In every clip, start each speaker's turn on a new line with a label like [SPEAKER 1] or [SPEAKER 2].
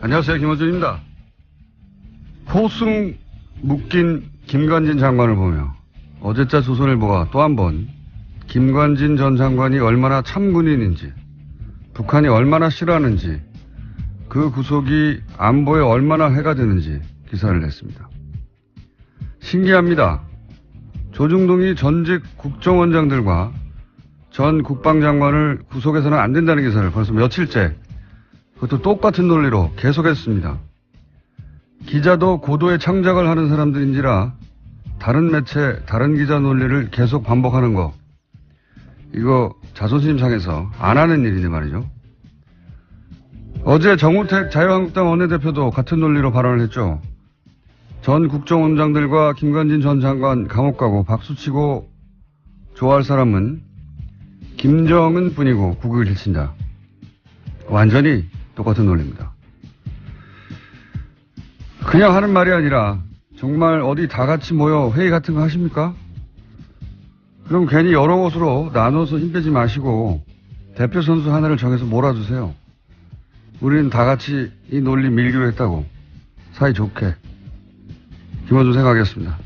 [SPEAKER 1] 안녕하세요. 김어준입니다. 포승 묶인 김관진 장관을 보며 어제자 조선일보가 또 한 번 김관진 전 장관이 얼마나 참군인인지, 북한이 얼마나 싫어하는지, 그 구속이 안보에 얼마나 해가 되는지 기사를 냈습니다. 신기합니다. 조중동이 전직 국정원장들과 전 국방장관을 구속해서는 안 된다는 기사를 벌써 며칠째, 그것도 똑같은 논리로 계속했습니다. 기자도 고도의 창작을 하는 사람들인지라 다른 매체, 다른 기자 논리를 계속 반복하는 거, 이거 자존심 상해서 안 하는 일인데 말이죠. 어제 정우택 자유한국당 원내대표도 같은 논리로 발언을 했죠. 전 국정원장들과 김관진 전 장관 감옥 가고 박수치고 좋아할 사람은 김정은 뿐이고 국익을 해친다. 완전히 똑같은 논리입니다. 그냥 하는 말이 아니라 정말 어디 다 같이 모여 회의 같은 거 하십니까? 그럼 괜히 여러 곳으로 나눠서 힘 빼지 마시고 대표 선수 하나를 정해서 몰아주세요. 우리는 다 같이 이 논리 밀기로 했다고. 사이좋게. 김어준 생각하겠습니다.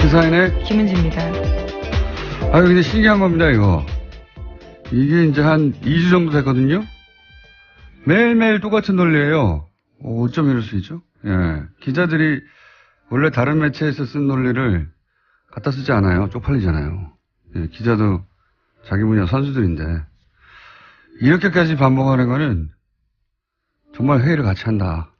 [SPEAKER 1] 시사인의
[SPEAKER 2] 김은지입니다.
[SPEAKER 1] 아유, 근데 신기한 겁니다, 이거. 이게 이제 한 2주 정도 됐거든요? 매일매일 똑같은 논리예요. 어쩜 이럴 수 있죠? 예. 기자들이 원래 다른 매체에서 쓴 논리를 갖다 쓰지 않아요. 쪽팔리잖아요. 예, 기자도 자기 분야 선수들인데. 이렇게까지 반복하는 거는 정말 회의를 같이 한다.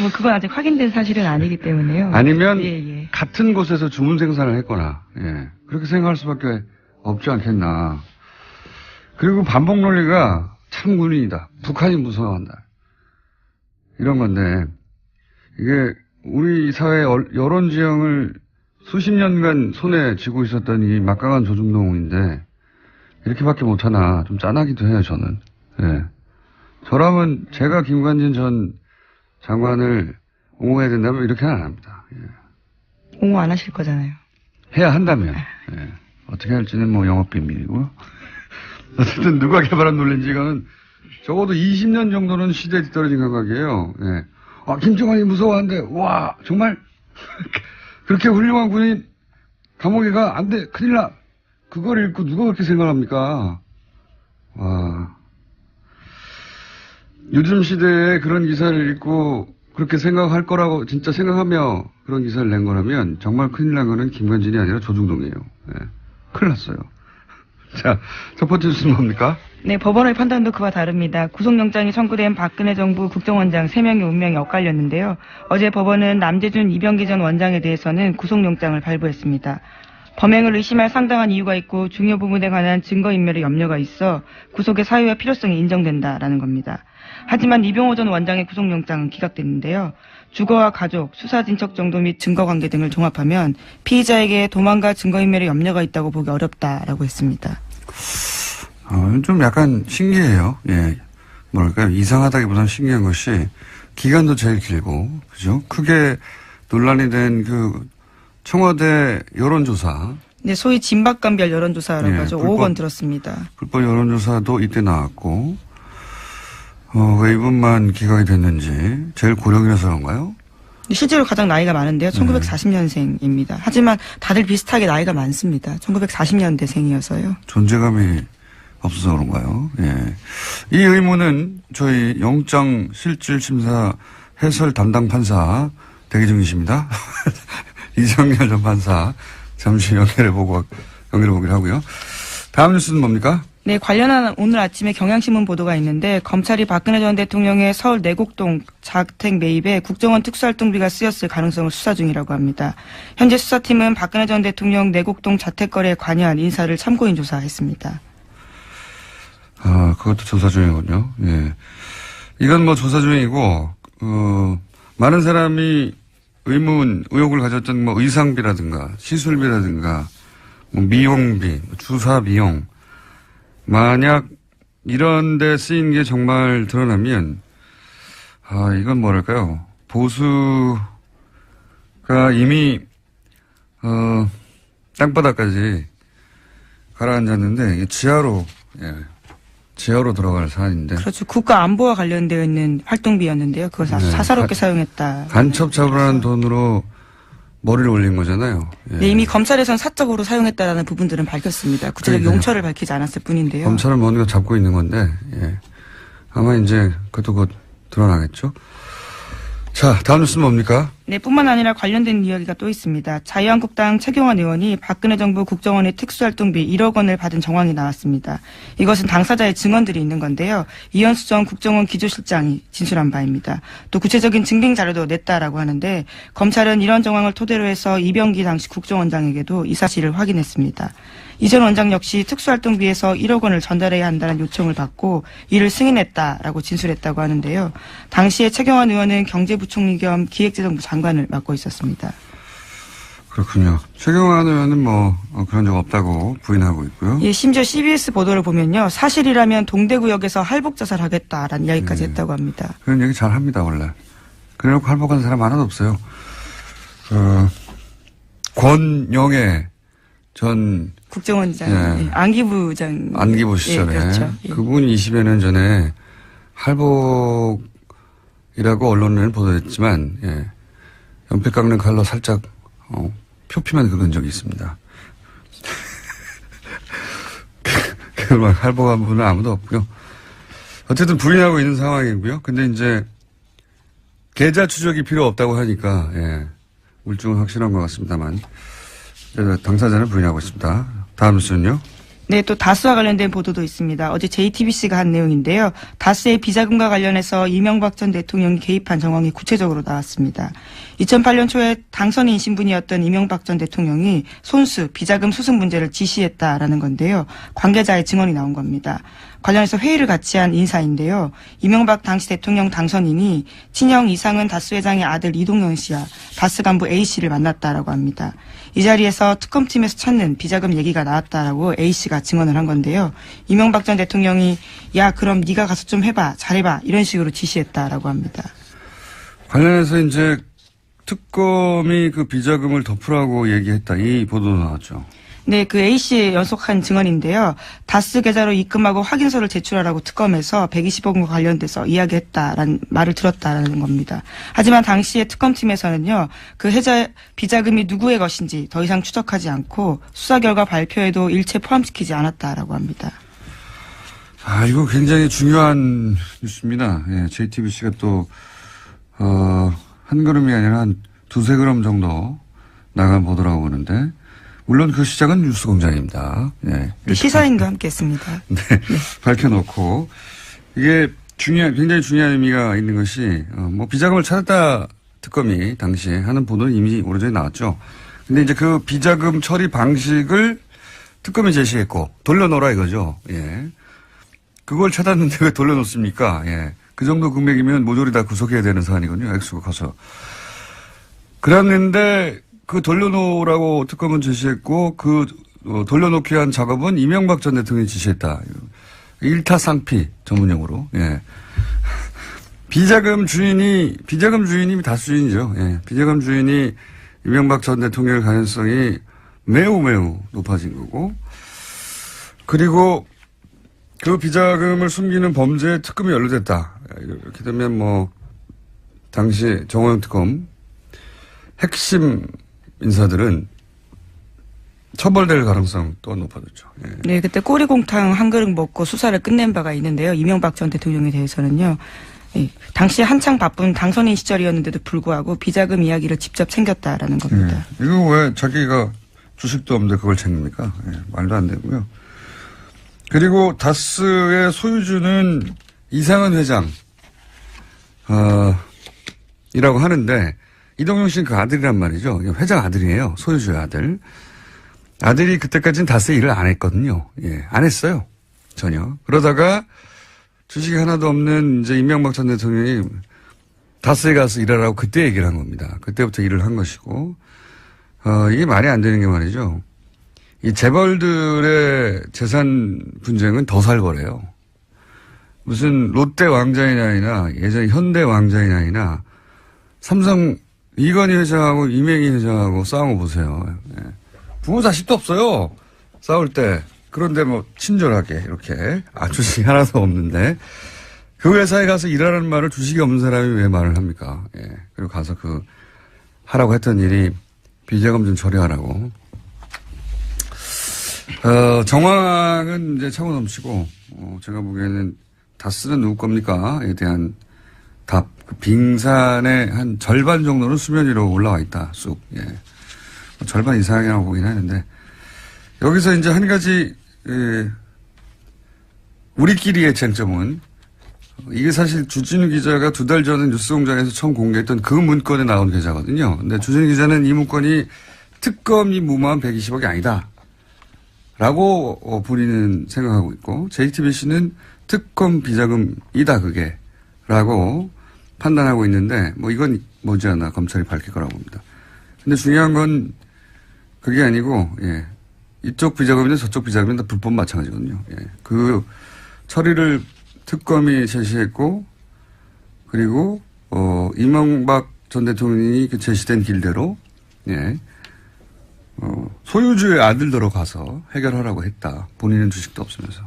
[SPEAKER 2] 뭐 그건 아직 확인된 사실은 아니기 때문에요.
[SPEAKER 1] 아니면
[SPEAKER 2] 예.
[SPEAKER 1] 같은 곳에서 주문 생산을 했거나, 예. 그렇게 생각할 수밖에 없지 않겠나. 그리고 반복 논리가 참군인이다. 북한이 무서워한다. 이런 건데, 이게 우리 사회 여론 지형을 수십 년간 손에 쥐고 있었던 이 막강한 조중동인데, 이렇게밖에 못하나. 좀 짠하기도 해요, 저는. 예. 저라면 제가 김관진 전 장관을 옹호해야 된다면 이렇게는 안 합니다. 예.
[SPEAKER 2] 옹호 안 하실 거잖아요.
[SPEAKER 1] 해야 한다면. 예. 어떻게 할지는 뭐 영업비밀이고요. 어쨌든 누가 개발한 논리인지 이거는 적어도 20년 정도는 시대에 뒤떨어진 감각이에요. 예. 아, 김정은이 무서워한데, 와, 정말 그렇게 훌륭한 군인 감옥에 가, 안 돼, 큰일 나. 그걸 읽고 누가 그렇게 생각합니까? 와. 요즘 시대에 그런 기사를 읽고 그렇게 생각할 거라고 진짜 생각하며 그런 기사를 낸 거라면 정말 큰일 난 거는 김관진이 아니라 조중동이에요. 예. 큰일 났어요. 자, 첫 번째 뉴스는 뭡니까?
[SPEAKER 2] 네, 법원의 판단도 그와 다릅니다. 구속영장이 청구된 박근혜 정부 국정원장 3명의 운명이 엇갈렸는데요. 어제 법원은 남재준 이병기 전 원장에 대해서는 구속영장을 발부했습니다. 범행을 의심할 상당한 이유가 있고 중요 부분에 관한 증거인멸의 염려가 있어 구속의 사유와 필요성이 인정된다라는 겁니다. 하지만 이병호 전 원장의 구속영장은 기각됐는데요. 주거와 가족, 수사진척 정도 및 증거관계 등을 종합하면 피의자에게 도망가 증거인멸의 염려가 있다고 보기 어렵다라고 했습니다.
[SPEAKER 1] 좀 약간 신기해요. 예. 뭐랄까요. 이상하다기보다는 신기한 것이 기간도 제일 길고, 그죠? 크게 논란이 된 그 청와대 여론조사.
[SPEAKER 2] 네, 소위 진박감별 여론조사라고
[SPEAKER 1] 예,
[SPEAKER 2] 하죠. 5억 원 들었습니다.
[SPEAKER 1] 불법 여론조사도 이때 나왔고, 왜 이분만 기각이 됐는지 제일 고령이라서 그런가요?
[SPEAKER 2] 실제로 가장 나이가 많은데요. 1940년생입니다. 하지만 다들 비슷하게 나이가 많습니다. 1940년대생이어서요.
[SPEAKER 1] 존재감이 없어서 그런가요? 예. 이 의문은 저희 영장실질심사 해설 담당 판사 대기 중이십니다. 이정열 전 판사 잠시 연결해보기로 하고요. 다음 뉴스는 뭡니까?
[SPEAKER 2] 네, 관련한 오늘 아침에 경향신문 보도가 있는데 검찰이 박근혜 전 대통령의 서울 내곡동 자택 매입에 국정원 특수활동비가 쓰였을 가능성을 수사 중이라고 합니다. 현재 수사팀은 박근혜 전 대통령 내곡동 자택 거래에 관여한 인사를 참고인 조사했습니다.
[SPEAKER 1] 아, 그것도 조사 중이군요. 예. 이건 뭐 조사 중이고, 많은 사람이 의혹을 가졌던 뭐 의상비라든가 시술비라든가 뭐 미용비, 주사 비용, 만약 이런 데 쓰인 게 정말 드러나면, 이건 뭐랄까요. 보수 그러니까 이미, 땅바닥까지 가라앉았는데, 이게 지하로 들어갈 사안인데.
[SPEAKER 2] 그렇죠. 국가 안보와 관련되어 있는 활동비였는데요. 그걸
[SPEAKER 1] 네.
[SPEAKER 2] 사사롭게 사용했다.
[SPEAKER 1] 간첩 잡으라는 돈으로 머리를 올린 거잖아요. 예.
[SPEAKER 2] 네, 이미 검찰에선 사적으로 사용했다라는 부분들은 밝혔습니다. 구체적
[SPEAKER 1] 그러니까요.
[SPEAKER 2] 용처를 밝히지 않았을 뿐인데요.
[SPEAKER 1] 검찰은 뭔가 잡고 있는 건데, 예. 아마 이제 그것도 곧 드러나겠죠. 자, 다음 뉴스는 뭡니까?
[SPEAKER 2] 네, 뿐만 아니라 관련된 이야기가 또 있습니다. 자유한국당 최경환 의원이 박근혜 정부 국정원의 특수활동비 1억 원을 받은 정황이 나왔습니다. 이것은 당사자의 증언들이 있는 건데요. 이현수 전 국정원 기조실장이 진술한 바입니다. 또 구체적인 증빙 자료도 냈다라고 하는데 검찰은 이런 정황을 토대로 해서 이병기 당시 국정원장에게도 이 사실을 확인했습니다. 이 전 원장 역시 특수활동비에서 1억 원을 전달해야 한다는 요청을 받고 이를 승인했다라고 진술했다고 하는데요. 당시에 최경환 의원은 경제부총리 겸 기획재정부 장관을 맡고 있었습니다.
[SPEAKER 1] 그렇군요. 최경환 의원은 그런 적 없다고 부인하고 있고요.
[SPEAKER 2] 예, 심지어 CBS 보도를 보면요. 사실이라면 동대구역에서 할복자살하겠다라는 이야기까지 했다고 합니다.
[SPEAKER 1] 그런 얘기 잘 합니다, 원래. 그래놓고 할복한 사람 하나도 없어요. 권영애 전
[SPEAKER 2] 국정원장,
[SPEAKER 1] 예.
[SPEAKER 2] 안기부장.
[SPEAKER 1] 안기부 시절에.
[SPEAKER 2] 예, 그렇죠. 예.
[SPEAKER 1] 그분이 20여 년 전에 할복이라고 언론에는 보도했지만, 예. 연필 깎는 칼로 살짝, 표피만 긁은 적이 있습니다. 그걸 할복한 분은 아무도 없고요. 어쨌든 부인하고 있는 상황이고요. 근데 이제, 계좌 추적이 필요 없다고 하니까, 예. 울증은 확실한 것 같습니다만, 당사자는 부인하고 있습니다. 다음 뉴스는요?
[SPEAKER 2] 네, 또 다스와 관련된 보도도 있습니다. 어제 JTBC가 한 내용인데요. 다스의 비자금과 관련해서 이명박 전 대통령이 개입한 정황이 구체적으로 나왔습니다. 2008년 초에 당선인 신분이었던 이명박 전 대통령이 손수, 비자금 수습 문제를 지시했다라는 건데요. 관계자의 증언이 나온 겁니다. 관련해서 회의를 같이 한 인사인데요. 이명박 당시 대통령 당선인이 친형 이상은 다스 회장의 아들 이동영 씨와 다스 간부 A씨를 만났다라고 합니다. 이 자리에서 특검팀에서 찾는 비자금 얘기가 나왔다라고 A씨가 증언을 한 건데요. 이명박 전 대통령이 야 그럼 네가 가서 좀 해봐 잘해봐 이런 식으로 지시했다라고 합니다.
[SPEAKER 1] 관련해서 이제 특검이 그 비자금을 덮으라고 얘기했다. 이 보도도 나왔죠.
[SPEAKER 2] 네, 그 A씨의 연속한 증언인데요. 다스 계좌로 입금하고 확인서를 제출하라고 특검에서 120억 원과 관련돼서 이야기했다라는 말을 들었다라는 겁니다. 하지만 당시에 특검팀에서는요. 그 해자 비자금이 누구의 것인지 더 이상 추적하지 않고 수사 결과 발표에도 일체 포함시키지 않았다라고 합니다.
[SPEAKER 1] 아, 이거 굉장히 중요한 뉴스입니다. 예, JTBC가 또 한 걸음이 아니라 한 두세 걸음 정도 나간 보도라고 보는데 물론 그 시작은 뉴스공장입니다. 예.
[SPEAKER 2] 시사인도 함께 했습니다.
[SPEAKER 1] 네, 밝혀놓고 이게 굉장히 중요한 의미가 있는 것이 비자금을 찾았다 특검이 당시에 하는 보도는 이미 오래전에 나왔죠. 근데 이제 그 비자금 처리 방식을 특검이 제시했고 돌려놓으라 이거죠. 예. 그걸 찾았는데 왜 돌려놓습니까? 예. 그 정도 금액이면 모조리 다 구속해야 되는 사안이거든요. 액수가 커서. 그랬는데 그 돌려놓으라고 특검은 제시했고 그 돌려놓기 위한 작업은 이명박 전 대통령이 지시했다. 일타상피 전문용어로. 예. 비자금 주인이 다수인이죠. 예. 비자금 주인이 이명박 전 대통령의 가능성이 매우 높아진 거고. 그리고 그 비자금을 숨기는 범죄에 특검이 연루됐다. 이렇게 되면 당시 정호영 특검 핵심 인사들은 처벌될 가능성 또한 높아졌죠. 예.
[SPEAKER 2] 네, 그때 꼬리곰탕 한 그릇 먹고 수사를 끝낸 바가 있는데요. 이명박 전 대통령에 대해서는요. 예, 당시 한창 바쁜 당선인 시절이었는데도 불구하고 비자금 이야기를 직접 챙겼다라는 겁니다.
[SPEAKER 1] 예. 이거 왜 자기가 주식도 없는데 그걸 챙깁니까? 예, 말도 안 되고요. 그리고 다스의 소유주는 이상은 회장 이라고 하는데 이동영 씨는 그 아들이란 말이죠. 회장 아들이에요. 소유주의 아들. 아들이 그때까지는 다스의 일을 안 했거든요. 예, 안 했어요. 전혀. 그러다가 주식이 하나도 없는 이제 이명박 전 대통령이 다스에 가서 일하라고 그때 얘기를 한 겁니다. 그때부터 일을 한 것이고, 이게 말이 안 되는 게 말이죠. 이 재벌들의 재산 분쟁은 더 살벌해요. 무슨 롯데 왕자의 나이나 예전 현대 왕자의 나이나 삼성 이건희 회장하고 이맹희 회장하고 싸운 거 보세요. 예. 부모 자식도 없어요. 싸울 때. 그런데 뭐 친절하게 이렇게 주식이 하나도 없는데 그 회사에 가서 일하라는 말을 주식이 없는 사람이 왜 말을 합니까? 예. 그리고 가서 하라고 했던 일이 비자금 좀 처리하라고. 정황은 이제 차고 넘치고, 제가 보기에는 다스는 누구 겁니까?에 대한 답. 그 빙산의 한 절반 정도는 수면 위로 올라와 있다, 쑥. 예. 절반 이상이라고 보긴 하는데, 여기서 이제 한 가지, 우리끼리의 쟁점은, 이게 사실 주진우 기자가 2달 전에 뉴스공장에서 처음 공개했던 그 문건에 나온 계좌거든요. 근데 주진우 기자는 이 문건이 특검이 무마한 120억이 아니다. 라고 본인은 생각하고 있고, JTBC는 특검 비자금이다, 그게. 라고 판단하고 있는데, 뭐 이건 머지않아 검찰이 밝힐 거라고 봅니다. 근데 중요한 건 그게 아니고, 예. 이쪽 비자금이나 저쪽 비자금이나 다 불법 마찬가지거든요. 예. 그 처리를 특검이 제시했고, 그리고, 이명박 전 대통령이 그 제시된 길대로, 예. 소유주의 아들들로 가서 해결하라고 했다. 본인은 주식도 없으면서.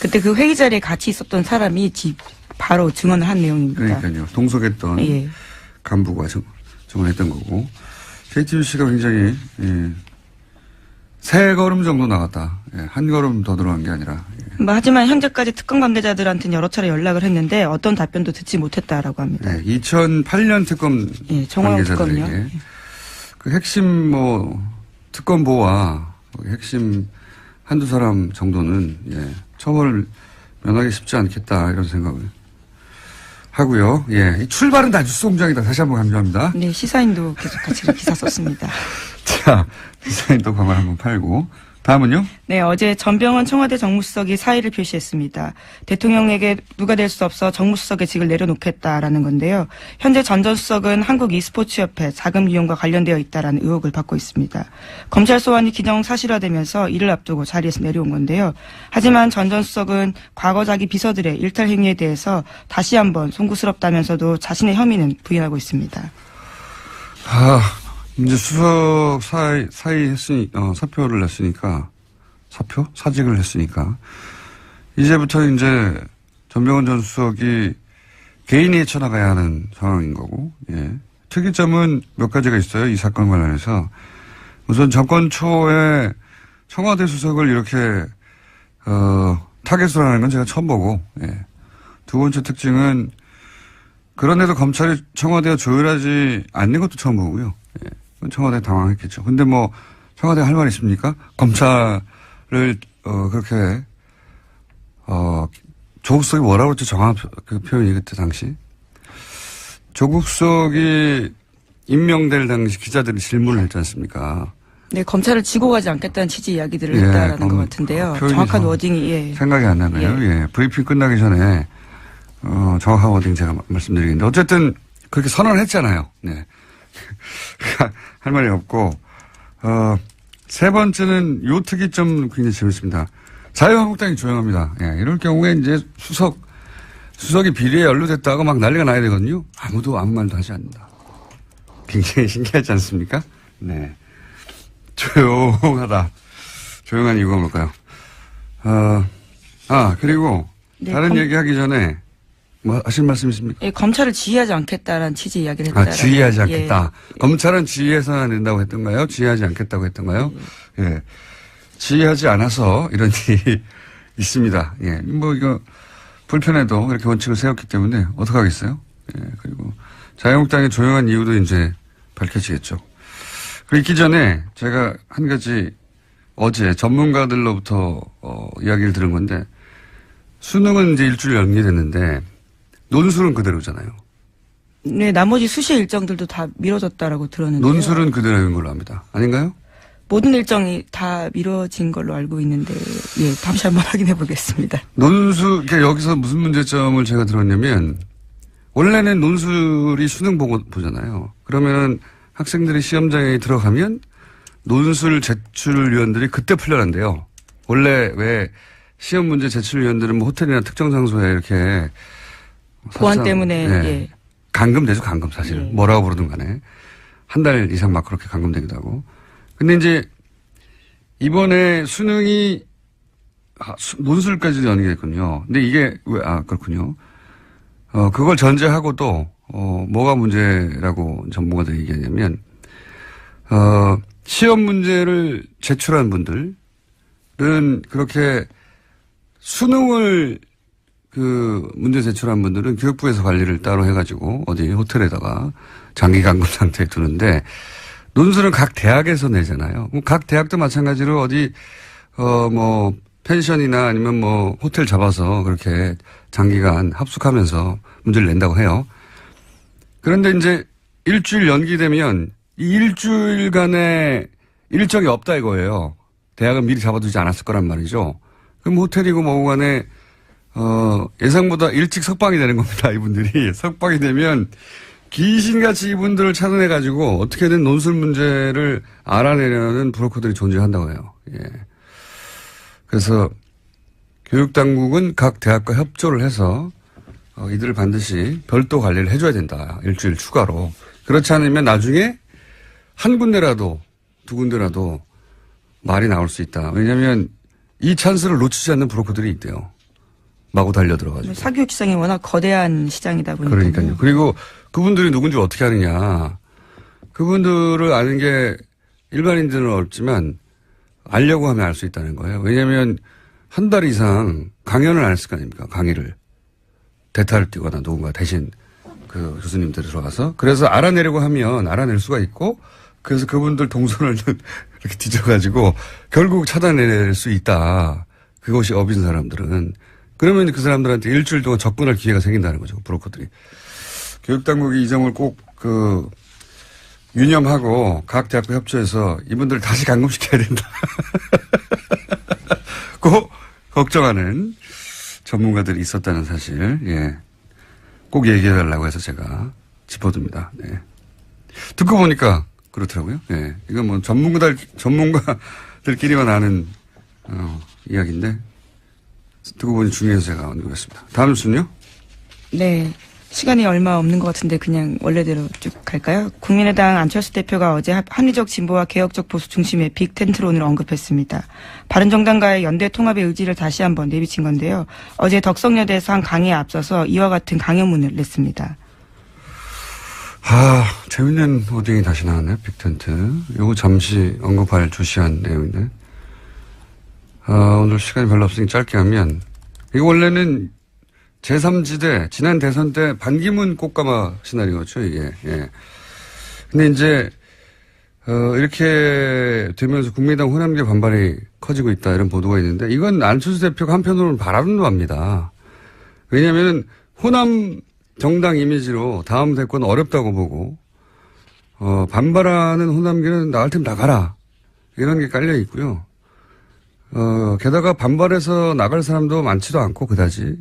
[SPEAKER 2] 그때 그 회의 자리에 같이 있었던 사람이 바로 증언을 한 내용입니다.
[SPEAKER 1] 그러니까요. 동석했던
[SPEAKER 2] 예.
[SPEAKER 1] 간부가 증언했던 거고. JTBC가 굉장히, 예, 3걸음 정도 나갔다. 예, 한 걸음 더 들어간 게 아니라. 예.
[SPEAKER 2] 하지만 현재까지 특검 관계자들한테는 여러 차례 연락을 했는데 어떤 답변도 듣지 못했다라고 합니다.
[SPEAKER 1] 예, 2008년 특검
[SPEAKER 2] 예, 정호영 특검이요.
[SPEAKER 1] 관계자들에게 그 핵심 특검보와 핵심 한두 사람 정도는, 예, 처벌을 면하기 쉽지 않겠다, 이런 생각을 하고요. 예, 이 출발은 다 뉴스공장이다. 다시 한번 강조합니다.
[SPEAKER 2] 네, 시사인도 계속 같이 기사 썼습니다.
[SPEAKER 1] 자, 시사인도 광을 한번 팔고. 다음은요?
[SPEAKER 2] 네, 어제 전병헌 청와대 정무수석이 사의를 표시했습니다. 대통령에게 누가 될 수 없어 정무수석의 직을 내려놓겠다라는 건데요. 현재 전 전 수석은 한국 e스포츠협회 자금 이용과 관련되어 있다라는 의혹을 받고 있습니다. 검찰 소환이 기정사실화되면서 이를 앞두고 자리에서 내려온 건데요. 하지만 전 전 수석은 과거 자기 비서들의 일탈 행위에 대해서 다시 한번 송구스럽다면서도 자신의 혐의는 부인하고 있습니다.
[SPEAKER 1] 이제 수석 사표를 냈으니까, 사직을 했으니까, 이제부터 이제 전병헌 전 수석이 개인이 헤쳐나가야 하는 상황인 거고, 예. 특이점은 몇 가지가 있어요. 이 사건 관련해서. 우선 정권 초에 청와대 수석을 이렇게, 타겟으로 하는 건 제가 처음 보고, 예. 두 번째 특징은, 그런데도 검찰이 청와대와 조율하지 않는 것도 처음 보고요. 예. 청와대 당황했겠죠. 근데 뭐, 청와대 할 말 있습니까? 검찰을, 그렇게, 조국 수석이 뭐라고 했죠? 그 표현이 그때 당시. 조국 수석이 임명될 당시 기자들이 질문을 했지 않습니까?
[SPEAKER 2] 네, 검찰을 지고 가지 않겠다는 취지 이야기들을 했다라는 것 같은데요. 정확한 워딩이, 예.
[SPEAKER 1] 생각이 안 나네요. 예. 예. 브리핑 끝나기 전에, 정확한 워딩 제가 말씀드리겠는데. 어쨌든, 그렇게 선언을 했잖아요. 네. 할 말이 없고, 세 번째는 요 특이점 굉장히 재밌습니다. 자유한국당이 조용합니다. 예, 이럴 경우에 이제 수석이 비리에 연루됐다고 막 난리가 나야 되거든요. 아무도 아무 말도 하지 않는다. 굉장히 신기하지 않습니까? 네. 조용하다. 조용한 이유가 뭘까요? 그리고 네, 다른 얘기 하기 전에 뭐 하실 말씀 있습니까?
[SPEAKER 2] 예, 검찰을 지휘하지 않겠다라는 취지 이야기를 했다.
[SPEAKER 1] 지휘하지 않겠다. 예. 검찰은 지휘해서는 안 된다고 했던가요? 지휘하지 않겠다고 했던가요? 예. 지휘하지 않아서 이런 일이 있습니다. 예. 뭐 이거 불편해도 이렇게 원칙을 세웠기 때문에 어떡하겠어요? 예. 그리고 자유한국당의 조용한 이유도 이제 밝혀지겠죠. 그리고 있기 전에 제가 한 가지 어제 전문가들로부터 이야기를 들은 건데 수능은 이제 일주일 연기됐는데 논술은 그대로잖아요.
[SPEAKER 2] 네, 나머지 수시 일정들도 다 미뤄졌다라고 들었는데요.
[SPEAKER 1] 논술은 그대로인 걸로 압니다. 아닌가요?
[SPEAKER 2] 모든 일정이 다 미뤄진 걸로 알고 있는데, 예, 다시 한번 확인해 보겠습니다.
[SPEAKER 1] 논술, 여기서 무슨 문제점을 제가 들었냐면, 원래는 논술이 수능 보잖아요. 그러면은 학생들이 시험장에 들어가면 논술 제출위원들이 그때 풀려난대요. 원래 왜 시험 문제 제출위원들은 뭐 호텔이나 특정 장소에 이렇게
[SPEAKER 2] 보안 때문에,
[SPEAKER 1] 네.
[SPEAKER 2] 예.
[SPEAKER 1] 감금되죠, 감금 사실은.
[SPEAKER 2] 네.
[SPEAKER 1] 뭐라고 부르든 간에. 한 달 이상 막 그렇게 감금되기도 하고. 근데 이제 이번에 수능이 논술까지도 연기했군요. 근데 이게 그렇군요. 그걸 전제하고도 뭐가 문제라고 전문가들이 얘기하냐면 시험 문제를 제출한 분들은 그렇게 수능을 문제 제출한 분들은 교육부에서 관리를 따로 해가지고 어디 호텔에다가 장기 감금 상태에 두는데 논술은 각 대학에서 내잖아요. 각 대학도 마찬가지로 어디 뭐 펜션이나 아니면 뭐 호텔 잡아서 그렇게 장기간 합숙하면서 문제를 낸다고 해요. 그런데 이제 일주일 연기되면 이 일주일간의 일정이 없다 이거예요. 대학은 미리 잡아두지 않았을 거란 말이죠. 그럼 호텔이고 뭐고 간에 예상보다 일찍 석방이 되는 겁니다. 이분들이. 석방이 되면 귀신같이 이분들을 찾아내가지고 어떻게든 논술 문제를 알아내려는 브로커들이 존재한다고 해요. 예. 그래서 교육당국은 각 대학과 협조를 해서 이들을 반드시 별도 관리를 해줘야 된다. 일주일 추가로. 그렇지 않으면 나중에 한 군데라도 두 군데라도 말이 나올 수 있다. 왜냐하면 이 찬스를 놓치지 않는 브로커들이 있대요. 마구 달려들어가지고.
[SPEAKER 2] 사교육 시장이 워낙 거대한 시장이다 보니까.
[SPEAKER 1] 그러니까요. 그리고 그분들이 누군지 어떻게 아느냐. 그분들을 아는 게 일반인들은 어렵지만 알려고 하면 알 수 있다는 거예요. 왜냐하면 한 달 이상 강연을 안 했을 거 아닙니까? 강의를. 대타를 띄거나 누군가 대신 그 교수님들이 들어가서. 그래서 알아내려고 하면 알아낼 수가 있고 그래서 그분들 동선을 이렇게 뒤져가지고 결국 찾아낼 수 있다. 그것이 업인 사람들은. 그러면 그 사람들한테 일주일 동안 접근할 기회가 생긴다는 거죠. 브로커들이. 교육당국이 이 점을 꼭 유념하고 각 대학과 협조해서 이분들을 다시 감금시켜야 된다. 꼭 걱정하는 전문가들이 있었다는 사실, 예. 꼭 얘기해달라고 해서 제가 짚어둡니다. 네. 듣고 보니까 그렇더라고요. 예. 이건 뭐 전문가들끼리만 아는, 이야기인데, 듣고 보니 중요해서 제가 언급했습니다. 다음 뉴스는요?
[SPEAKER 2] 네. 시간이 얼마 없는 것 같은데 그냥 원래대로 쭉 갈까요? 국민의당 안철수 대표가 어제 합리적 진보와 개혁적 보수 중심의 빅텐트론을 언급했습니다. 바른정당과의 연대 통합의 의지를 다시 한번 내비친 건데요. 어제 덕성여대에서 한 강의에 앞서서 이와 같은 강연문을 냈습니다.
[SPEAKER 1] 재밌는 워딩이 다시 나왔네요. 빅텐트. 요거 잠시 언급할 주시한 내용인데. 오늘 시간이 별로 없으니 짧게 하면, 이거 원래는 제3지대, 지난 대선 때 반기문 꽃가마 시나리오죠, 이게. 예. 근데 이제, 이렇게 되면서 국민의당 호남계 반발이 커지고 있다, 이런 보도가 있는데, 이건 안철수 대표가 한편으로는 바라는 바입니다. 왜냐면, 호남 정당 이미지로 다음 대권 어렵다고 보고, 반발하는 호남계는 나갈 테면 나가라. 이런 게 깔려 있고요. 게다가 반발해서 나갈 사람도 많지도 않고, 그다지.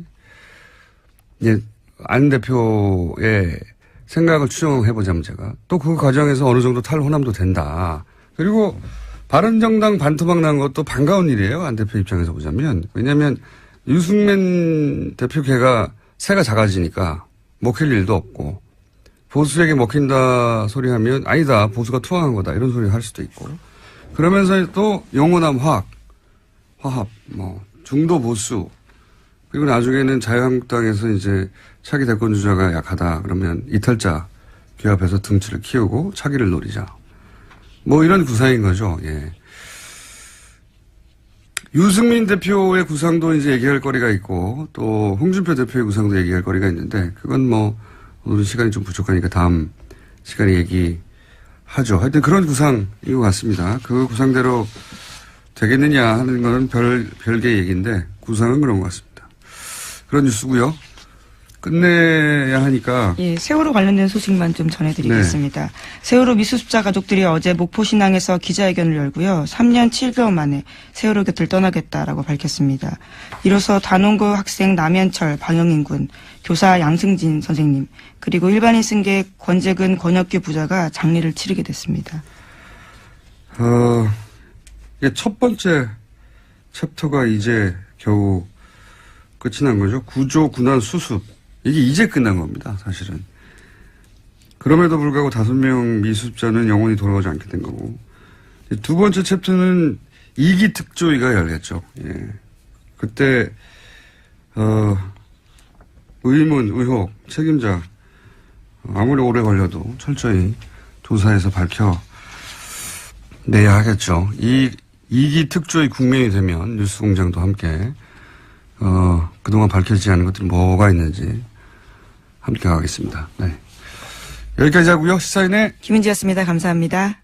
[SPEAKER 1] 이제 안 대표의 생각을 추정해보자면 제가 또 그 과정에서 어느 정도 탈호남도 된다. 그리고 바른정당 반토막 난 것도 반가운 일이에요. 안 대표 입장에서 보자면. 왜냐하면 유승민 대표 걔가 새가 작아지니까 먹힐 일도 없고 보수에게 먹힌다 소리 하면 아니다. 보수가 투항한 거다. 이런 소리 할 수도 있고. 그러면서 또 영호남 화합, 중도 보수 그리고 나중에는 자유한국당에서 이제 차기 대권 주자가 약하다. 그러면 이탈자 기합해서 등치를 키우고 차기를 노리자. 이런 구상인 거죠. 예. 유승민 대표의 구상도 이제 얘기할 거리가 있고 또 홍준표 대표의 구상도 얘기할 거리가 있는데 그건 오늘 시간이 좀 부족하니까 다음 시간에 얘기하죠. 하여튼 그런 구상인 것 같습니다. 그 구상대로 되겠느냐 하는 건 별개의 얘기인데 구상은 그런 것 같습니다. 그런 뉴스고요. 끝내야 하니까.
[SPEAKER 2] 예, 세월호 관련된 소식만 좀 전해드리겠습니다. 네. 세월호 미수습자 가족들이 어제 목포신항에서 기자회견을 열고요. 3년 7개월 만에 세월호 곁을 떠나겠다라고 밝혔습니다. 이로써 단원고 학생 남현철, 방영인 군, 교사 양승진 선생님, 그리고 일반인 승객 권재근, 권혁규 부자가 장례를 치르게 됐습니다.
[SPEAKER 1] 이게 첫 번째 챕터가 이제 겨우 끝이 난 거죠. 구조, 군안, 수습. 이게 이제 끝난 겁니다, 사실은. 그럼에도 불구하고 5명 미수습자는 영원히 돌아오지 않게 된 거고. 두 번째 챕터는 2기 특조위가 열렸죠. 예. 그때, 의문, 의혹, 책임자, 아무리 오래 걸려도 철저히 조사해서 밝혀내야 하겠죠. 2기 특조위 국면이 되면 뉴스공장도 함께, 그동안 밝혀지지 않은 것들이 뭐가 있는지 함께 가겠습니다. 네. 여기까지 하고요. 시사인의
[SPEAKER 2] 김은지였습니다. 감사합니다.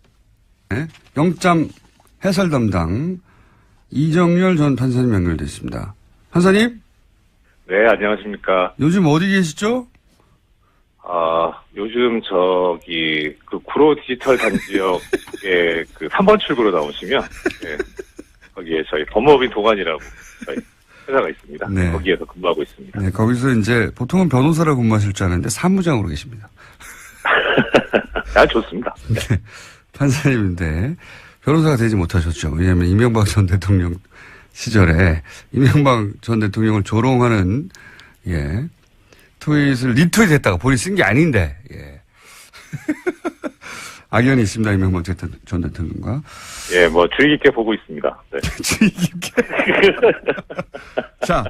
[SPEAKER 1] 네. 영장 해설 담당 이정열 전 판사님 연결되어 있습니다. 판사님?
[SPEAKER 3] 네, 안녕하십니까.
[SPEAKER 1] 요즘 어디 계시죠?
[SPEAKER 3] 요즘 그 구로 디지털 단지역에 그 3번 출구로 나오시면, 네, 거기에 저희 법무법인 동안이라고 저희 회사가 있습니다.
[SPEAKER 1] 네.
[SPEAKER 3] 거기에서 근무하고 있습니다.
[SPEAKER 1] 네, 거기서 이제 보통은 변호사라고 근무하실 줄 아는데 사무장으로 계십니다.
[SPEAKER 3] 좋습니다. 네.
[SPEAKER 1] 네, 판사님인데 변호사가 되지 못하셨죠. 왜냐하면 이명박 전 대통령 시절에 이명박 전 대통령을 조롱하는 트윗을 리트윗했다가 본인이 쓴 게 아닌데 악연이 있습니다. 이명박 전 대통령과.
[SPEAKER 3] 예, 주의 깊게 보고 있습니다. 네.
[SPEAKER 1] 주의 깊게. 자,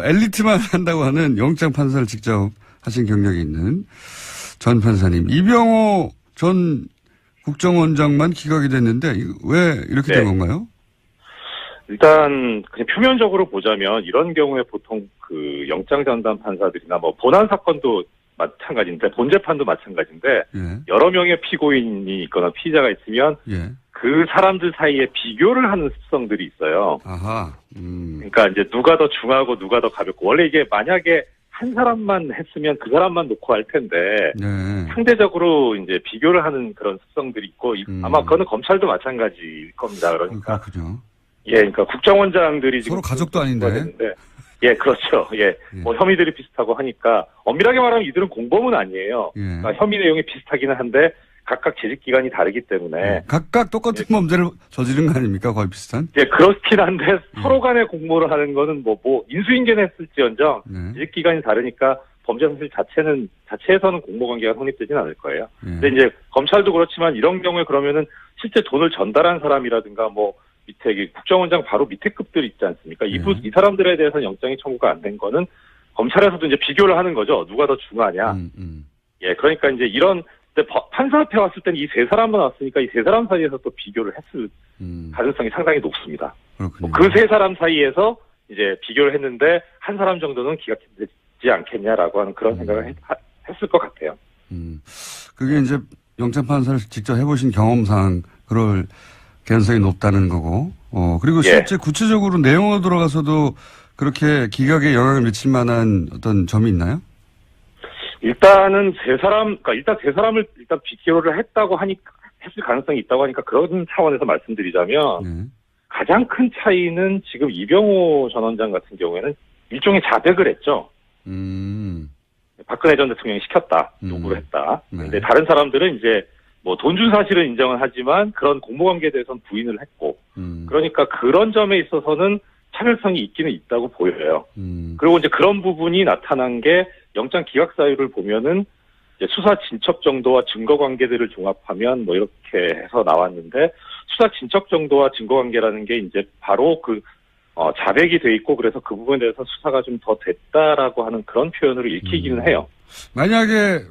[SPEAKER 1] 엘리트만 한다고 하는 영장 판사를 직접 하신 경력이 있는 전 판사님, 이병호 전 국정원장만 기각이 됐는데 왜 이렇게 된 건가요?
[SPEAKER 3] 일단 그냥 표면적으로 보자면 이런 경우에 보통 그 영장 전담 판사들이나 본안 사건도 마찬가지인데 본 재판도 마찬가지인데 여러 명의 피고인이 있거나 피의자가 있으면 그 사람들 사이에 비교를 하는 습성들이 있어요.
[SPEAKER 1] 아하.
[SPEAKER 3] 그러니까 이제 누가 더 중하고 누가 더 가볍고 원래 이게 만약에 한 사람만 했으면 그 사람만 놓고 할 텐데 상대적으로 이제 비교를 하는 그런 습성들이 있고 아마 그거는 검찰도 마찬가지일 겁니다. 그러니까
[SPEAKER 1] 그렇군요.
[SPEAKER 3] 그러니까 국정원장들이 지금
[SPEAKER 1] 서로 가족도 아닌데.
[SPEAKER 3] 예, 그렇죠. 예. 혐의들이 비슷하고 하니까 엄밀하게 말하면 이들은 공범은 아니에요. 그러니까 혐의 내용이 비슷하기는 한데 각각 재직 기간이 다르기 때문에
[SPEAKER 1] 각각 똑같은 범죄를 저지른 거 아닙니까? 거의 비슷한?
[SPEAKER 3] 예, 그렇긴 한데 서로 간에 공모를 하는 거는 인수인계는 했을지언정 재직 기간이 다르니까 범죄 사실 자체에서는 공모 관계가 성립되지는 않을 거예요. 근데 이제 검찰도 그렇지만 이런 경우에 그러면은 실제 돈을 전달한 사람이라든가 밑에 국정원장 바로 밑에 급들이 있지 않습니까? 이 사람들에 대해서는 영장이 청구가 안 된 거는 검찰에서도 이제 비교를 하는 거죠. 누가 더 중하냐. 예, 그러니까 이제 판사 앞에 왔을 때는 이 세 사람만 왔으니까 이 세 사람 사이에서 또 비교를 했을 가능성이 상당히 높습니다. 그 세 사람 사이에서 이제 비교를 했는데 한 사람 정도는 기각되지 않겠냐라고 하는 그런 생각을 했을 것 같아요.
[SPEAKER 1] 그게 이제 영장 판사를 직접 해보신 경험상 그럴 개연성이 높다는 거고, 그리고 실제 구체적으로 내용으로 들어가서도 그렇게 기각에 영향을 미칠 만한 어떤 점이 있나요?
[SPEAKER 3] 일단은 일단 세 사람을 비교를 했을 가능성이 있다고 하니까 그런 차원에서 말씀드리자면, 가장 큰 차이는 지금 이병호 전 원장 같은 경우에는 일종의 자백을 했죠. 박근혜 전 대통령이 시켰다, 요구를 했다. 근데 다른 사람들은 이제 돈 준 사실은 인정은 하지만 그런 공모관계에 대해서는 부인을 했고, 그러니까 그런 점에 있어서는 차별성이 있기는 있다고 보여요. 그리고 이제 그런 부분이 나타난 게 영장 기각 사유를 보면은 이제 수사 진척 정도와 증거 관계들을 종합하면 이렇게 해서 나왔는데, 수사 진척 정도와 증거 관계라는 게 이제 바로 자백이 돼 있고, 그래서 그 부분에 대해서 수사가 좀 더 됐다라고 하는 그런 표현으로 읽히기는 해요.
[SPEAKER 1] 만약에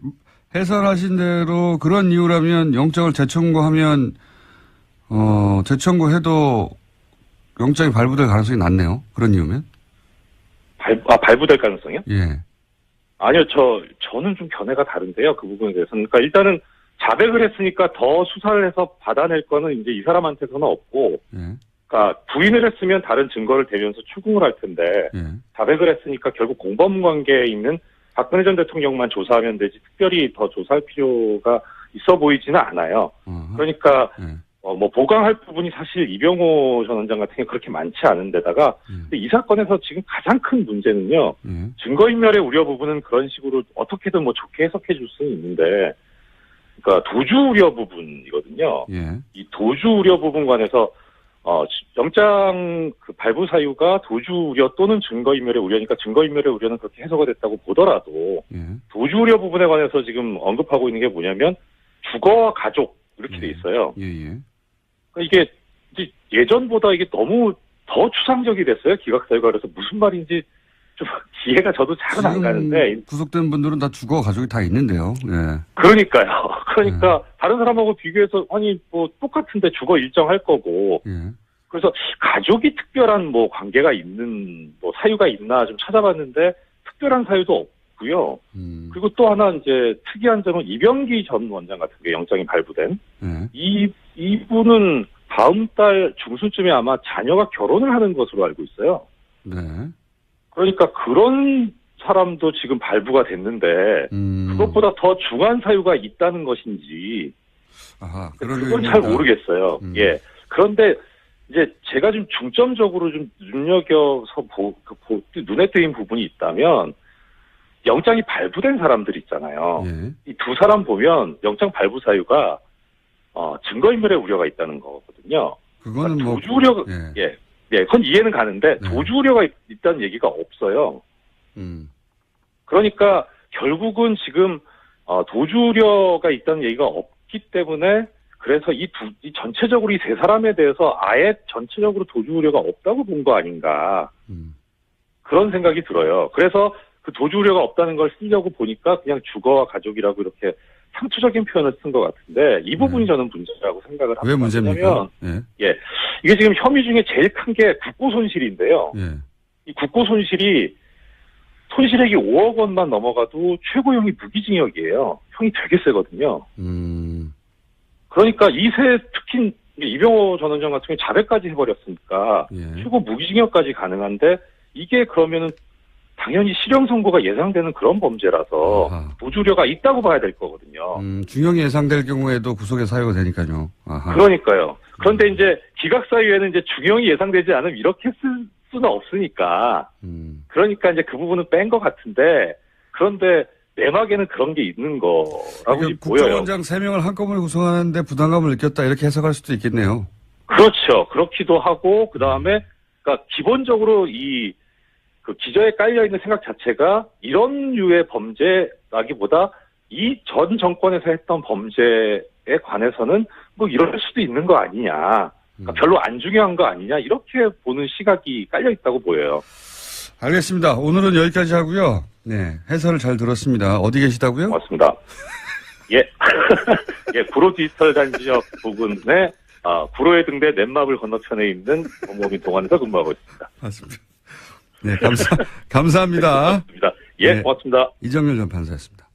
[SPEAKER 1] 해설하신 대로 그런 이유라면 영장을 재청구하면 재청구해도 영장이 발부될 가능성이 낮네요. 그런 이유면?
[SPEAKER 3] 발부될 가능성이요?
[SPEAKER 1] 예.
[SPEAKER 3] 아니요, 저는 좀 견해가 다른데요. 그 부분에 대해서는. 그러니까 일단은 자백을 했으니까 더 수사를 해서 받아낼 거는 이제 이 사람한테서는 없고, 그러니까 부인을 했으면 다른 증거를 대면서 추궁을 할 텐데, 자백을 했으니까 결국 공범 관계에 있는 박근혜 전 대통령만 조사하면 되지 특별히 더 조사할 필요가 있어 보이지는 않아요. 그러니까 보강할 부분이 사실 이병호 전 원장 같은 게 그렇게 많지 않은 데다가 근데 이 사건에서 지금 가장 큰 문제는요. 증거인멸의 우려 부분은 그런 식으로 어떻게든 좋게 해석해 줄 수는 있는데, 그러니까 도주 우려 부분이거든요. 이 도주 우려 부분 관해서 영장 그 발부 사유가 도주 우려 또는 증거인멸의 우려니까 증거인멸의 우려는 그렇게 해석이 됐다고 보더라도 도주 우려 부분에 관해서 지금 언급하고 있는 게 뭐냐면 주거와 가족 이렇게 돼 있어요. 그러니까 이게 이제 예전보다 이게 너무 더 추상적이 됐어요. 기각사유가. 그래서 무슨 말인지 좀 이해가 저도 잘은 안 가는데.
[SPEAKER 1] 구속된 분들은 다 주거 가족이 다 있는데요. 예.
[SPEAKER 3] 그러니까요. 그러니까 다른 사람하고 비교해서 아니 뭐 똑같은데 주거 일정할 거고. 그래서 가족이 특별한 뭐 관계가 있는 뭐 사유가 있나 좀 찾아봤는데 특별한 사유도 없고요. 그리고 또 하나 이제 특이한 점은 이병기 전 원장 같은 게 영장이 발부된 이분은 다음 달 중순쯤에 아마 자녀가 결혼을 하는 것으로 알고 있어요.
[SPEAKER 1] 네.
[SPEAKER 3] 그러니까 그런 사람도 지금 발부가 됐는데 그것보다 더 중한 사유가 있다는 것인지 그건 잘 모르겠어요. 예. 그런데 이제 제가 좀 중점적으로 좀 눈여겨서 눈에 띄는 부분이 있다면 영장이 발부된 사람들 있잖아요. 이 두 사람 보면 영장 발부 사유가 증거인멸의 우려가 있다는 거거든요.
[SPEAKER 1] 그거는
[SPEAKER 3] 그러니까 도주 우려가 그건 이해는 가는데 도주 우려가 있다는 얘기가 없어요. 그러니까 결국은 지금 도주 우려가 있다는 얘기가 없기 때문에 그래서 이 전체적으로 이 세 사람에 대해서 아예 전체적으로 도주 우려가 없다고 본 거 아닌가 그런 생각이 들어요. 그래서 그 도주 우려가 없다는 걸 쓰려고 보니까 그냥 주거와 가족이라고 이렇게 상투적인 표현을 쓴 것 같은데 이 부분이 저는 문제라고 생각을 합니다.
[SPEAKER 1] 왜 문제입니까?
[SPEAKER 3] 이게 지금 혐의 중에 제일 큰 게 국고 손실인데요. 이 국고 손실이 손실액이 5억 원만 넘어가도 최고형이 무기징역이에요. 형이 되게 세거든요. 그러니까 특히 이병호 전 원장 같은 경우에 자백까지 해버렸으니까 최고 무기징역까지 가능한데 이게 그러면은 당연히 실형 선고가 예상되는 그런 범죄라서 도주 우려가 있다고 봐야 될 거거든요.
[SPEAKER 1] 중형이 예상될 경우에도 구속의 사유가 되니까요.
[SPEAKER 3] 그러니까요. 그런데 이제 기각사유에는 이제 중형이 예상되지 않으면 이렇게 쓸 수는 없으니까. 그러니까 이제 그 부분은 뺀 것 같은데 그런데 내막에는 그런 게 있는 거라고
[SPEAKER 1] 그러니까
[SPEAKER 3] 보여요.
[SPEAKER 1] 국정원장 3명을 한꺼번에 구성하는데 부담감을 느꼈다 이렇게 해석할 수도 있겠네요.
[SPEAKER 3] 그렇죠. 그렇기도 하고 그다음에 그러니까 기본적으로 그 기저에 깔려있는 생각 자체가 이런 류의 범죄라기보다 이 전 정권에서 했던 범죄에 관해서는 뭐 이럴 수도 있는 거 아니냐. 그러니까 별로 안 중요한 거 아니냐. 이렇게 보는 시각이 깔려있다고 보여요.
[SPEAKER 1] 알겠습니다. 오늘은 여기까지 하고요. 네, 해설을 잘 들었습니다. 어디 계시다고요?
[SPEAKER 3] 맞습니다. 구로 디지털 단지역 부근에 구로의 등대 넷마블 건너편에 있는 법무법인 동안에서 근무하고 있습니다.
[SPEAKER 1] 맞습니다. 네, 감사합니다.
[SPEAKER 3] 고맙습니다. 네, 고맙습니다.
[SPEAKER 1] 이정렬 전 판사였습니다.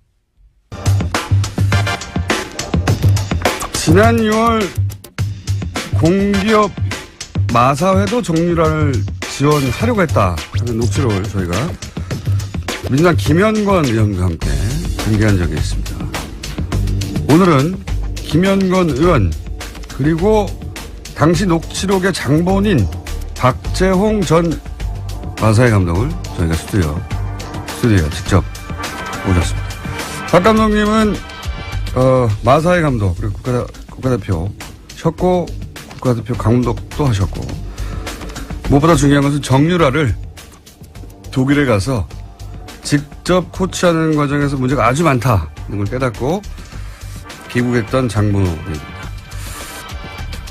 [SPEAKER 1] 지난 6월 공기업 마사회도 정유라를 지원하려고 했다 하는 녹취록을 저희가 민주당 김현권 의원과 함께 공개한 적이 있습니다. 오늘은 김현권 의원 그리고 당시 녹취록의 장본인 박재홍 전 마사회 감독을 저희가 스튜디오에 직접 모셨습니다. 박 감독님은 마사회 감독 그리고 국가대표셨고 국가대표 감독도 하셨고 무엇보다 중요한 것은 정유라를 독일에 가서 직접 코치하는 과정에서 문제가 아주 많다는 걸 깨닫고 귀국했던 장본호입니다.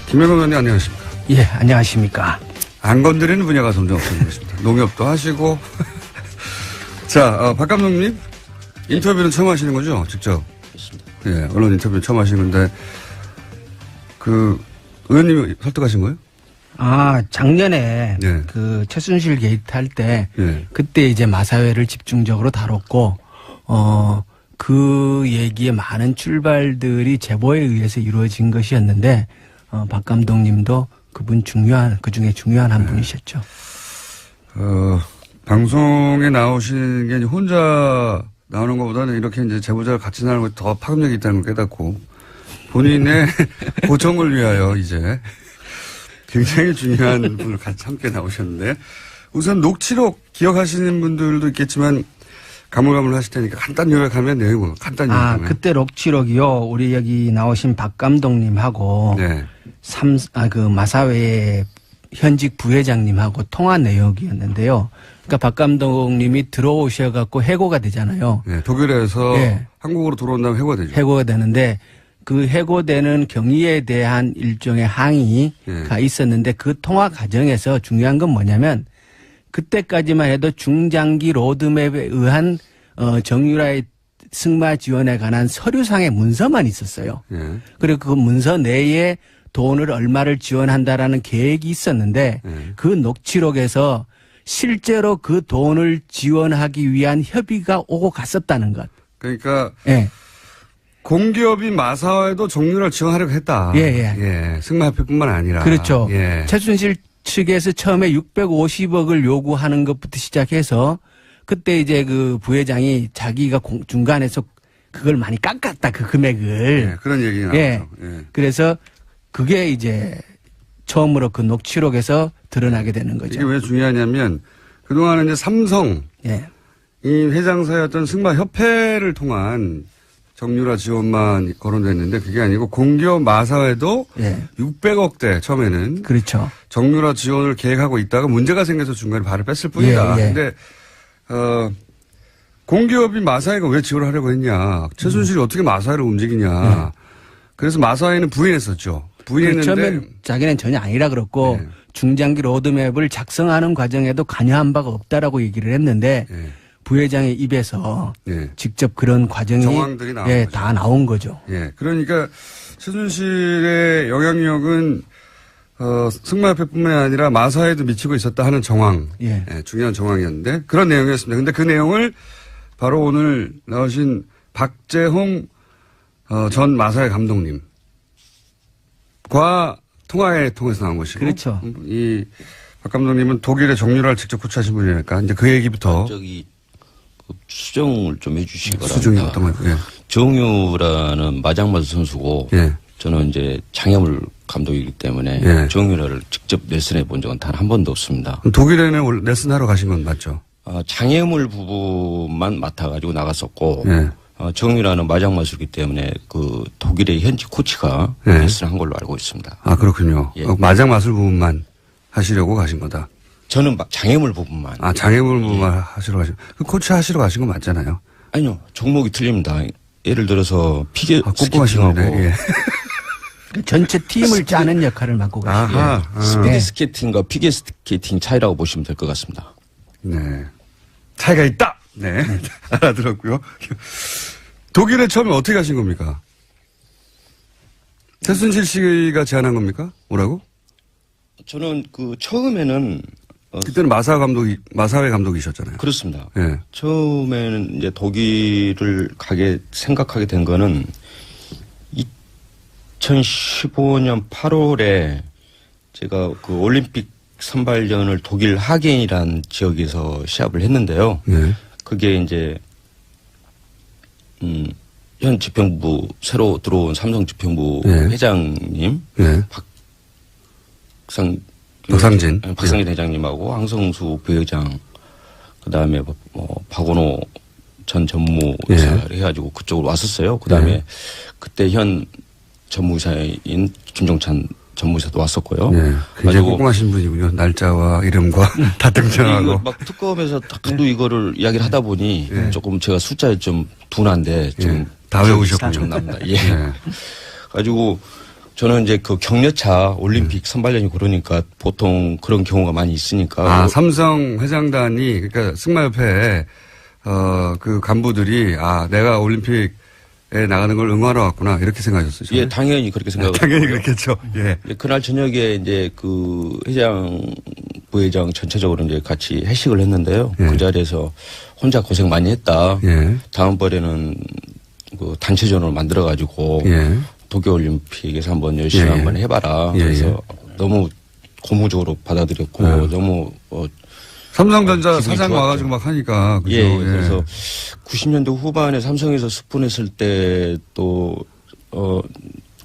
[SPEAKER 1] 김현권 의원님 안녕하십니까?
[SPEAKER 4] 예, 안녕하십니까?
[SPEAKER 1] 안 건드리는 분야가 점점 없어지고 있습니다. 농협도 하시고. 자, 박 감독님 인터뷰는 처음 하시는 거죠? 직접. 예, 언론 인터뷰는 처음 하시는 건데 의원님이 설득하신 거예요?
[SPEAKER 4] 작년에 그 최순실 게이트 할 때 그때 이제 마사회를 집중적으로 다뤘고 그 얘기의 많은 출발들이 제보에 의해서 이루어진 것이었는데 박 감독님도 그중에 중요한 한 분이셨죠.
[SPEAKER 1] 방송에 나오시는 게 혼자 나오는 것보다는 이렇게 이제 제보자가 같이 나오는 것이 더 파급력이 있다는 걸 깨닫고 본인의 보정을 위하여 이제 굉장히 중요한 분을 같이 함께 나오셨는데 우선 녹취록 기억하시는 분들도 있겠지만 가물가물 하실 테니까 간단히 요약하면 내용을 간단히 요약하면.
[SPEAKER 4] 그때 녹취록이요. 우리 여기 나오신 박 감독님하고 마사회 현직 부회장님하고 통화 내역이었는데요. 그러니까 박 감독님이 들어오셔갖고 해고가 되잖아요.
[SPEAKER 1] 네, 독일에서 한국으로 들어온다면 해고가 되죠.
[SPEAKER 4] 해고가 되는데 그 해고되는 경위에 대한 일종의 항의가 있었는데 그 통화 과정에서 중요한 건 뭐냐면 그때까지만 해도 중장기 로드맵에 의한 정유라의 승마 지원에 관한 서류상의 문서만 있었어요. 그리고 그 문서 내에 돈을 얼마를 지원한다라는 계획이 있었는데 그 녹취록에서 실제로 그 돈을 지원하기 위한 협의가 오고 갔었다는 것.
[SPEAKER 1] 그러니까 공기업인 마사회도 정유라를 지원하려고 했다. 승마협회뿐만 아니라.
[SPEAKER 4] 그렇죠. 최순실 측에서 처음에 650억을 요구하는 것부터 시작해서 그때 이제 그 부회장이 자기가 중간에서 그걸 많이 깎았다, 그 금액을.
[SPEAKER 1] 그런 얘기 나왔죠.
[SPEAKER 4] 그래서 그게 이제 처음으로 그 녹취록에서 드러나게 되는 거죠.
[SPEAKER 1] 이게 왜 중요하냐면 그동안은 이제 삼성 이 회장사였던 승마협회를 통한 정유라 지원만 거론됐는데 그게 아니고 공기업 마사회도 600억대 처음에는
[SPEAKER 4] 그렇죠.
[SPEAKER 1] 정유라 지원을 계획하고 있다가 문제가 생겨서 중간에 발을 뺐을 뿐이다. 그런데 공기업인 마사회가 왜 지원을 하려고 했냐. 최순실이 어떻게 마사회를 움직이냐. 그래서 마사회는 부인했었죠. 부인했는데
[SPEAKER 4] 처음엔 자기는 전혀 아니라 그랬고 중장기 로드맵을 작성하는 과정에도 관여한 바가 없다라고 얘기를 했는데 부회장의 입에서 직접 그런 과정이
[SPEAKER 1] 정황들이 나온 거죠.
[SPEAKER 4] 다 나온 거죠.
[SPEAKER 1] 그러니까 최순실의 영향력은 승마협회뿐만 아니라 마사회에도 미치고 있었다 하는 정황, 중요한 정황이었는데 그런 내용이었습니다. 그런데 그 내용을 바로 오늘 나오신 박재홍 전 마사회 감독님과 통화에 통해서 나온 것이고,
[SPEAKER 4] 그렇죠.
[SPEAKER 1] 이 박 감독님은 독일의 정유라를 직접 코치하신 분이니까 이제 그 얘기부터
[SPEAKER 5] 수정을 좀 해주시기 바랍니다.
[SPEAKER 1] 수정이 어떤 거예요?
[SPEAKER 5] 정유라는 마장마수 선수고 저는 이제 장애물 감독이기 때문에 정유라를 직접 레슨해 본 적은 단 한 번도 없습니다.
[SPEAKER 1] 독일에는 레슨하러 가신 건 맞죠?
[SPEAKER 5] 장애물 부분만 맡아가지고 나갔었고 정유라는 마장마수이기 때문에 그 독일의 현지 코치가 레슨한 걸로 알고 있습니다.
[SPEAKER 1] 아 그렇군요. 마장마술 부분만 하시려고 가신 거다.
[SPEAKER 5] 저는 장애물 부분만.
[SPEAKER 1] 장애물 부분만 하시러 가신. 그 코치 하시러 가신 건 맞잖아요.
[SPEAKER 5] 아니요, 종목이 틀립니다. 예를 들어서 피겨 스케이팅하고
[SPEAKER 4] 전체 팀을 짜는 역할을 맡고 가시죠.
[SPEAKER 5] 스피드 스케이팅과 피겨 스케이팅 차이라고 보시면 될 것 같습니다.
[SPEAKER 1] 차이가 있다. 알아들었고요. 독일에 처음에 어떻게 가신 겁니까? 최순실 씨가 제안한 겁니까? 뭐라고?
[SPEAKER 5] 저는 처음에는
[SPEAKER 1] 그때는 마사회 감독이셨잖아요.
[SPEAKER 5] 그렇습니다. 처음에는 이제 독일을 생각하게 된 거는 2015년 8월에 제가 그 올림픽 선발전을 독일 하겐이라는 지역에서 시합을 했는데요. 그게 이제 현 집행부 새로 들어온 삼성 집행부 회장님 박상진 회장님하고 황성수 부회장 그다음에 박원호 전 전무이사를 해가지고 그쪽으로 왔었어요. 그다음에 그때 현 전무이사인 김종찬 전무이사도 왔었고요.
[SPEAKER 1] 굉장히 꼼꼼하신 분이군요. 날짜와 이름과 다 등장하고.
[SPEAKER 5] 막 특검에서 하도 이거를 이야기를 하다 보니 조금 제가 숫자에 좀 둔한데 좀
[SPEAKER 1] 다 외우셨군요.
[SPEAKER 5] 납니다. 가지고 저는 이제 그 격려차 올림픽 선발전이 그러니까 보통 그런 경우가 많이 있으니까.
[SPEAKER 1] 삼성 회장단이 그러니까 승마협회 그 간부들이 내가 올림픽에 나가는 걸 응원하러 왔구나 이렇게 생각하셨어요.
[SPEAKER 5] 당연히 그렇게 생각을.
[SPEAKER 1] 당연히 그렇겠죠.
[SPEAKER 5] 그날 저녁에 이제 그 부회장 전체적으로 이제 같이 회식을 했는데요. 그 자리에서 혼자 고생 많이 했다. 다음번에는 그 단체전을 만들어가지고 도쿄올림픽에서 한번 열심히 한번 해봐라. 그래서 너무 고무적으로 받아들였고 너무
[SPEAKER 1] 삼성전자 사장 와가지고 막 하니까. 그죠?
[SPEAKER 5] 그래서 90년대 후반에 삼성에서 스폰했을 때 또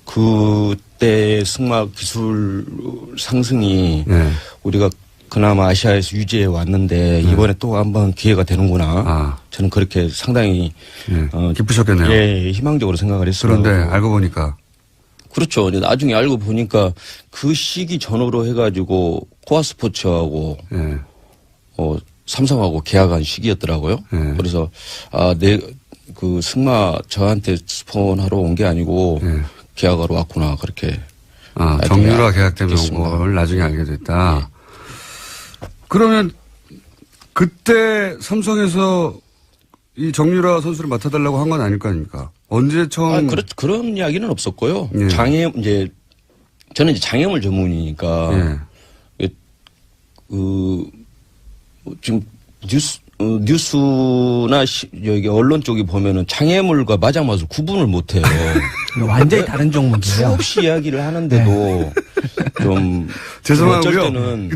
[SPEAKER 5] 그때 승마 기술 상승이 우리가 그나마 아시아에서 유지해 왔는데 이번에 또 한번 기회가 되는구나. 저는 그렇게 상당히
[SPEAKER 1] 기쁘셨겠네요.
[SPEAKER 5] 희망적으로 생각을 했어요.
[SPEAKER 1] 그런데 알고 보니까
[SPEAKER 5] 그렇죠. 나중에 알고 보니까 그 시기 전후로 해가지고 코아스포츠하고
[SPEAKER 1] 예.
[SPEAKER 5] 삼성하고 계약한 시기였더라고요.
[SPEAKER 1] 예.
[SPEAKER 5] 그래서 그 승마 저한테 스폰하러 온 게 아니고
[SPEAKER 1] 예.
[SPEAKER 5] 계약하러 왔구나 그렇게.
[SPEAKER 1] 정유라 계약 때문에 온
[SPEAKER 5] 됐습니다.
[SPEAKER 1] 걸 나중에 알게 됐다. 그러면 그때 삼성에서 이 정유라 선수를 맡아달라고 한 건 아닐 거 아닙니까? 언제 처음?
[SPEAKER 5] 그런 이야기는 없었고요.
[SPEAKER 1] 예.
[SPEAKER 5] 저는 이제 장애물 전문이니까.
[SPEAKER 1] 예.
[SPEAKER 5] 지금 뉴스나 여기 언론 쪽에 보면은 장애물과 마장맛을 구분을 못 해요.
[SPEAKER 4] 완전히 다른 종목이에요.
[SPEAKER 5] 수없이 이야기를 하는데도 좀
[SPEAKER 1] 죄송하고요.
[SPEAKER 5] 어쩔 때는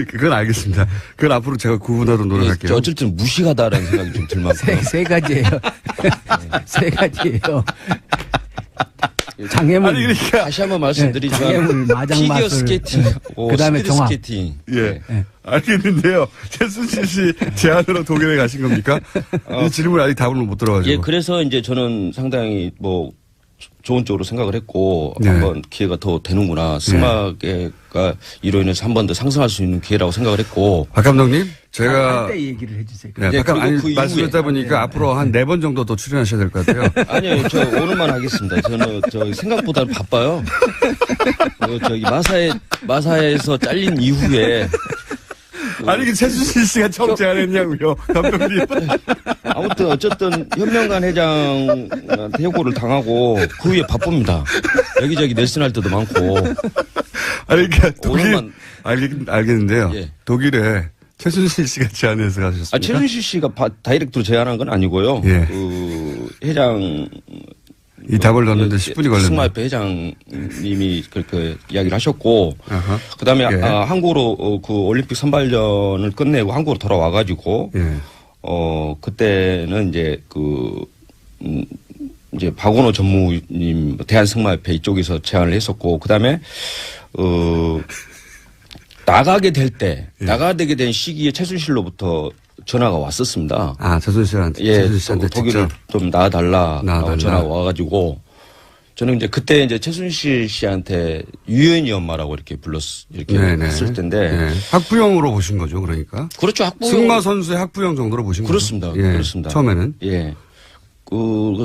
[SPEAKER 1] 그건 알겠습니다. 그건 앞으로 제가 구분하도록 노력할게요.
[SPEAKER 5] 어쩔 때는 무식하다라는 생각이 좀 들 만큼.
[SPEAKER 4] 세 가지예요. 세 가지예요. 장애물.
[SPEAKER 1] 아니 그러니까
[SPEAKER 5] 다시 한번 말씀드리지만
[SPEAKER 4] 장애물, 마장맛을.
[SPEAKER 5] 피겨 스케이팅,
[SPEAKER 4] 그다음에
[SPEAKER 5] 스피드
[SPEAKER 4] 종합.
[SPEAKER 5] 스케이팅.
[SPEAKER 1] 예. 알겠는데요. 최순실 씨 제안으로 독일에 가신 겁니까? 이 질문 아직 답을 못 들어가지고.
[SPEAKER 5] 예, 그래서 이제 저는 상당히 좋은 쪽으로 생각을 했고
[SPEAKER 1] 네.
[SPEAKER 5] 한번 기회가 더 되는구나. 승마계가 이로 인해서 한 번 더 상승할 수 있는 기회라고 생각을 했고.
[SPEAKER 1] 박 감독님, 제가
[SPEAKER 4] 할 때 얘기를 해주세요.
[SPEAKER 1] 네,
[SPEAKER 5] 네,
[SPEAKER 1] 아까
[SPEAKER 5] 그리고 그
[SPEAKER 1] 말씀했다 보니까 앞으로 한 4번 정도 더 출연하셔야 될 것 같아요.
[SPEAKER 5] 아니요, 저 오늘만 하겠습니다. 저는 생각보다 바빠요. 저기 마사에서 잘린 이후에
[SPEAKER 1] 아니, 그 최순실 씨가 처음 제안했냐고요, 감독님.
[SPEAKER 5] 아무튼 어쨌든 현명관 회장한테 해고를 당하고 그 후에 바쁩니다. 여기저기 넬슨 할 때도 많고.
[SPEAKER 1] 아니, 그러니까
[SPEAKER 5] 오늘만
[SPEAKER 1] 알겠는데요.
[SPEAKER 5] 예.
[SPEAKER 1] 독일에 최순실 씨가 제안해서 가셨습니까?
[SPEAKER 5] 최순실 씨가 다이렉트로 제안한 건 아니고요.
[SPEAKER 1] 예.
[SPEAKER 5] 그 회장
[SPEAKER 1] 이 답을 넣는데 10분이 걸렸네요.
[SPEAKER 5] 승마협회 회장님이 그렇게 이야기를 하셨고,
[SPEAKER 1] 아하.
[SPEAKER 5] 그다음에
[SPEAKER 1] 예.
[SPEAKER 5] 한국으로 그 올림픽 선발전을 끝내고 한국으로 돌아와가지고,
[SPEAKER 1] 예.
[SPEAKER 5] 그때는 이제 이제 박원호 전무님 대한승마협회 이쪽에서 제안을 했었고, 그다음에 나가게 된 시기에 최순실로부터 전화가 왔었습니다.
[SPEAKER 1] 최순실한테.
[SPEAKER 5] 예,
[SPEAKER 1] 최순실한테
[SPEAKER 5] 독일을
[SPEAKER 1] 직접.
[SPEAKER 5] 좀 나와달라.
[SPEAKER 1] 나와달라.
[SPEAKER 5] 전화가 와가지고, 저는 이제 그때 이제 최순실 씨한테 유연이 엄마라고 이렇게 이렇게
[SPEAKER 1] 네네.
[SPEAKER 5] 했을 텐데.
[SPEAKER 1] 네. 학부형으로 보신 거죠, 그러니까.
[SPEAKER 5] 그렇죠. 학부형.
[SPEAKER 1] 승마 선수의 학부형 정도로 보신 거죠.
[SPEAKER 5] 그렇습니다.
[SPEAKER 1] 예.
[SPEAKER 5] 그렇습니다.
[SPEAKER 1] 처음에는.
[SPEAKER 5] 예.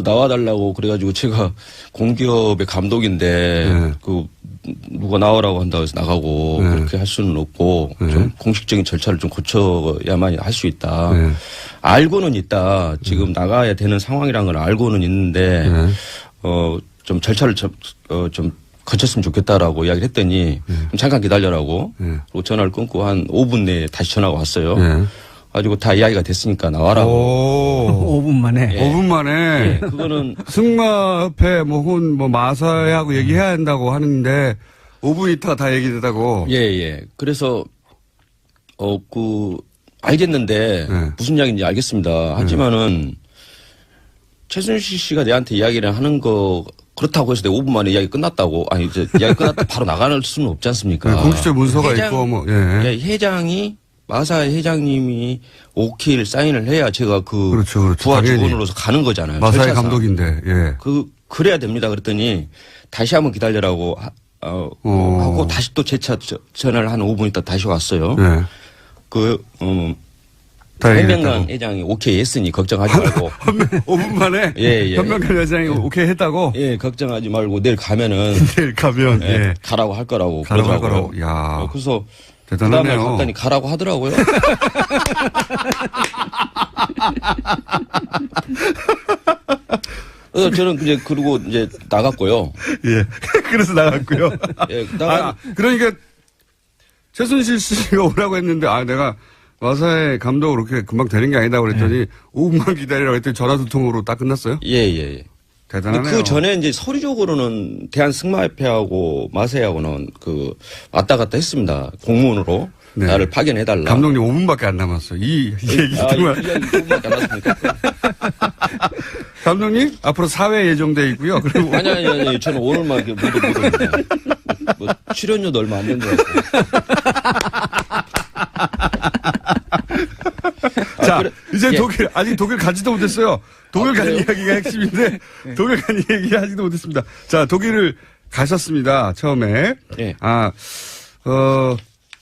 [SPEAKER 5] 나와달라고 그래가지고 제가 공기업의 감독인데, 누가 나오라고 한다고 해서 나가고,
[SPEAKER 1] 네.
[SPEAKER 5] 그렇게 할 수는 없고, 좀 공식적인 절차를 좀 거쳐야만 할 수 있다.
[SPEAKER 1] 네.
[SPEAKER 5] 알고는 있다. 지금 나가야 되는 상황이란 걸 알고는 있는데, 좀 절차를 좀 거쳤으면 좋겠다라고 이야기를 했더니, 좀 잠깐 기다려라고, 그리고 전화를 끊고 한 5분 내에 다시 전화가 왔어요. 가지고 다 이야기가 됐으니까 나와라고.
[SPEAKER 4] 5분 만에.
[SPEAKER 5] 예.
[SPEAKER 1] 5분 만에.
[SPEAKER 5] 예, 그거는
[SPEAKER 1] 승마협회 혹은 마사회하고 얘기해야 한다고 하는데 5분 있다가 다 얘기되다고.
[SPEAKER 5] 예. 그래서 알겠는데 무슨 이야기인지 알겠습니다. 하지만은 최순실 씨가 내한테 이야기를 하는 거 그렇다고 해서 내가 5분 만에 이야기 끝났다고 이제 이야기 끝났다 바로 나가는 수는 없지 않습니까?
[SPEAKER 1] 공식적 문서가 있고
[SPEAKER 5] 예, 회장이 마사 회장님이 오케이를 사인을 해야 제가
[SPEAKER 1] 그렇죠.
[SPEAKER 5] 부하
[SPEAKER 1] 당연히.
[SPEAKER 5] 직원으로서 가는 거잖아요.
[SPEAKER 1] 마사회
[SPEAKER 5] 절차상.
[SPEAKER 1] 감독인데. 예.
[SPEAKER 5] 그래야 됩니다. 그랬더니 다시 한번 기다려라고 하고 다시 또 재차 전화를 한 5분 있다 다시 왔어요.
[SPEAKER 1] 네.
[SPEAKER 5] 현명관 회장이 오케이 했으니 걱정하지 말고.
[SPEAKER 1] 5분 만에?
[SPEAKER 5] 예.
[SPEAKER 1] 현명관 회장이 오케이 했다고?
[SPEAKER 5] 예, 걱정하지 말고 내일 가면은.
[SPEAKER 1] 내일 가면, 예.
[SPEAKER 5] 가라고 할 거라고.
[SPEAKER 1] 가라고 할
[SPEAKER 5] 그러더라고요.
[SPEAKER 1] 거라고. 야
[SPEAKER 5] 그래서.
[SPEAKER 1] 대단하네요.
[SPEAKER 5] 그다음에 갔더니 가라고 하더라고요. 그래서 저는 그리고 이제 나갔고요.
[SPEAKER 1] 예. 그래서 나갔고요.
[SPEAKER 5] 예,
[SPEAKER 1] 그러니까 최순실 씨가 오라고 했는데, 내가 마사회 감독으로 그렇게 금방 되는 게 아니다 그랬더니 5분만 기다리라고 했더니 전화 두 통으로 딱 끝났어요?
[SPEAKER 5] 예.
[SPEAKER 1] 대단하네요.
[SPEAKER 5] 그 전에 이제 서류적으로는 대한승마협회하고 마사회하고는 왔다 갔다 했습니다. 공문으로.
[SPEAKER 1] 네.
[SPEAKER 5] 나를 파견해달라.
[SPEAKER 1] 감독님 5분밖에 안 남았어요. 이 얘기 정말.
[SPEAKER 5] 이 이야기 5분밖에 안 남았습니까?
[SPEAKER 1] 감독님 앞으로 사회 예정돼 있고요. 그리고
[SPEAKER 5] 아니. 저는 오늘만 못 오는데. 출연료도 얼마 안 된 것 같고.
[SPEAKER 1] 자, 이제 아직 독일 가지도 못했어요. 독일 간 이야기가 핵심인데, 독일 간 이야기 하지도 못했습니다. 자, 독일을 가셨습니다. 처음에.
[SPEAKER 5] 네.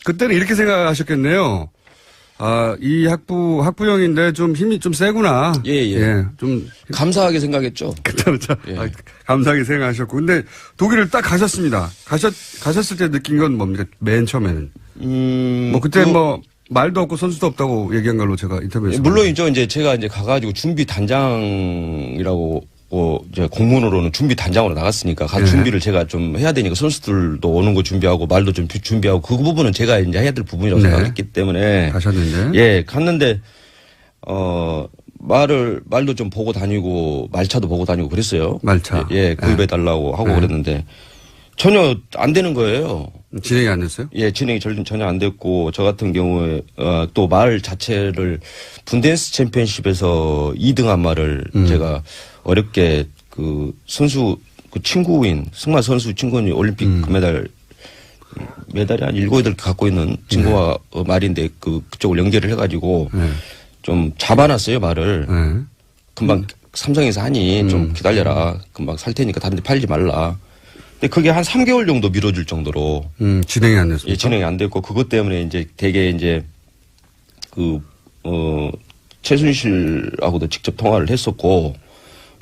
[SPEAKER 1] 그때는 이렇게 생각하셨겠네요. 이 학부형인데 좀 힘이 좀 세구나.
[SPEAKER 5] 예.
[SPEAKER 1] 좀.
[SPEAKER 5] 감사하게 생각했죠.
[SPEAKER 1] 그렇죠.
[SPEAKER 5] 예.
[SPEAKER 1] 감사하게 생각하셨고. 근데 독일을 딱 가셨습니다. 가셨을 때 느낀 건 뭡니까? 맨 처음에는. 그때 말도 없고 선수도 없다고 얘기한 걸로 제가 인터뷰에서.
[SPEAKER 5] 물론이죠. 이제 제가 이제 가가지고 준비 단장이라고 이제 공문으로는 준비 단장으로 나갔으니까 준비를 제가 좀 해야 되니까 선수들도 오는 거 준비하고 말도 좀 준비하고 그 부분은 제가 이제 해야 될 부분이라고 생각했기 때문에
[SPEAKER 1] 가셨는데
[SPEAKER 5] 예 갔는데 말도 좀 보고 다니고 말차도 보고 다니고 그랬어요.
[SPEAKER 1] 말차
[SPEAKER 5] 구입해달라고 하고 그랬는데 전혀 안 되는 거예요.
[SPEAKER 1] 진행이 안 됐어요?
[SPEAKER 5] 예, 진행이 전혀 안 됐고 저 같은 경우에 또 말 자체를 분데스 챔피언십에서 2등한 말을 제가 어렵게 그 선수 그 친구인 승마 선수 친구인 올림픽 메달이 한 7, 8개 갖고 있는 친구와 말인데 그쪽을 연결을 해가지고 좀 잡아놨어요 말을. 금방 삼성에서 하니 좀 기다려라. 금방 살 테니까 다른 데 팔지 말라. 근데 그게 한 3개월 정도 미뤄질 정도로.
[SPEAKER 1] 진행이 안 됐습니다.
[SPEAKER 5] 예, 진행이 안 됐고 그것 때문에 이제 되게 이제 최순실하고도 직접 통화를 했었고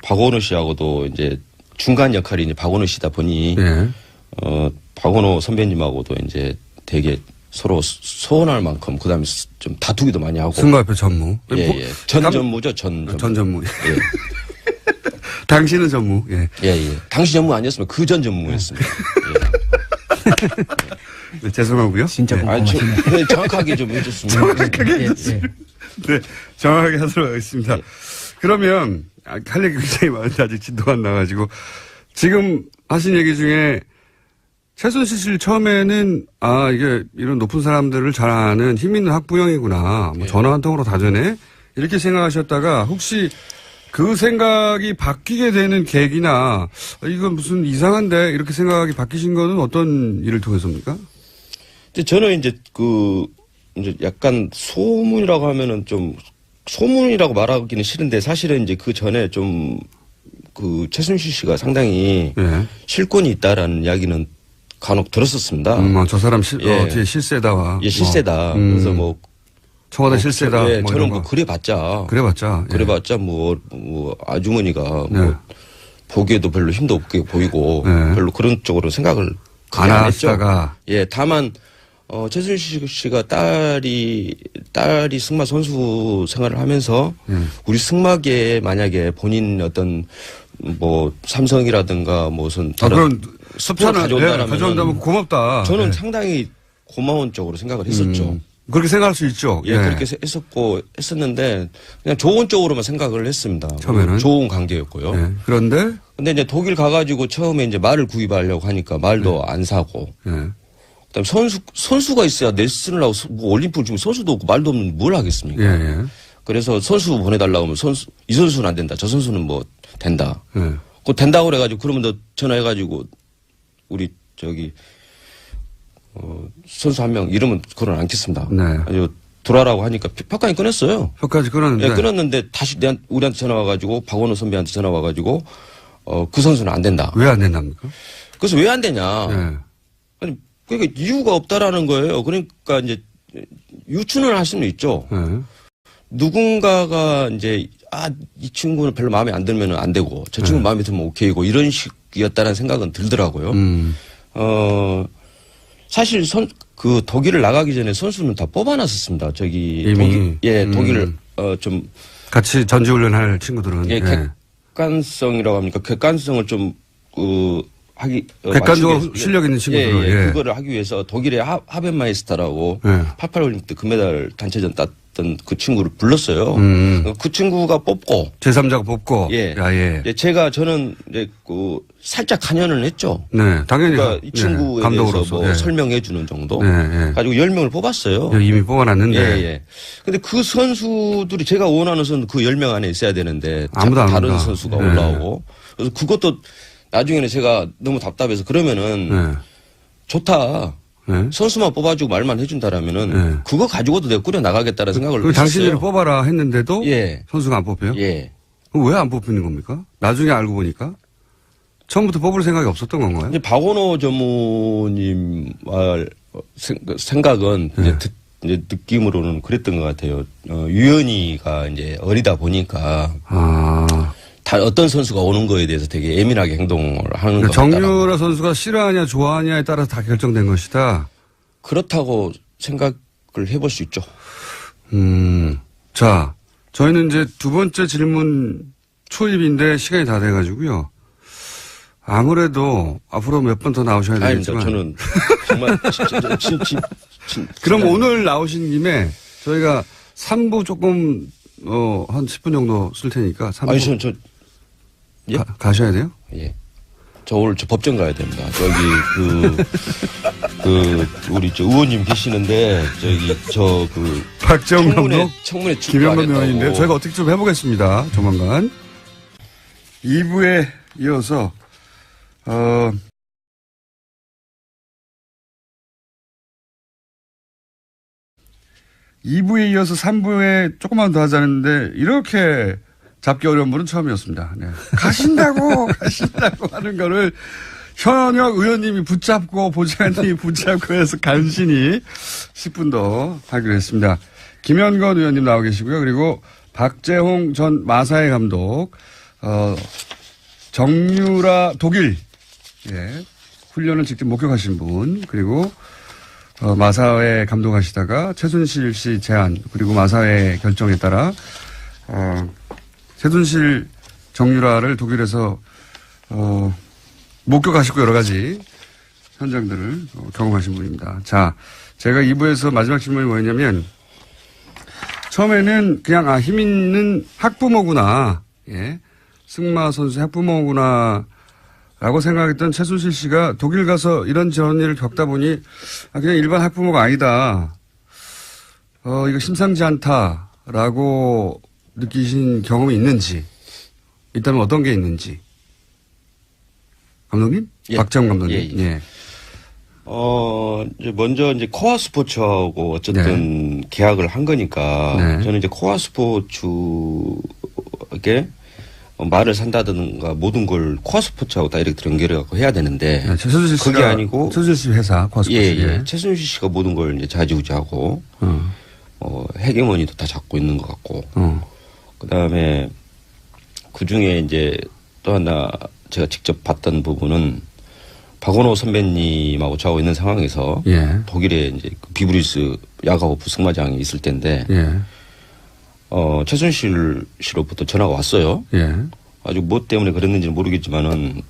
[SPEAKER 5] 박원호 씨하고도 이제 중간 역할이 이제 박원호 씨다 보니 박원호 선배님하고도 이제 되게 서로 소원할 만큼 그다음에 좀 다투기도 많이 하고.
[SPEAKER 1] 승마협회 전무.
[SPEAKER 5] 예. 전무죠. 전
[SPEAKER 1] 전무.
[SPEAKER 5] 예.
[SPEAKER 1] 당신은 전무. 예.
[SPEAKER 5] 당시 전무 아니었으면 그 전 전무였습니다.
[SPEAKER 1] 네, 죄송하고요.
[SPEAKER 4] 진짜
[SPEAKER 5] 네, 정확하게 좀 해줬으면.
[SPEAKER 1] 정확하게 해줬으면. 네, 정확하게 하도록 하겠습니다. 그러면 할 얘기 굉장히 많은데 아직 진도가 안 나가지고 지금 하신 얘기 중에 최순실 씨 처음에는 이게 이런 높은 사람들을 잘 아는 힘 있는 학부형이구나. 전화 한 통으로 다전해 이렇게 생각하셨다가 혹시 그 생각이 바뀌게 되는 계기나 이건 무슨 이상한데 이렇게 생각이 바뀌신 거는 어떤 일을 통해서입니까?
[SPEAKER 5] 근데 저는 이제 이제 약간 소문이라고 하면은 좀 소문이라고 말하기는 싫은데 사실은 이제 그 전에 좀 최순실 씨가 상당히 실권이 있다라는 이야기는 간혹 들었었습니다.
[SPEAKER 1] 저 사람 뒤에 실세다와.
[SPEAKER 5] 예, 실세다. 그래서
[SPEAKER 1] 청와대 실세다.
[SPEAKER 5] 예, 저는 그래봤자 아주머니가 보기에도 별로 힘도 없게 보이고 별로 그런 쪽으로 생각을 안 했죠. 예, 다만 최순실 씨가 딸이 승마 선수 생활을 하면서 우리 승마계에 만약에 본인 어떤 삼성이라든가 무슨 다른 스포를
[SPEAKER 1] 가져온다면 고맙다.
[SPEAKER 5] 저는 상당히 고마운 쪽으로 생각을 했었죠.
[SPEAKER 1] 그렇게 생각할 수 있죠.
[SPEAKER 5] 예, 그렇게 했었는데 그냥 좋은 쪽으로만 생각을 했습니다. 처음에는 좋은 관계였고요.
[SPEAKER 1] 그런데
[SPEAKER 5] 이제 독일 가가지고 처음에 이제 말을 구입하려고 하니까 말도 안 사고. 그다음 선수가 있어야 레슨을 하고 올림픽을 주면 선수도 없고 말도 없는 뭘 하겠습니까? 그래서 선수 보내달라고 하면 이 선수는 안 된다. 저 선수는 된다. 그거 된다고 그래가지고 그러면 너 전화해가지고 우리 선수 한 명 이름은 그걸 않겠습니다. 아주 돌아라고 하니까 표까지 끊었어요.
[SPEAKER 1] 표까지 끊었는데.
[SPEAKER 5] 예, 끊었는데 다시 우리한테 전화 와가지고 박원호 선배한테 전화 와가지고 그 선수는 안 된다.
[SPEAKER 1] 왜 안 된답니까?
[SPEAKER 5] 그래서 왜 안 되냐? 아니 그러니까 이유가 없다라는 거예요. 그러니까 이제 유추는 할 수는 있죠. 누군가가 이제 이 친구는 별로 마음에 안 들면 안 되고 저 친구 마음에 들면 오케이고 이런 식이었다는 생각은 들더라고요. 사실 독일을 나가기 전에 선수는 다 뽑아놨었습니다.
[SPEAKER 1] 이미
[SPEAKER 5] 독일을 좀
[SPEAKER 1] 같이 전지훈련할 친구들은
[SPEAKER 5] 객관성이라고 합니까? 객관성을 좀
[SPEAKER 1] 객관적으로 실력 있는 친구들은
[SPEAKER 5] 그거를 하기 위해서 독일의 하벤마이스터라고 88 올림픽 때 금메달 단체전 땄던 그 친구를 불렀어요. 그 친구가 뽑고
[SPEAKER 1] 제3자가 뽑고
[SPEAKER 5] 저는 이제 살짝 관여를 했죠.
[SPEAKER 1] 네, 당연히.
[SPEAKER 5] 그러니까 이 친구에 대해서 설명해 주는 정도. 가지고 10명을 뽑았어요.
[SPEAKER 1] 이미 뽑아놨는데.
[SPEAKER 5] 예. 근데 그 선수들이 제가 원하는 선수 그 10명 안에 있어야 되는데
[SPEAKER 1] 아무도
[SPEAKER 5] 다른 선수가 올라오고. 그래서 그것도 나중에는 제가 너무 답답해서 그러면은 좋다. 선수만 뽑아주고 말만 해준다라면은 그거 가지고도 내가 꾸려 나가겠다는 생각을 했어요.
[SPEAKER 1] 당신들을 뽑아라 했는데도 선수가 안 뽑혀요?
[SPEAKER 5] 예.
[SPEAKER 1] 그럼 왜 안 뽑히는 겁니까? 나중에 알고 보니까. 처음부터 뽑을 생각이 없었던 건가요?
[SPEAKER 5] 이제 박원호 전무님 생각은
[SPEAKER 1] 네.
[SPEAKER 5] 이제 느낌으로는 그랬던 것 같아요. 유연이가 이제 어리다 보니까 다 어떤 선수가 오는 거에 대해서 되게 예민하게 행동을 하는 것 같다.
[SPEAKER 1] 정유라 선수가 싫어하냐 좋아하냐에 따라서 다 결정된 것이다.
[SPEAKER 5] 그렇다고 생각을 해볼 수 있죠.
[SPEAKER 1] 자, 저희는 이제 두 번째 질문 초입인데 시간이 다 돼가지고요. 아무래도 앞으로 몇 번 더 나오셔야 되겠지만.
[SPEAKER 5] 저는 정말
[SPEAKER 1] 그럼 오늘 나오신 김에 저희가 3부 조금 한 10분 정도 쓸 테니까 3부.
[SPEAKER 5] 아니 저 예?
[SPEAKER 1] 가셔야 돼요?
[SPEAKER 5] 예. 저 오늘 법정 가야 됩니다. 저기 우리 의원님 계시는데
[SPEAKER 1] 박재홍 감독,
[SPEAKER 5] 청문회
[SPEAKER 1] 김영건 의원인데요. 저희가 어떻게 좀 해보겠습니다. 조만간. 2부에 이어서 2부에 이어서 3부에 조금만 더 하자는데 이렇게 잡기 어려운 분은 처음이었습니다. 네. 가신다고 하는 거를 현역 의원님이 붙잡고 보좌관님이 붙잡고 해서 간신히 10분 더 하기로 했습니다. 김현건 의원님 나와 계시고요. 그리고 박재홍 전 마사회 감독, 정유라 독일, 예, 훈련을 직접 목격하신 분, 그리고 마사회 감독하시다가 최순실 씨 제안, 그리고 마사회 결정에 따라, 최순실 정유라를 독일에서, 목격하시고 여러 가지 현장들을 경험하신 분입니다. 자, 제가 2부에서 마지막 질문이 뭐였냐면, 처음에는 그냥, 힘 있는 학부모구나, 예, 승마 선수 학부모구나, 라고 생각했던 최순실 씨가 독일 가서 이런 저런 일을 겪다 보니, 그냥 일반 학부모가 아니다. 이거 심상치 않다라고 느끼신 경험이 있는지, 있다면 어떤 게 있는지. 감독님?
[SPEAKER 5] 예.
[SPEAKER 1] 박재홍 감독님.
[SPEAKER 5] 예. 이제 먼저 이제 코아 스포츠하고 어쨌든 계약을 한 거니까 저는 이제 코아 스포츠에게 말을 산다든가 모든 걸 코아 스포츠하고 다 이렇게 연결해갖고 해야 되는데.
[SPEAKER 1] 최순실 씨가.
[SPEAKER 5] 그게 아니고.
[SPEAKER 1] 최순실 씨 회사, 코아 스포츠.
[SPEAKER 5] 예. 최순실 씨가 모든 걸 이제 좌지우지하고, 헤게모니도 다 잡고 있는 것 같고. 그 다음에 그 중에 이제 또 하나 제가 직접 봤던 부분은 박원호 선배님하고 저하고 있는 상황에서 독일에 이제 비브리스 야가호프 승마장이 있을 때인데 최순실 씨로부터 전화가 왔어요. 아주 뭐 때문에 그랬는지는 모르겠지만은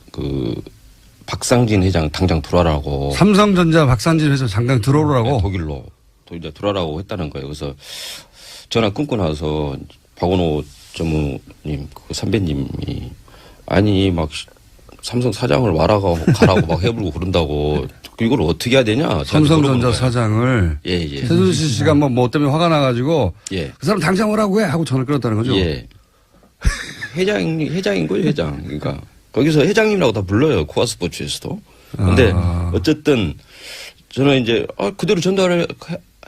[SPEAKER 5] 박상진 회장 당장 들어와라고.
[SPEAKER 1] 삼성전자 박상진 회장 당장 들어오라고.
[SPEAKER 5] 네, 독일로 이제 들어와라고 했다는 거예요. 그래서 전화 끊고 나서 박원호 전무님 그 선배님이 아니 막 삼성 사장을 가라고 막 해불고 그런다고 이걸 어떻게 해야 되냐.
[SPEAKER 1] 삼성전자 사장을.
[SPEAKER 5] 예.
[SPEAKER 1] 최순실 씨가 뭐 때문에 화가 나가지고. 그 사람 당장 오라고 해 하고 전화를 끊었다는 거죠.
[SPEAKER 5] 예. 회장인 거예요, 회장. 그러니까 거기서 회장님이라고 다 불러요. 코아 스포츠에서도. 근데 어쨌든 저는 이제 그대로 전달을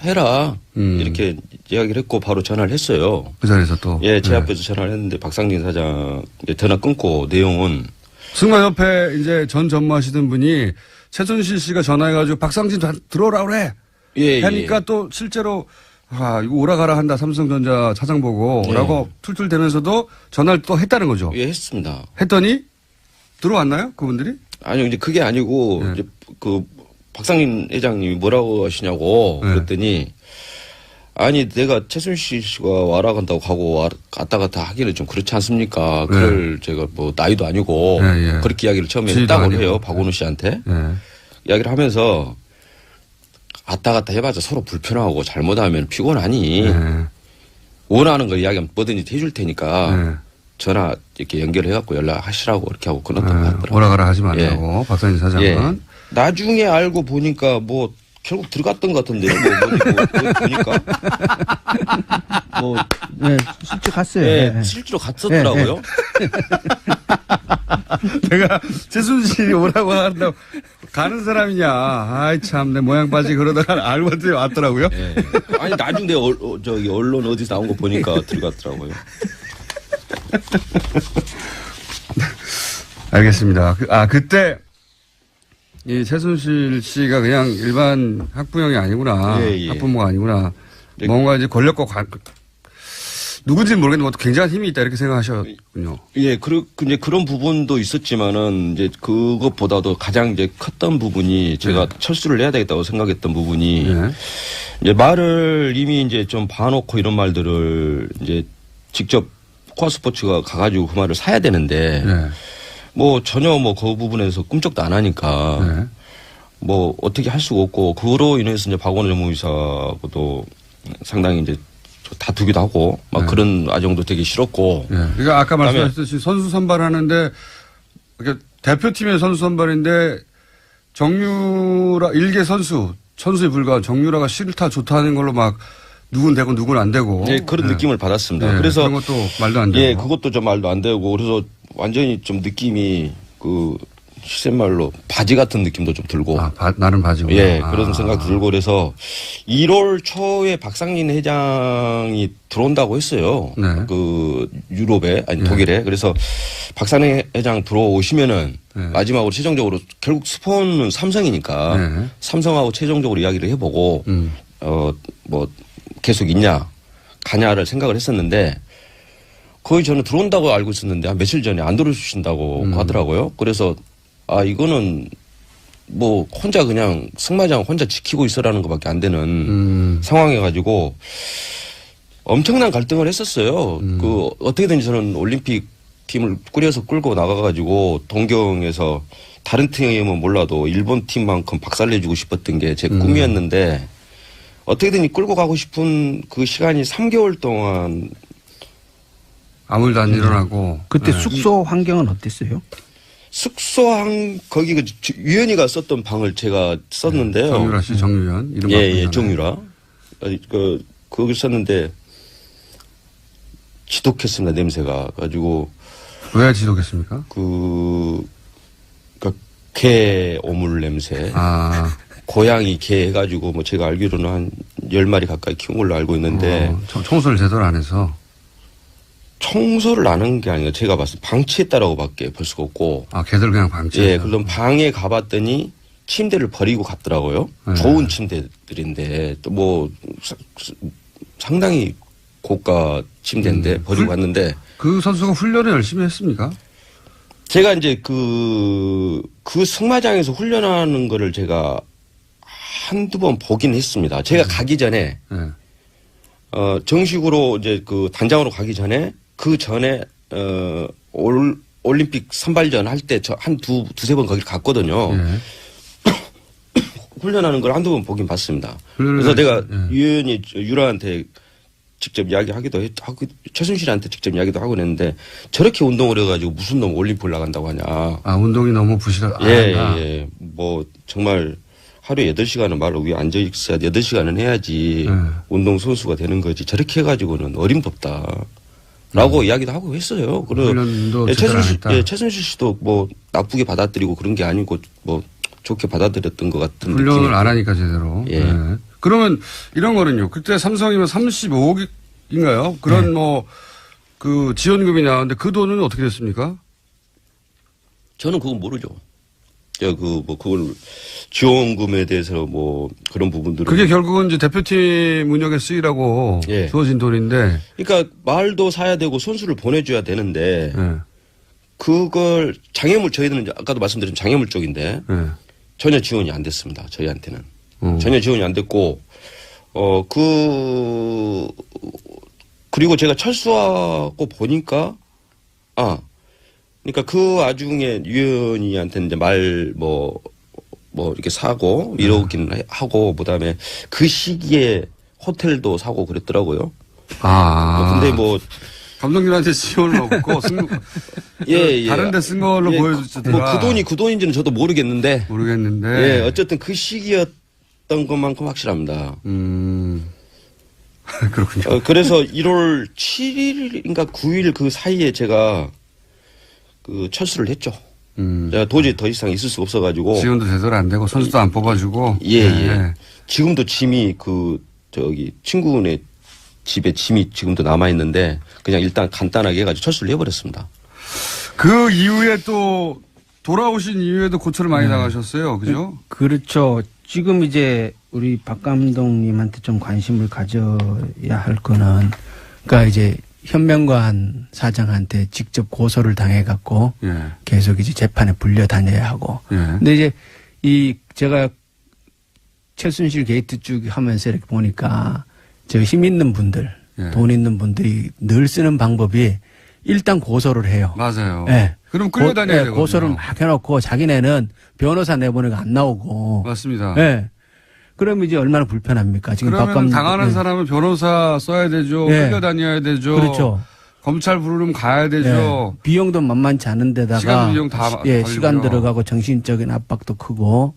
[SPEAKER 5] 해라. 이렇게 이야기를 했고 바로 전화를 했어요.
[SPEAKER 1] 그 자리에서 또.
[SPEAKER 5] 예, 제 앞에서 전화를 했는데 박상진 사장 이제 전화 끊고 내용은
[SPEAKER 1] 승마협회 이제 전 전무하시던 분이 최순실 씨가 전화해가지고 박상진 들어오라 그래. 하니까 또 실제로 이거 오라가라 한다 삼성전자 차장 보고라고 툴툴대면서도 전화를 또 했다는 거죠.
[SPEAKER 5] 예, 했습니다.
[SPEAKER 1] 했더니 들어왔나요, 그분들이?
[SPEAKER 5] 아니요, 이제 그게 아니고 이제 박상진 회장님이 뭐라고 하시냐고 그랬더니 아니 내가 최순실 씨가 와라 간다고 가고 왔다 갔다 하기는 좀 그렇지 않습니까? 그걸 제가 뭐 나이도 아니고 그렇게 이야기를 처음에 했다고 해요. 박원호 씨한테. 이야기를 하면서 왔다 갔다 해봤자 서로 불편하고 잘못하면 피곤하니 원하는 걸 이야기하면 뭐든지 해줄 테니까 전화 이렇게 연결해갖고 연락하시라고 이렇게 하고 끊었던 것 같더라고요.
[SPEAKER 1] 오라가라 하지 말라고 박상진 사장은.
[SPEAKER 5] 나중에 알고 보니까 뭐 결국 들어갔던 것 같은데요. 보니까.
[SPEAKER 4] 실제 갔어요.
[SPEAKER 5] 실제로 갔었더라고요.
[SPEAKER 1] 내가 최순실이 오라고 한다고 가는 사람이냐. 아이 참 내 모양 빠지 그러다가 알고 봤더니 왔더라고요.
[SPEAKER 5] 아니 나중에 저기 언론 어디서 나온 거 보니까 들어갔더라고요.
[SPEAKER 1] 알겠습니다. 그때 이 최순실 씨가 그냥 일반 학부형이 아니구나.
[SPEAKER 5] 예.
[SPEAKER 1] 학부모가 아니구나.
[SPEAKER 5] 네.
[SPEAKER 1] 뭔가 이제 권력과 누군지는 모르겠는데 뭐 굉장한 힘이 있다 이렇게 생각하셨군요.
[SPEAKER 5] 예, 이제 그런 부분도 있었지만은 이제 그것보다도 가장 이제 컸던 부분이 제가 철수를 해야 되겠다고 생각했던 부분이 이제 말을 이미 이제 좀 봐놓고 이런 말들을 이제 직접 코아스포츠가 가가지고 그 말을 사야 되는데 뭐 전혀 뭐 그 부분에서 꿈쩍도 안 하니까 뭐 어떻게 할 수가 없고 그로 인해서 이제 박원호 전무이사하고도 상당히 이제 다투기도 하고 막 그런 과정도 되게 싫었고.
[SPEAKER 1] 그러니까 아까 말씀하셨듯이 선수 선발하는데 대표팀의 선수 선발인데 정유라 일개 선수에 불과한 정유라가 싫다 좋다 하는 걸로 막 누군 되고 누군 안 되고.
[SPEAKER 5] 네, 그런 느낌을 받았습니다. 그래서
[SPEAKER 1] 그런 것도 말도 안 되고.
[SPEAKER 5] 예, 그것도 좀 말도 안 되고 그래서 완전히 좀 느낌이 시샘말로 바지 같은 느낌도 좀 들고.
[SPEAKER 1] 나는 바지고.
[SPEAKER 5] 예, 그런 생각 들고 그래서 1월 초에 박상진 회장이 들어온다고 했어요. 유럽에, 독일에. 그래서 박상진 회장 들어오시면은 마지막으로 최종적으로 결국 스폰은 삼성이니까 삼성하고 최종적으로 이야기를 해보고, 뭐 계속 있냐, 가냐를 생각을 했었는데 거의 저는 들어온다고 알고 있었는데 한 며칠 전에 안 들어주신다고 하더라고요. 그래서 이거는 뭐 혼자 그냥 승마장 혼자 지키고 있어라는 것밖에 안 되는 상황이어가지고 엄청난 갈등을 했었어요. 어떻게든지 저는 올림픽 팀을 꾸려서 끌고 나가가지고 동경에서 다른 팀이면 몰라도 일본 팀만큼 박살내주고 싶었던 게 제 꿈이었는데 어떻게든 끌고 가고 싶은 그 시간이 3개월 동안
[SPEAKER 1] 아무 일도 안 일어나고.
[SPEAKER 4] 그때 숙소 환경은 어땠어요?
[SPEAKER 5] 거기 유연이가 썼던 방을 제가 썼는데요.
[SPEAKER 1] 정유라 씨, 정유연. 이름
[SPEAKER 5] 예, 정유라. 거기 썼는데 지독했습니다, 냄새가. 가지고.
[SPEAKER 1] 왜 지독했습니까?
[SPEAKER 5] 개 오물 냄새. 고양이 개 해가지고 뭐 제가 알기로는 한 10마리 가까이 키운 걸로 알고 있는데.
[SPEAKER 1] 청소를 제대로 안 해서.
[SPEAKER 5] 청소를 안 한 게 아니라 제가 봤을 때 방치했다라고 밖에 볼 수가 없고.
[SPEAKER 1] 걔들 그냥 방치했다.
[SPEAKER 5] 예, 그럼 방에 가봤더니 침대를 버리고 갔더라고요. 좋은 침대들인데 또 뭐 상당히 고가 침대인데 버리고 갔는데.
[SPEAKER 1] 그 선수가 훈련을 열심히 했습니까?
[SPEAKER 5] 제가 이제 그 승마장에서 훈련하는 거를 제가 한두 번 보긴 했습니다. 제가 가기 전에 정식으로 이제 그 단장으로 가기 전에 그 전에 올림픽 선발전 할 때 저 한 두세 번 거기를 갔거든요. 훈련하는 걸 한두 번 보긴 봤습니다. 그래서 내가 유연이 유라한테 직접 이야기하기도 하고 최순실한테 직접 이야기도 하고 그랬는데 저렇게 운동을 해가지고 무슨 놈 올림픽 나간다고 하냐.
[SPEAKER 1] 운동이 너무 부실하다.
[SPEAKER 5] 예. 뭐 정말 하루에 8시간은 말로 위에 앉아 있어야 8시간은 해야지 운동 선수가 되는 거지. 저렇게 해가지고는 어림덥다. 라고 이야기도 하고 했어요.
[SPEAKER 1] 훈련도
[SPEAKER 5] 최순실 씨도 뭐 나쁘게 받아들이고 그런 게 아니고 뭐 좋게 받아들였던 것 같은
[SPEAKER 1] 훈련을
[SPEAKER 5] 느낌이.
[SPEAKER 1] 안 하니까 제대로. 그러면 이런 거는요. 그때 삼성이면 35억인가요? 그런 그 지원금이 나왔는데 그 돈은 어떻게 됐습니까?
[SPEAKER 5] 저는 그건 모르죠. 그걸 지원금에 대해서 뭐 그런 부분들은.
[SPEAKER 1] 그게 결국은 이제 대표팀 운영에 쓰이라고 주어진 돈인데.
[SPEAKER 5] 그러니까 말도 사야 되고 선수를 보내줘야 되는데. 그걸 저희들은 아까도 말씀드린 장애물 쪽인데. 전혀 지원이 안 됐습니다. 저희한테는. 전혀 지원이 안 됐고, 그리고 제가 철수하고 보니까, 그러니까 그 와중에 유연이한테 이제 이렇게 사고, 이러긴 하고, 그 다음에 그 시기에 호텔도 사고 그랬더라고요. 근데
[SPEAKER 1] 감독님한테 지원은 없고, 다른 데 쓴 걸로 보여주더라.
[SPEAKER 5] 그 돈인지는 저도 모르겠는데.
[SPEAKER 1] 예,
[SPEAKER 5] 어쨌든 그 시기였던 것만큼 확실합니다.
[SPEAKER 1] 그렇군요.
[SPEAKER 5] 그래서 1월 7일인가 9일 그 사이에 제가 철수를 했죠. 제가 도저히 더 이상 있을 수가 없어가지고.
[SPEAKER 1] 지원도 제대로 안 되고, 선수도 안 뽑아주고.
[SPEAKER 5] 지금도 짐이 친구네 집에 짐이 지금도 남아있는데, 그냥 일단 간단하게 해가지고 철수를 해버렸습니다.
[SPEAKER 1] 그 이후에 또 돌아오신 이후에도 고초를 많이 당하셨어요. 그죠?
[SPEAKER 4] 그렇죠. 지금 이제 우리 박 감독님한테 좀 관심을 가져야 할 거는 그러니까 이제 현명관 사장한테 직접 고소를 당해갖고 계속 이제 재판에 불려 다녀야 하고. 근데 이제 제가 최순실 게이트 쭉 하면서 이렇게 보니까 저 힘 있는 분들, 돈 있는 분들이 늘 쓰는 방법이 일단 고소를 해요.
[SPEAKER 1] 맞아요.
[SPEAKER 4] 네.
[SPEAKER 1] 그럼 끌려다녀야 되거든요.
[SPEAKER 4] 고소를 막 해놓고 자기네는 변호사 내보내고 안 나오고.
[SPEAKER 1] 맞습니다.
[SPEAKER 4] 네. 그러면 이제 얼마나 불편합니까? 지금
[SPEAKER 1] 그러면 당하는 사람은 변호사 써야 되죠. 끌려다녀야 되죠.
[SPEAKER 4] 그렇죠.
[SPEAKER 1] 검찰 부르면 가야 되죠.
[SPEAKER 4] 비용도 만만치 않은 데다가
[SPEAKER 1] 시간 비용 다
[SPEAKER 4] 시간 들어가고 정신적인 압박도 크고.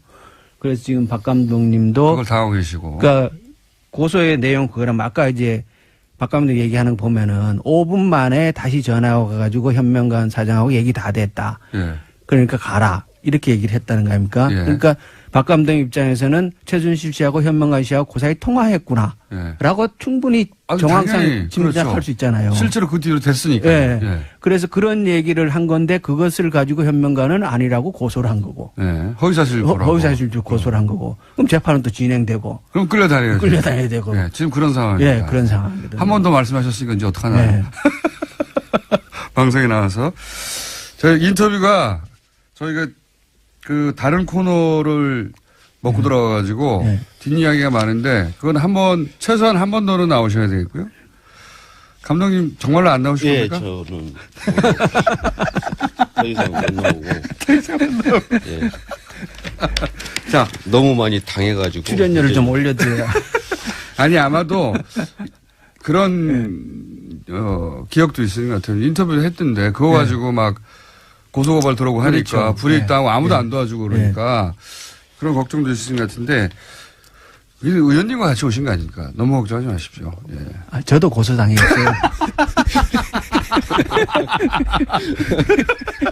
[SPEAKER 4] 그래서 지금 박 감독님도
[SPEAKER 1] 그걸 당하고 계시고.
[SPEAKER 4] 그러니까 고소의 내용 그거랑 아까 이제 박 감독 얘기하는 거 보면은 5분 만에 다시 전화가 가지고 현명관 사장하고 얘기 다 됐다. 그러니까 가라. 이렇게 얘기를 했다는 거 아닙니까? 그러니까 박 감독 입장에서는 최순실 씨하고 현명관 씨하고 그 사이 통화했구나. 라고 충분히 정황상 짐작할
[SPEAKER 1] 그렇죠.
[SPEAKER 4] 수 있잖아요.
[SPEAKER 1] 실제로 그 뒤로 됐으니까.
[SPEAKER 4] 그래서 그런 얘기를 한 건데 그것을 가지고 현명관은 아니라고 고소를 한 거고.
[SPEAKER 1] 허위사실
[SPEAKER 4] 고소를 한 거고. 그럼 재판은 또 진행되고.
[SPEAKER 1] 그럼 끌려다녀야죠.
[SPEAKER 4] 끌려다녀야 되고.
[SPEAKER 1] 지금 그런 상황입니다.
[SPEAKER 4] 그런 상황이거든요.
[SPEAKER 1] 한 번 더 말씀하셨으니까 이제 어떡하나. 방송에 나와서. 저희 인터뷰가 저희가 그 다른 코너를 먹고 들어가가지고 뒷이야기가 많은데 그건 최소한 한 번 더는 나오셔야 되겠고요. 감독님 정말로 안 나오실 겁니까?
[SPEAKER 5] 저는 더 이상 못 나오고.
[SPEAKER 1] 자,
[SPEAKER 5] 너무 많이 당해가지고
[SPEAKER 4] 출연료를 좀 올려드려야.
[SPEAKER 1] 아니 아마도 그런 기억도 있을 것 같아요. 인터뷰를 했던데 그거 가지고 막 고소고발 들어오고 하니까 불이익당하고 아무도 안 도와주고 그러니까 그런 걱정도 있으신 것 같은데 의원님과 같이 오신 거 아닙니까? 너무 걱정하지 마십시오.
[SPEAKER 4] 저도 고소당했어요.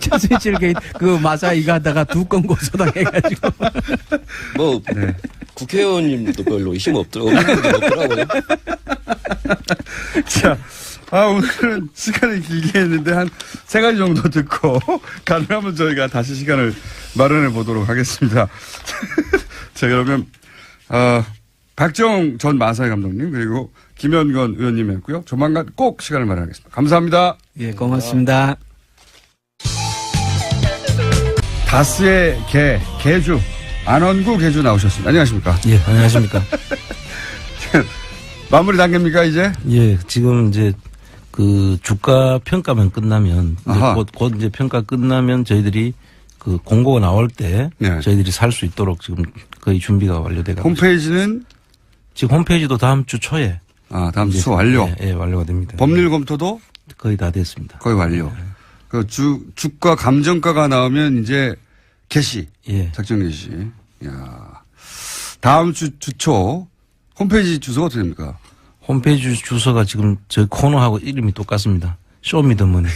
[SPEAKER 4] 최순실 게이트 그 마사 이거 하다가 2건 고소당해가지고.
[SPEAKER 5] 국회의원님도 별로 힘 없더라고요.
[SPEAKER 1] 자. 오늘은 시간을 길게 했는데 한 3가지 정도 듣고 가능하면 저희가 다시 시간을 마련해 보도록 하겠습니다. 자, 그러면 박정 전 마사회 감독님 그리고 김현건 의원님이었고요. 조만간 꼭 시간을 마련하겠습니다. 감사합니다.
[SPEAKER 4] 고맙습니다.
[SPEAKER 1] 다스의 개주 안원구 개주 나오셨습니다. 안녕하십니까?
[SPEAKER 6] 안녕하십니까?
[SPEAKER 1] 마무리 단계입니까 이제?
[SPEAKER 6] 지금 이제 그 주가 평가만 끝나면 곧 이제 평가 끝나면 저희들이 그 공고가 나올 때 저희들이 살 수 있도록 지금 거의 준비가 완료돼 가고
[SPEAKER 1] 홈페이지는
[SPEAKER 6] 지금 홈페이지도 다음 주 초에
[SPEAKER 1] 다음 주 초 완료.
[SPEAKER 6] 완료가 됩니다.
[SPEAKER 1] 법률 검토도
[SPEAKER 6] 거의 다 됐습니다.
[SPEAKER 1] 거의 완료. 그 주가 감정가가 나오면 이제 개시. 작전 개시. 다음 주 초 홈페이지 주소가 어떻게 됩니까?
[SPEAKER 6] 홈페이지 주소가 지금 저희 코너하고 이름이 똑같습니다. 쇼미더머니.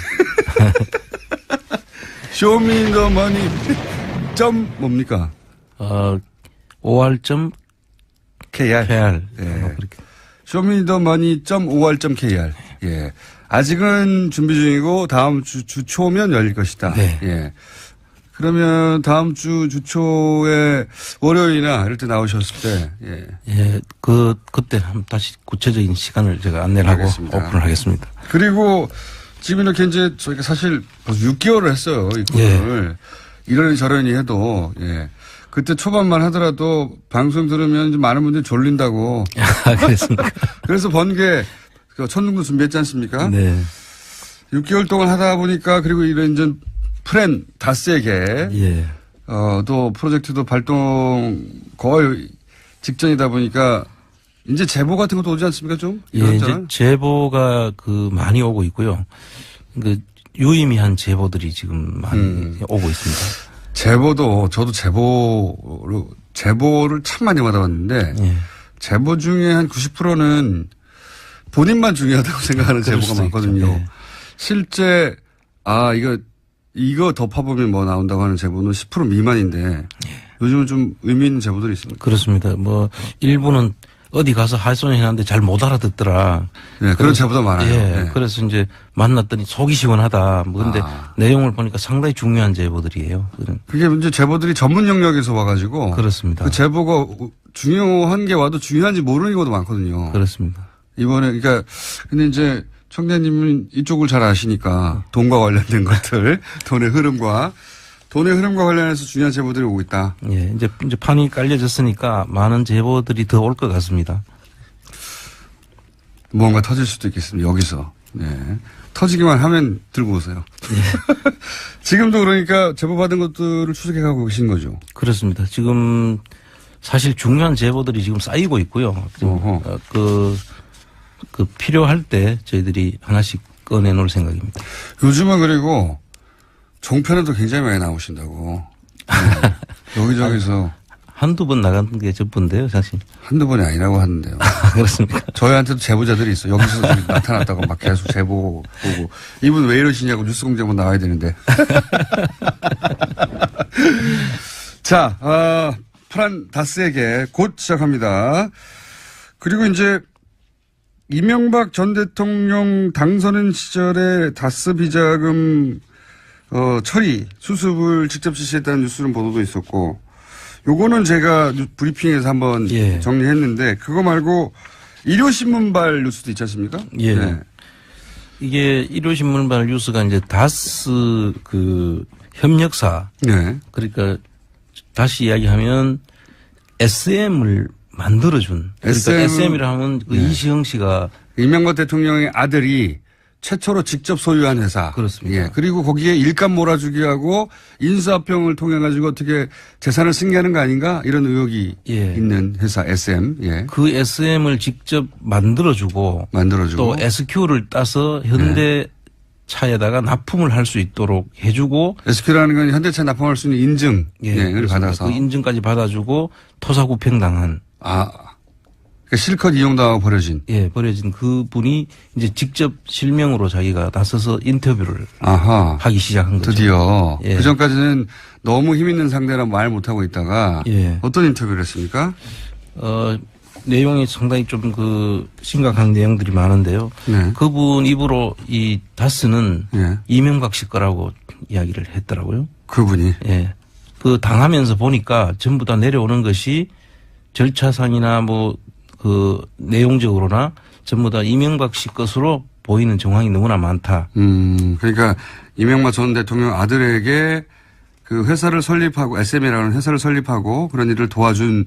[SPEAKER 1] 쇼미더머니 점 뭡니까?
[SPEAKER 6] or.kr.
[SPEAKER 1] 쇼미더머니.or.kr. 아직은 준비 중이고 다음 주 초면 열릴 것이다. 그러면 다음 주 초에 월요일이나 이럴 때 나오셨을 때,
[SPEAKER 6] 그때 한번 다시 구체적인 시간을 제가 안내를 하고 오픈을 하겠습니다.
[SPEAKER 1] 그리고 지금 이렇게 이제 저희가 사실 벌써 6개월을 했어요. 이 코너를. 이러니 저러니 해도, 그때 초반만 하더라도 방송 들으면 이제 많은 분들이 졸린다고.
[SPEAKER 6] 그랬습니까?
[SPEAKER 1] 그래서 번개, 천둥도 준비했지 않습니까? 6개월 동안 하다 보니까 그리고 이런 이제 프렌 다스에게 또 프로젝트도 발동 거의 직전이다 보니까 이제 제보 같은 것도 오지 않습니까 좀?
[SPEAKER 6] 이제 제보가 많이 오고 있고요. 유의미한 제보들이 지금 많이 오고 있습니다.
[SPEAKER 1] 저도 제보를 참 많이 받아봤는데 제보 중에 한 90%는 본인만 중요하다고 생각하는 제보가 많거든요. 실제 이거 덮어보면 뭐 나온다고 하는 제보는 10% 미만인데 요즘은 좀 의미 있는 제보들이 있습니다.
[SPEAKER 6] 그렇습니다. 일부는 어디 가서 하소연했는데 잘 못 알아듣더라.
[SPEAKER 1] 네, 그런 제보도 많아요.
[SPEAKER 6] 예.
[SPEAKER 1] 네.
[SPEAKER 6] 그래서 이제 만났더니 속이 시원하다. 뭐 근데 내용을 보니까 상당히 중요한 제보들이에요.
[SPEAKER 1] 그게 이제 제보들이 전문 영역에서 와가지고.
[SPEAKER 6] 그렇습니다.
[SPEAKER 1] 그 제보가 중요한 게 와도 중요한지 모르는 경우도 많거든요.
[SPEAKER 6] 그렇습니다.
[SPEAKER 1] 이번에, 그러니까, 근데 이제 청장님은 이쪽을 잘 아시니까 돈과 관련된 것들, 돈의 흐름과 관련해서 중요한 제보들이 오고 있다.
[SPEAKER 6] 예, 이제 판이 깔려졌으니까 많은 제보들이 더 올 것 같습니다.
[SPEAKER 1] 무언가 터질 수도 있겠습니다. 여기서. 네. 터지기만 하면 들고 오세요. 네. 지금도 그러니까 제보 받은 것들을 추적해 가고 계신 거죠.
[SPEAKER 6] 그렇습니다. 지금 사실 중요한 제보들이 지금 쌓이고 있고요. 그 필요할 때 저희들이 하나씩 꺼내놓을 생각입니다.
[SPEAKER 1] 요즘은 그리고 종편에도 굉장히 많이 나오신다고. 네. 여기저기서.
[SPEAKER 6] 한두 번 나간 게 전부인데요, 사실.
[SPEAKER 1] 한두 번이 아니라고 하는데요.
[SPEAKER 6] 그렇습니까?
[SPEAKER 1] 저희한테도 제보자들이 있어. 여기서 나타났다고 막 계속 제보 보고. 이분 왜 이러시냐고 뉴스공장 한번 나와야 되는데. 자, 프란 다스에게 곧 시작합니다. 그리고 이제 이명박 전 대통령 당선인 시절에 다스 비자금 처리, 수습을 직접 지시했다는 뉴스는 보도도 있었고, 요거는 제가 브리핑에서 한번
[SPEAKER 6] 예.
[SPEAKER 1] 정리했는데, 그거 말고 일요신문발 뉴스도 있지 않습니까?
[SPEAKER 6] 예.
[SPEAKER 1] 네.
[SPEAKER 6] 이게 일요신문발 뉴스가 이제 다스 그 협력사.
[SPEAKER 1] 네.
[SPEAKER 6] 그러니까 다시 이야기하면 SM을 만들어준. 그러니까 SM이라 하면 그
[SPEAKER 1] 네.
[SPEAKER 6] 이시영 씨가.
[SPEAKER 1] 이명박 대통령의 아들이 최초로 직접 소유한 회사.
[SPEAKER 6] 그렇습니다.
[SPEAKER 1] 예. 그리고 거기에 일감 몰아주기 하고 인수합병을 통해 가지고 어떻게 재산을 승계하는 거 아닌가 이런 의혹이
[SPEAKER 6] 예.
[SPEAKER 1] 있는 회사 SM. 예.
[SPEAKER 6] 그 SM을 직접 만들어주고 또 SQ를 따서 현대 차에다가 납품을 할 수 있도록 해주고
[SPEAKER 1] SQ라는 건 현대차 납품할 수 있는 인증을 받아서
[SPEAKER 6] 그 인증까지 받아주고 토사구팽당한.
[SPEAKER 1] 그러니까 실컷 이용당하고 버려진.
[SPEAKER 6] 예, 버려진 그 분이 이제 직접 실명으로 자기가 나서서 인터뷰를 하기 시작한 거죠.
[SPEAKER 1] 드디어.
[SPEAKER 6] 예.
[SPEAKER 1] 그 전까지는 너무 힘 있는 상대라 말 못하고 있다가.
[SPEAKER 6] 예.
[SPEAKER 1] 어떤 인터뷰를 했습니까?
[SPEAKER 6] 내용이 상당히 좀 심각한 내용들이 많은데요.
[SPEAKER 1] 네.
[SPEAKER 6] 그분 입으로 이 다스는 이명박 씨 거라고 이야기를 했더라고요.
[SPEAKER 1] 그분이?
[SPEAKER 6] 예. 당하면서 보니까 전부 다 내려오는 것이 절차상이나 내용적으로나 전부 다 이명박 씨 것으로 보이는 정황이 너무나 많다.
[SPEAKER 1] 그러니까 이명박 전 대통령 아들에게 그 회사를 설립하고 SM이라는 회사를 설립하고 그런 일을 도와준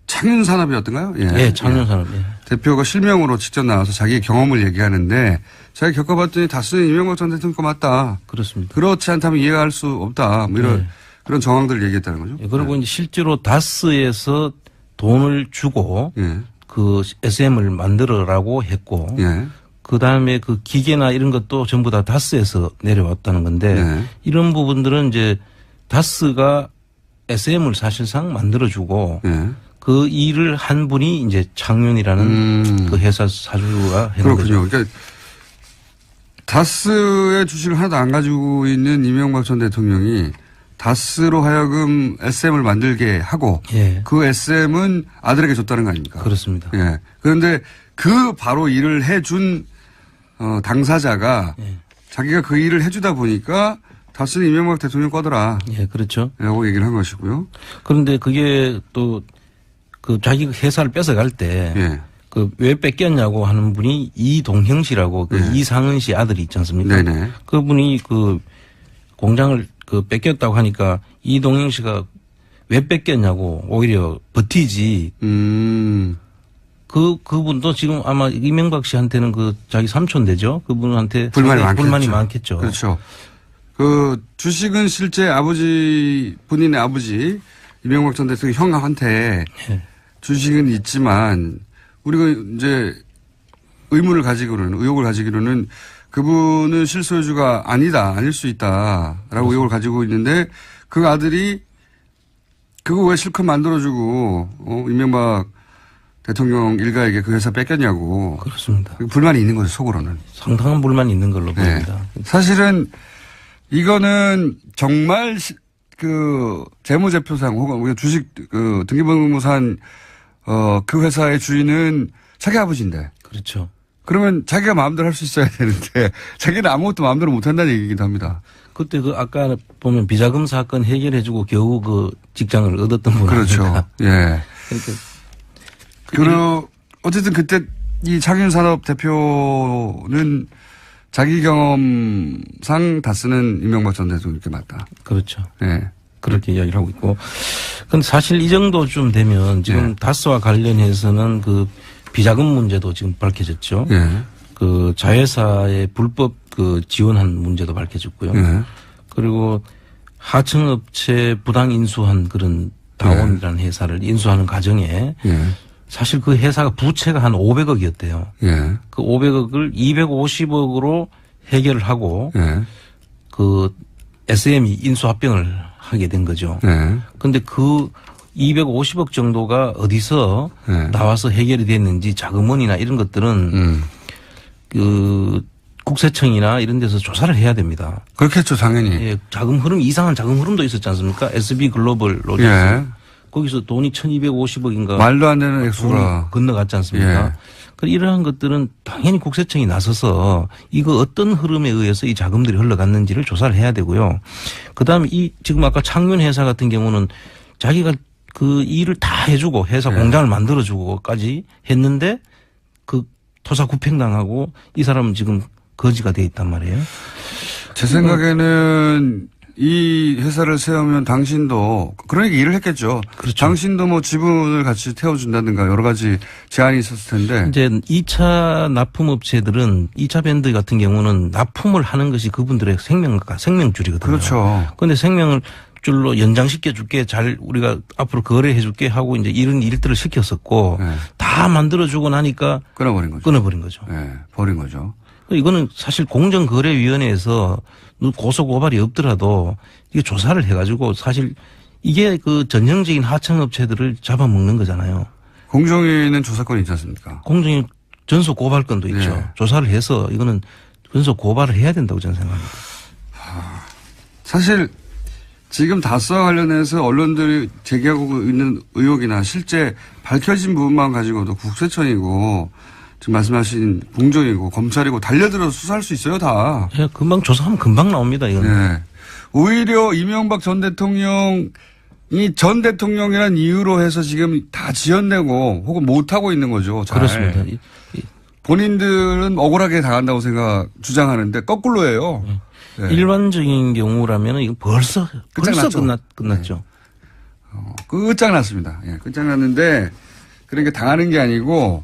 [SPEAKER 1] 창윤산업이었던가요?
[SPEAKER 6] 예, 창윤산업. 예.
[SPEAKER 1] 대표가 실명으로 직접 나와서 자기의 경험을 얘기하는데 자기 겪어봤더니 다스는 이명박 전 대통령 거 맞다.
[SPEAKER 6] 그렇습니다.
[SPEAKER 1] 그렇지 않다면 이해할 수 없다. 뭐 이런 그런 정황들을 얘기했다는 거죠.
[SPEAKER 6] 예, 그리고 이제 실제로 다스에서 돈을 주고 그 SM을 만들어라고 했고 그 다음에 그 기계나 이런 것도 전부 다 다스에서 내려왔다는 건데 이런 부분들은 이제 다스가 SM을 사실상 만들어주고 그 일을 한 분이 이제 창윤이라는 그 회사 사주가 했는 거죠.
[SPEAKER 1] 그렇군요. 그러니까 다스의 주식을 하나도 안 가지고 있는 이명박 전 대통령이 다스로 하여금 SM을 만들게 하고 그 SM은 아들에게 줬다는 거 아닙니까?
[SPEAKER 6] 그렇습니다.
[SPEAKER 1] 예. 그런데 바로 일을 해준 당사자가 자기가 그 일을 해주다 보니까 다스는 이명박 대통령 거더라.
[SPEAKER 6] 예, 그렇죠.
[SPEAKER 1] 라고 얘기를 한 것이고요.
[SPEAKER 6] 그런데 그게 또 자기가 회사를 뺏어갈 때 왜 뺏겼냐고 하는 분이 이동형 씨라고 이상은 씨 아들이 있지 않습니까?
[SPEAKER 1] 네네.
[SPEAKER 6] 그분이 공장을 뺏겼다고 하니까 이동영 씨가 왜 뺏겼냐고 오히려 버티지. 그분도 지금 아마 이명박 씨한테는 자기 삼촌 되죠. 그분한테 불만이 많겠죠.
[SPEAKER 1] 그렇죠. 주식은 실제 본인의 아버지 이명박 전 대통령 형한테 주식은 있지만 우리가 이제 의혹을 가지기로는 그분은 실소유주가 아닐 수 있다라고 의혹을 가지고 있는데 그 아들이 그거 왜 실컷 만들어주고 이명박 대통령 일가에게 그 회사 뺏겼냐고.
[SPEAKER 6] 그렇습니다.
[SPEAKER 1] 불만이 있는 거죠, 속으로는.
[SPEAKER 6] 상당한 불만이 있는 걸로 보입니다.
[SPEAKER 1] 사실은 이거는 정말 재무제표상 혹은 우리가 주식 등기부등본상 그 회사의 주인은 자기 아버지인데.
[SPEAKER 6] 그렇죠.
[SPEAKER 1] 그러면 자기가 마음대로 할 수 있어야 되는데 자기는 아무것도 마음대로 못 한다는 얘기이기도 합니다.
[SPEAKER 6] 그때 아까 보면 비자금 사건 해결해주고 겨우 그 직장을 얻었던 분이.
[SPEAKER 1] 그렇죠. 예. 그러니까. 어쨌든 그때 이 창윤산업 대표는 자기 경험상 다스는 이명박 전 대통령 이렇게 맞다.
[SPEAKER 6] 그렇죠.
[SPEAKER 1] 예.
[SPEAKER 6] 그렇게 이야기를 하고 있고. 근데 사실 이 정도쯤 되면 지금 다스와 관련해서는 그 비자금 문제도 지금 밝혀졌죠.
[SPEAKER 1] 예.
[SPEAKER 6] 그 자회사의 불법 그 지원한 문제도 밝혀졌고요.
[SPEAKER 1] 예.
[SPEAKER 6] 그리고 하청업체 부당 인수한 그런 다원이라는 회사를 인수하는 과정에 사실 그 회사가 부채가 한 500억이었대요. 그 500억을 250억으로 해결을 하고 그 SM이 인수합병을 하게 된 거죠. 그런데 그 250억 정도가 어디서 나와서 해결이 됐는지 자금원이나 이런 것들은 그 국세청이나 이런 데서 조사를 해야 됩니다.
[SPEAKER 1] 그렇겠죠, 당연히.
[SPEAKER 6] 예, 자금 흐름, 이상한 자금 흐름도 있었지 않습니까? SB 글로벌 로직스.
[SPEAKER 1] 예.
[SPEAKER 6] 거기서 돈이 1250억인가.
[SPEAKER 1] 말도 안 되는 액수가.
[SPEAKER 6] 건너갔지 않습니까?
[SPEAKER 1] 예.
[SPEAKER 6] 그래서 이러한 것들은 당연히 국세청이 나서서 이거 어떤 흐름에 의해서 이 자금들이 흘러갔는지를 조사를 해야 되고요. 그 다음에 지금 아까 창윤 회사 같은 경우는 자기가 그 일을 다 해주고 회사 공장을 만들어주고까지 했는데 그 토사 구팽당하고 이 사람은 지금 거지가 돼 있단 말이에요.
[SPEAKER 1] 제 생각에는 이 회사를 세우면 당신도 그러니까 일을 했겠죠.
[SPEAKER 6] 그렇죠.
[SPEAKER 1] 당신도 뭐 지분을 같이 태워준다든가 여러 가지 제안이 있었을 텐데.
[SPEAKER 6] 이제 2차 납품업체들은 2차 밴드 같은 경우는 납품을 하는 것이 그분들의 생명줄이거든요.
[SPEAKER 1] 그렇죠.
[SPEAKER 6] 그런데 생명을 줄로 연장시켜 줄게 잘 우리가 앞으로 거래해 줄게 하고 이제 이런 일들을 시켰었고 다 만들어 주고 나니까 끊어버린 거죠.
[SPEAKER 1] 네, 버린 거죠.
[SPEAKER 6] 이거는 사실 공정거래위원회에서 고소 고발이 없더라도 이게 조사를 해가지고 사실 이게 그 전형적인 하청업체들을 잡아먹는 거잖아요.
[SPEAKER 1] 공정위는 조사권이 있지 않습니까?
[SPEAKER 6] 공정위 전속 고발권도 있죠. 조사를 해서 이거는 전속 고발을 해야 된다고 저는 생각합니다.
[SPEAKER 1] 사실 지금 다스와 관련해서 언론들이 제기하고 있는 의혹이나 실제 밝혀진 부분만 가지고도 국세청이고 지금 말씀하신 공정이고 검찰이고 달려들어서 수사할 수 있어요, 다.
[SPEAKER 6] 예, 금방 조사하면 금방 나옵니다, 이거는.
[SPEAKER 1] 네. 오히려 이명박 전 대통령이 전 대통령이라는 이유로 해서 지금 다 지연되고 혹은 못하고 있는 거죠. 잘.
[SPEAKER 6] 그렇습니다.
[SPEAKER 1] 본인들은 억울하게 당한다고 주장하는데 거꾸로예요.
[SPEAKER 6] 네. 일반적인 경우라면 이거 벌써 끝났죠.
[SPEAKER 1] 끝장났습니다. 예, 끝장났는데 그러니까 당하는 게 아니고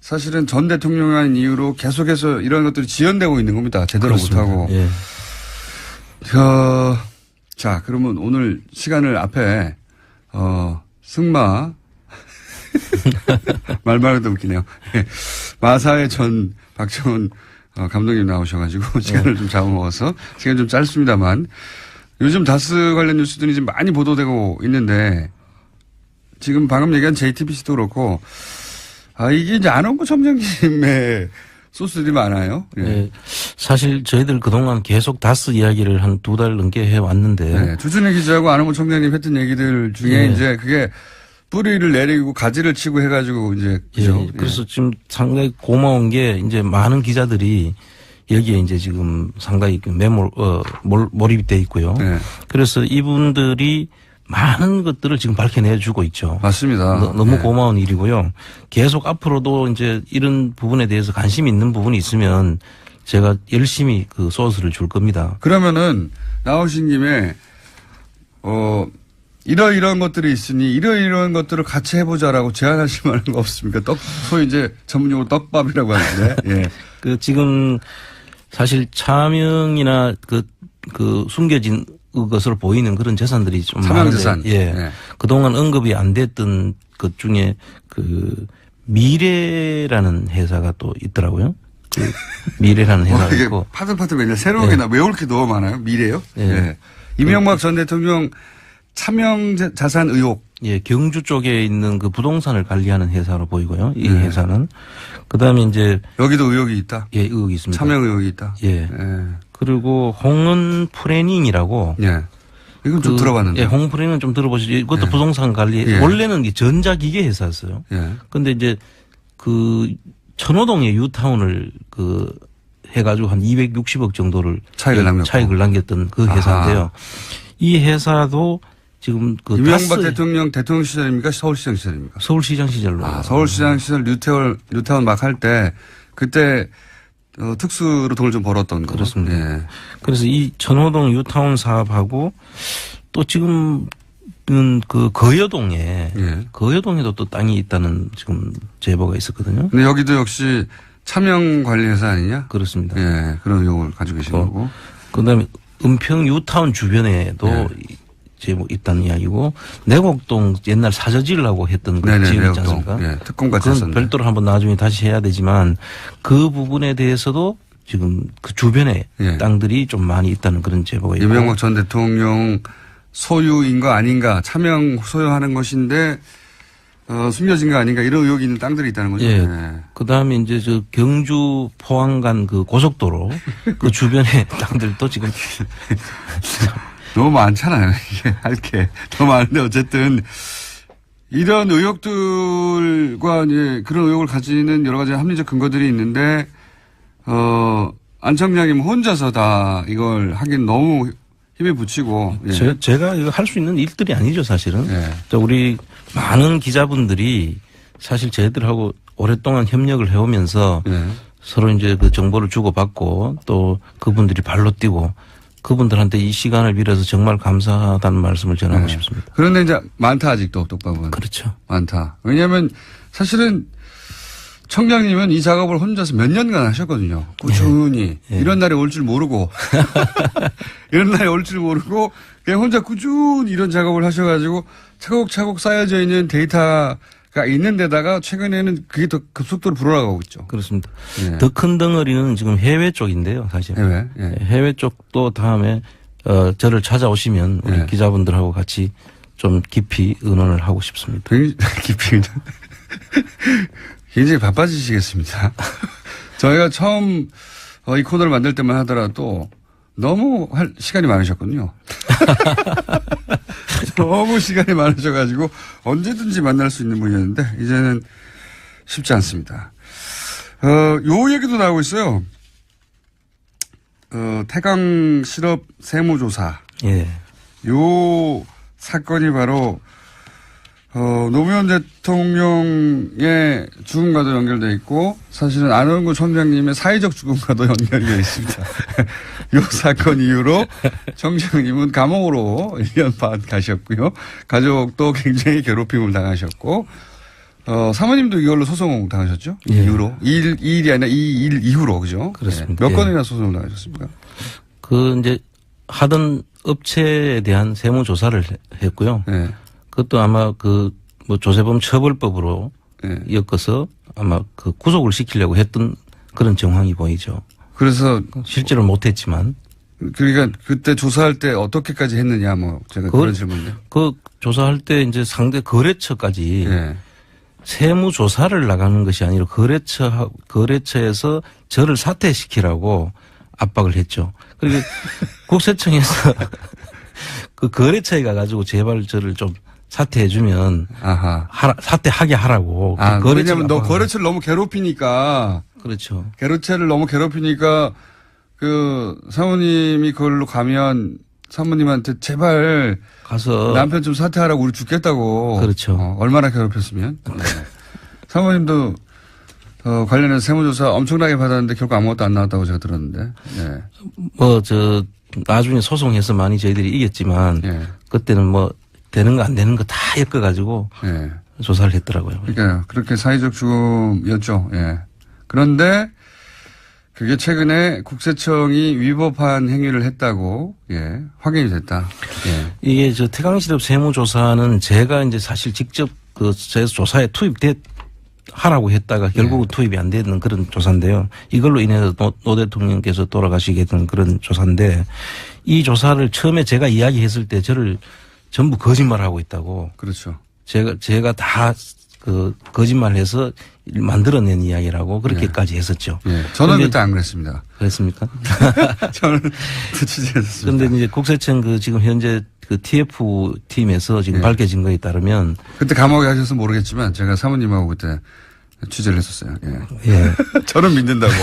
[SPEAKER 1] 사실은 전 대통령이라는 이유로 계속해서 이런 것들이 지연되고 있는 겁니다. 제대로
[SPEAKER 6] 그렇습니다.
[SPEAKER 1] 못하고.
[SPEAKER 6] 예.
[SPEAKER 1] 자, 그러면 오늘 시간을 앞에, 승마. 말만 해도 웃기네요. 마사의 전 박정훈 감독님 나오셔가지고 시간을 좀 잡아먹어서 시간 좀 짧습니다만 요즘 다스 관련 뉴스들이 지금 많이 보도되고 있는데 지금 방금 얘기한 JTBC도 그렇고 이게 이제 안원구 점장님의 소스들이 많아요. 예.
[SPEAKER 6] 네. 사실 저희들 그동안 계속 다스 이야기를 한 2달 넘게 해왔는데.
[SPEAKER 1] 네. 주준희 기자하고 안원구 총장님 했던 얘기들 중에 이제 그게 뿌리를 내리고 가지를 치고 해가지고 이제. 그죠?
[SPEAKER 6] 예. 그래서 지금 상당히 고마운 게 이제 많은 기자들이 여기에 이제 지금 상당히 몰입이 돼 있고요. 네. 그래서 이분들이 많은 것들을 지금 밝혀내주고 있죠.
[SPEAKER 1] 맞습니다.
[SPEAKER 6] 너무 고마운 일이고요. 계속 앞으로도 이제 이런 부분에 대해서 관심이 있는 부분이 있으면 제가 열심히 그 소스를 줄 겁니다.
[SPEAKER 1] 그러면은 나오신 김에 이러이러한 것들이 있으니 이러이러한 것들을 같이 해보자라고 제안하실 만한 거 없습니까? 소위 이제 전문용어로 떡밥이라고 하는데. 예.
[SPEAKER 6] 그 지금 사실 차명이나 그 숨겨진 것으로 보이는 그런 재산들이 좀
[SPEAKER 1] 사명재산.
[SPEAKER 6] 예. 네. 그동안 언급이 안 됐던 것 중에 그 미래라는 회사가 또 있더라고요. 그 미래라는 회사가
[SPEAKER 1] 이게
[SPEAKER 6] 있고.
[SPEAKER 1] 파들파들 맨날 새로운 게 왜 이렇게 너무 많아요? 미래요?
[SPEAKER 6] 예.
[SPEAKER 1] 예. 이명박 전 대통령 차명자산 의혹.
[SPEAKER 6] 예, 경주 쪽에 있는 그 부동산을 관리하는 회사로 보이고요. 이 회사는. 그 다음에 이제.
[SPEAKER 1] 여기도 의혹이 있다?
[SPEAKER 6] 예, 의혹이 있습니다.
[SPEAKER 1] 차명 의혹이 있다?
[SPEAKER 6] 예. 그리고 홍은 프레닝이라고. 예.
[SPEAKER 1] 이건 좀 들어봤는데.
[SPEAKER 6] 예, 홍프레는 좀 들어보시죠. 이것도
[SPEAKER 1] 예.
[SPEAKER 6] 부동산 관리.
[SPEAKER 1] 예.
[SPEAKER 6] 원래는 전자기계 회사였어요.
[SPEAKER 1] 예.
[SPEAKER 6] 근데 이제 그 천호동에 유타운을 해가지고 한 260억 정도를 차익을 남겼던 그 회사인데요. 아하. 이 회사도 지금
[SPEAKER 1] 이명박 대통령 시절입니까? 서울시장 시절입니까?
[SPEAKER 6] 서울시장 시절로.
[SPEAKER 1] 서울시장 시절 뉴타운 막 할 때 그때 특수로 돈을 좀 벌었던 거.
[SPEAKER 6] 그렇습니다.
[SPEAKER 1] 예.
[SPEAKER 6] 그래서 이 천호동 유타운 사업하고 또 지금은 거여동에
[SPEAKER 1] 예.
[SPEAKER 6] 거여동에도 또 땅이 있다는 지금 제보가 있었거든요.
[SPEAKER 1] 근데 여기도 역시 차명관리회사 아니냐?
[SPEAKER 6] 그렇습니다.
[SPEAKER 1] 예, 그런 의혹을 가지고 계신 거고.
[SPEAKER 6] 그다음에 은평 유타운 주변에도
[SPEAKER 1] 예.
[SPEAKER 6] 제보 있다는 이야기고 내곡동 옛날 사저지라고 했던 그 지역 있지 않습니까?
[SPEAKER 1] 예, 특공같이
[SPEAKER 6] 그건
[SPEAKER 1] 했었는데.
[SPEAKER 6] 별도로 한번 나중에 다시 해야 되지만 그 부분에 대해서도 지금 그 주변에
[SPEAKER 1] 예.
[SPEAKER 6] 땅들이 좀 많이 있다는 그런 제보가 있고.
[SPEAKER 1] 이명박 전 대통령 소유인 거 아닌가, 차명 소유하는 것인데 숨겨진 거 아닌가 이런 의혹이 있는 땅들이 있다는 거죠.
[SPEAKER 6] 예.
[SPEAKER 1] 네.
[SPEAKER 6] 그 다음에 이제 경주 포항 간 그 고속도로 그 주변의 땅들도 지금
[SPEAKER 1] 너무 많잖아요. 이게 할 게 너무 많은데 어쨌든 이런 의혹들과 이제 그런 의혹을 가지는 여러 가지 합리적 근거들이 있는데 안 청장님 혼자서 다 이걸 하긴 너무 힘에 붙이고. 예.
[SPEAKER 6] 제가 이거 할 수 있는 일들이 아니죠, 사실은.
[SPEAKER 1] 예.
[SPEAKER 6] 우리 많은 기자분들이 사실 저희들하고 오랫동안 협력을 해오면서
[SPEAKER 1] 예.
[SPEAKER 6] 서로 이제 그 정보를 주고받고 또 그분들이 발로 뛰고 그분들한테 이 시간을 빌어서 정말 감사하다는 말씀을 전하고 싶습니다.
[SPEAKER 1] 그런데 이제 많다 아직도 독박은.
[SPEAKER 6] 그렇죠.
[SPEAKER 1] 많다. 왜냐하면 사실은 청장님은 이 작업을 혼자서 몇 년간 하셨거든요. 꾸준히.
[SPEAKER 6] 예.
[SPEAKER 1] 이런 날이 올 줄 모르고. 이런 날이 올 줄 모르고 그냥 혼자 꾸준히 이런 작업을 하셔가지고 차곡차곡 쌓여져 있는 데이터가 있는 데다가 최근에는 그게 더 급속도로 불어나가고 있죠.
[SPEAKER 6] 그렇습니다.
[SPEAKER 1] 예.
[SPEAKER 6] 더 큰 덩어리는 지금 해외 쪽인데요, 사실.
[SPEAKER 1] 해외. 예.
[SPEAKER 6] 해외 쪽도 다음에 저를 찾아오시면 우리
[SPEAKER 1] 예.
[SPEAKER 6] 기자분들하고 같이 좀 깊이 의논을 하고 싶습니다.
[SPEAKER 1] 깊이. 굉장히 바빠지시겠습니다. 저희가 처음 이 코너를 만들 때만 하더라도 너무 할 시간이 많으셨거든요. 너무 시간이 많으셔가지고 언제든지 만날 수 있는 분이었는데 이제는 쉽지 않습니다. 요 얘기도 나오고 있어요. 태강 실업 세무조사.
[SPEAKER 6] 예.
[SPEAKER 1] 요 사건이 바로 노무현 대통령의 죽음과도 연결돼 있고 사실은 안원구 총장님의 사회적 죽음과도 연결이 되어 있습니다. 이 사건 이후로 총장님은 감옥으로 1년 반 가셨고요. 가족도 굉장히 괴롭힘을 당하셨고 사모님도 이걸로 소송 당하셨죠?
[SPEAKER 6] 예.
[SPEAKER 1] 이후로. 이 일이 아니라 이 일 이후로 그죠?
[SPEAKER 6] 그렇습니다.
[SPEAKER 1] 몇
[SPEAKER 6] 예.
[SPEAKER 1] 건이나 소송을 당하셨습니까?
[SPEAKER 6] 이제 하던 업체에 대한 세무조사를 했고요.
[SPEAKER 1] 네.
[SPEAKER 6] 그것도 아마 조세범 처벌법으로 엮어서 아마 구속을 시키려고 했던 그런 정황이 보이죠.
[SPEAKER 1] 그래서
[SPEAKER 6] 실제로 못했지만.
[SPEAKER 1] 그러니까 그때 조사할 때 어떻게까지 했느냐 제가 그런 질문인데.
[SPEAKER 6] 조사할 때 이제 상대 거래처까지
[SPEAKER 1] 네.
[SPEAKER 6] 세무조사를 나가는 것이 아니라 거래처에서 저를 사퇴시키라고 압박을 했죠. 그리고 국세청에서 그 거래처에 가가지고 제발 저를 좀 사퇴해주면 사퇴하게 하라고.
[SPEAKER 1] 왜냐면 너 거래처를 너무 괴롭히니까.
[SPEAKER 6] 그렇죠.
[SPEAKER 1] 거래처를 너무 괴롭히니까 사모님이 그걸로 가면 사모님한테 제발
[SPEAKER 6] 가서
[SPEAKER 1] 남편 좀 사퇴하라고 우리 죽겠다고.
[SPEAKER 6] 그렇죠.
[SPEAKER 1] 얼마나 괴롭혔으면. 네. 사모님도 관련해서 세무조사 엄청나게 받았는데 결국 아무것도 안 나왔다고 제가 들었는데. 네.
[SPEAKER 6] 나중에 소송해서 많이 저희들이 이겼지만 그때는 되는 거 안 되는 거 다 엮어가지고 조사를 했더라고요.
[SPEAKER 1] 그러니까 그렇게 사회적 죽음이었죠. 예. 그런데 그게 최근에 국세청이 위법한 행위를 했다고 확인이 됐다. 예.
[SPEAKER 6] 이게 태강실업 세무조사는 제가 이제 사실 직접 제 조사에 하라고 했다가 결국은 투입이 안 되는 그런 조사인데요. 이걸로 인해서 노 대통령께서 돌아가시게 된 그런 조사인데 이 조사를 처음에 제가 이야기했을 때 저를 전부 거짓말하고 있다고.
[SPEAKER 1] 그렇죠.
[SPEAKER 6] 제가 다 거짓말해서 만들어낸 이야기라고 그렇게까지 했었죠.
[SPEAKER 1] 예. 저는 그때 안 그랬습니다.
[SPEAKER 6] 그랬습니까?
[SPEAKER 1] 저는 취재했습니다.
[SPEAKER 6] 그런데 이제 국세청 지금 현재 그 TF 팀에서 지금 밝혀진 거에 따르면
[SPEAKER 1] 그때 감옥에 가셔서 모르겠지만 제가 사모님하고 그때 취재를 했었어요.
[SPEAKER 6] 예.
[SPEAKER 1] 저는 믿는다고.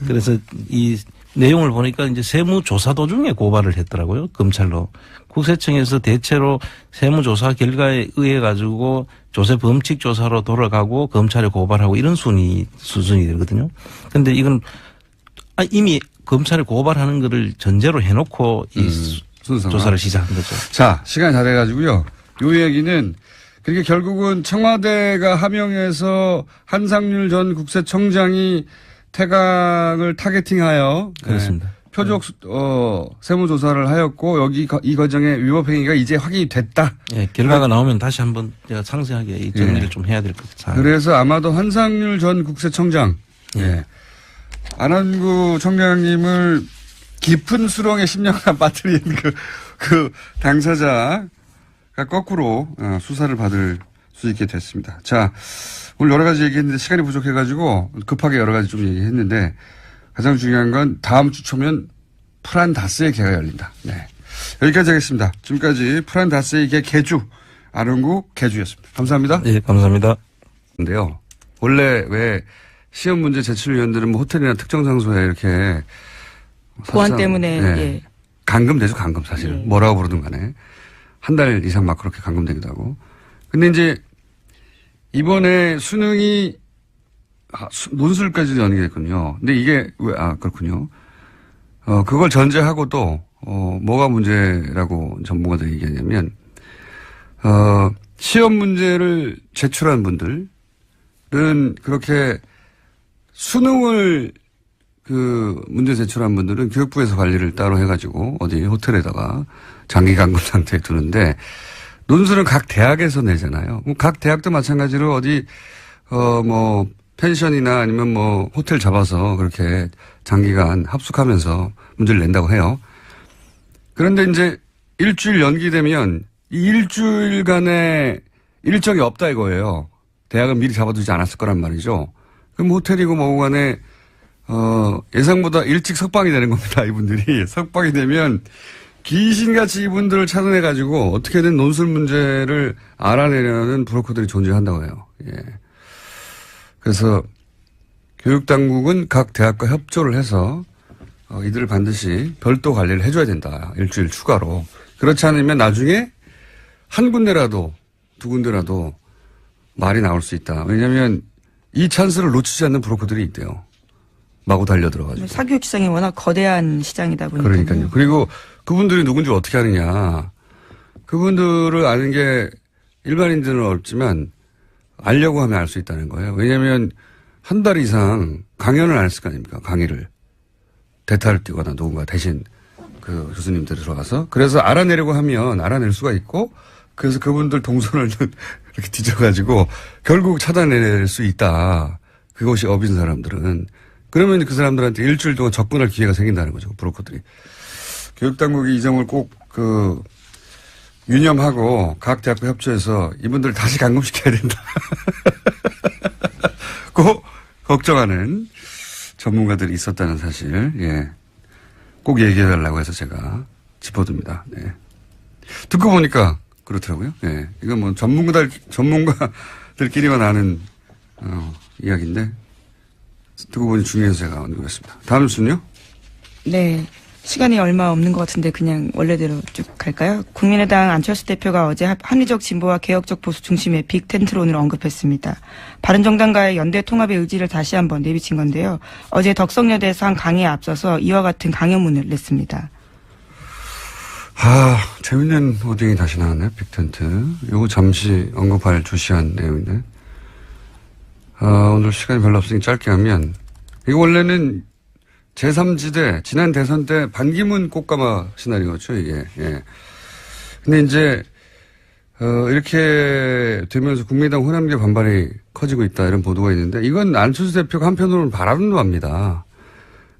[SPEAKER 6] 그래서 이 내용을 보니까 이제 세무조사 도중에 고발을 했더라고요. 검찰로. 국세청에서 대체로 세무조사 결과에 의해 가지고 조세 범칙 조사로 돌아가고 검찰에 고발하고 이런 수준이 되거든요. 근데 이건 이미 검찰에 고발하는 거를 전제로 해놓고 이 조사를 시작한 거죠.
[SPEAKER 1] 자, 시간이 다 돼가지고요. 요 얘기는 그러니까 결국은 청와대가 하명해서 한상률 전 국세청장이 태강을 타겟팅하여
[SPEAKER 6] 그렇습니다.
[SPEAKER 1] 표적 세무조사를 하였고 여기 이 과정의 위법행위가 이제 확인이 됐다.
[SPEAKER 6] 예, 결과가 나오면 다시 한번 제가 상세하게 이 정리를 좀 해야 될 것 같아요.
[SPEAKER 1] 그래서 아마도 한상률 전 국세청장, 안한구 청장님을 깊은 수렁에 10년간 빠뜨린 그 당사자가 거꾸로 수사를 받을 수 있게 됐습니다. 자, 오늘 여러 가지 얘기했는데 시간이 부족해가지고 급하게 여러 가지 좀 얘기했는데 가장 중요한 건 다음 주 초면 프란다스의 개가 열린다. 네. 여기까지 하겠습니다. 지금까지 프란다스의 개 개주, 안한구 개주였습니다. 감사합니다.
[SPEAKER 6] 네, 감사합니다.
[SPEAKER 1] 근데요, 원래 왜 시험 문제 제출위원들은 뭐 호텔이나 특정 장소에 이렇게
[SPEAKER 2] 보안 때문에 예.
[SPEAKER 1] 감금되죠, 감금 사실. 뭐라고 부르든 간에. 한 달 이상 막 그렇게 감금되기도 하고. 근데 이제 이번에 수능이 논술까지도 연기됐군요. 근데 이게 그렇군요. 그걸 전제하고도 뭐가 문제라고 전문가들이 얘기하냐면 시험 문제를 제출한 분들은 그렇게 수능을 문제 제출한 분들은 교육부에서 관리를 따로 해가지고 어디 호텔에다가 장기 감금 상태에 두는데 논술은 각 대학에서 내잖아요. 각 대학도 마찬가지로 어디 뭐 펜션이나 아니면 뭐 호텔 잡아서 그렇게 장기간 합숙하면서 문제를 낸다고 해요. 그런데 이제 일주일 연기되면 이 일주일간의 일정이 없다 이거예요. 대학은 미리 잡아두지 않았을 거란 말이죠. 그럼 호텔이고 뭐고 간에 예상보다 일찍 석방이 되는 겁니다. 이분들이. 석방이 되면 귀신같이 이분들을 찾아내가지고 어떻게든 논술 문제를 알아내려는 브로커들이 존재한다고 해요. 예. 그래서 교육당국은 각 대학과 협조를 해서 이들을 반드시 별도 관리를 해줘야 된다. 일주일 추가로. 그렇지 않으면 나중에 한 군데라도 두 군데라도 말이 나올 수 있다. 왜냐하면 이 찬스를 놓치지 않는 브로커들이 있대요. 마구 달려들어가지고.
[SPEAKER 2] 사교육 시장이 워낙 거대한 시장이다 보니까.
[SPEAKER 1] 그러니까요. 그리고 그분들이 누군지 어떻게 아느냐. 그분들을 아는 게 일반인들은 어렵지만 알려고 하면 알 수 있다는 거예요. 왜냐하면 한 달 이상 강연을 안 했을 거 아닙니까? 강의를. 대타를 띄거나 누군가 대신 그 교수님들이 들어가서. 그래서 알아내려고 하면 알아낼 수가 있고 그래서 그분들 동선을 이렇게 뒤져가지고 결국 찾아낼 수 있다. 그것이 업인 사람들은. 그러면 그 사람들한테 일주일 동안 접근할 기회가 생긴다는 거죠. 브로커들이. 교육당국이 이 점을 꼭 유념하고 각 대학과 협조해서 이분들을 다시 감금시켜야 된다. 꼭 걱정하는 전문가들이 있었다는 사실, 예. 꼭 얘기해달라고 해서 제가 짚어둡니다. 네. 듣고 보니까 그렇더라고요. 예. 이건 뭐 전문가들끼리만 아는, 이야기인데, 듣고 보니 중요해서 제가 언급했습니다. 다음 순요?
[SPEAKER 2] 네. 시간이 얼마 없는 것 같은데 그냥 원래대로 쭉 갈까요? 국민의당 안철수 대표가 어제 합리적 진보와 개혁적 보수 중심의 빅텐트론을 언급했습니다. 바른정당과의 연대 통합의 의지를 다시 한번 내비친 건데요. 어제 덕성여대에서 한 강의에 앞서서 이와 같은 강연문을 냈습니다.
[SPEAKER 1] 재밌는 워딩이 다시 나왔네요. 빅텐트. 요거 잠시 언급할 주시한 내용인데. 오늘 시간이 별로 없으니 짧게 하면 이거 원래는 제3지대 지난 대선 때 반기문 꽃가마 시나리오죠 이게. 예. 근데 이제 이렇게 되면서 국민의당 호남계 반발이 커지고 있다 이런 보도가 있는데 이건 안철수 대표가 한편으로는 바라는 바입니다.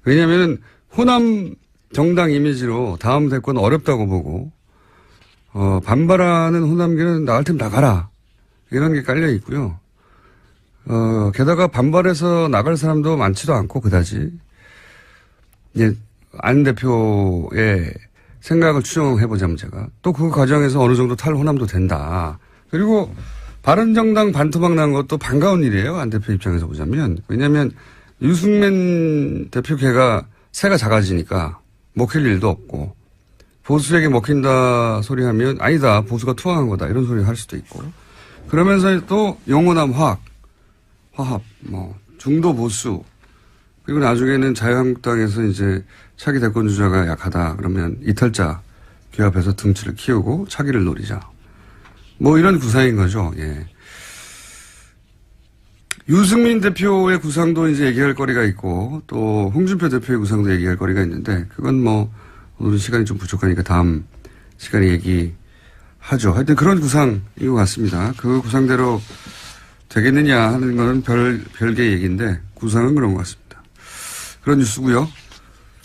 [SPEAKER 1] 왜냐하면 호남 정당 이미지로 다음 대권 어렵다고 보고 반발하는 호남계는 나갈 테면 나가라 이런 게 깔려 있고요. 게다가 반발해서 나갈 사람도 많지도 않고 그다지. 이제 안 대표의 생각을 추정해보자면 제가. 또 그 과정에서 어느 정도 탈호남도 된다. 그리고 바른정당 반토막 난 것도 반가운 일이에요. 안 대표 입장에서 보자면. 왜냐하면 유승민 대표 걔가 새가 작아지니까 먹힐 일도 없고 보수에게 먹힌다 소리 하면 아니다. 보수가 투항한 거다. 이런 소리 할 수도 있고. 그러면서 또 영호남 화합, 중도 보수. 그리고 나중에는 자유한국당에서 이제 차기 대권 주자가 약하다. 그러면 이탈자 규합해서 등치를 키우고 차기를 노리자. 이런 구상인 거죠. 예. 유승민 대표의 구상도 이제 얘기할 거리가 있고 또 홍준표 대표의 구상도 얘기할 거리가 있는데 그건 오늘은 시간이 좀 부족하니까 다음 시간에 얘기하죠. 하여튼 그런 구상인 것 같습니다. 그 구상대로 되겠느냐 하는 건 별개의 얘기인데 구상은 그런 것 같습니다. 그런 뉴스고요.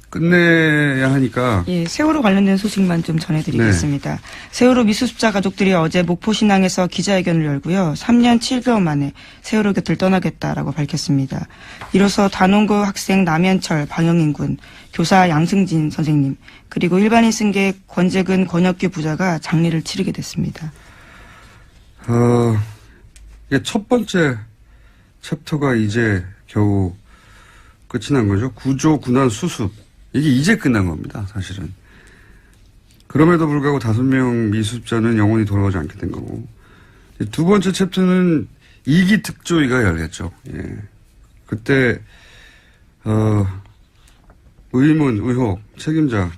[SPEAKER 1] 끝내야 하니까.
[SPEAKER 2] 예, 세월호 관련된 소식만 좀 전해드리겠습니다. 네. 세월호 미수습자 가족들이 어제 목포신항에서 기자회견을 열고요. 3년 7개월 만에 세월호 곁을 떠나겠다라고 밝혔습니다. 이로써 단원고 학생 남현철, 방영인 군, 교사 양승진 선생님, 그리고 일반인 승객 권재근, 권혁규 부자가 장례를 치르게 됐습니다.
[SPEAKER 1] 이게 첫 번째 챕터가 이제 겨우 끝이 난 거죠. 구조, 군안, 수습. 이게 이제 끝난 겁니다, 사실은. 그럼에도 불구하고 5명 미수습자는 영원히 돌아오지 않게 된 거고. 두 번째 챕터는 2기 특조위가 열렸죠. 예. 그때, 의문, 의혹, 책임자,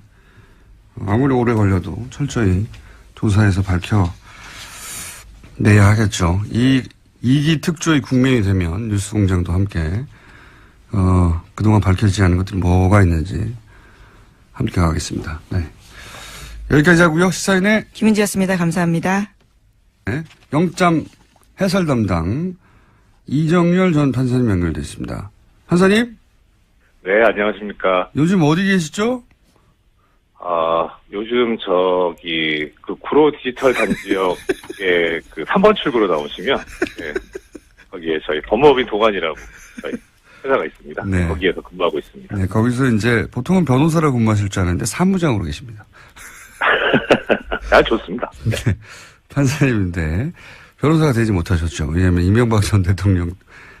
[SPEAKER 1] 아무리 오래 걸려도 철저히 조사해서 밝혀내야 하겠죠. 2기 특조위 국면이 되면 뉴스공장도 함께, 그동안 밝혀지지 않은 것들이 뭐가 있는지 함께 가겠습니다. 네. 여기까지 하고요. 시사인의
[SPEAKER 2] 김은지였습니다. 감사합니다.
[SPEAKER 1] 네. 영장 해설 담당 이정열 전 판사님 연결됐습니다. 판사님?
[SPEAKER 3] 네, 안녕하십니까.
[SPEAKER 1] 요즘 어디 계시죠?
[SPEAKER 3] 요즘 구로 디지털 단지역에 3번 출구로 나오시면, 네, 거기에 저희 법무법인 동안이라고 저희 회사가 있습니다. 네. 거기에서 근무하고 있습니다.
[SPEAKER 1] 네, 거기서 이제 보통은 변호사라고 근무하실 줄 아는데 사무장으로 계십니다.
[SPEAKER 3] 좋습니다. 네.
[SPEAKER 1] 네, 판사님인데 변호사가 되지 못하셨죠. 왜냐하면 이명박 전 대통령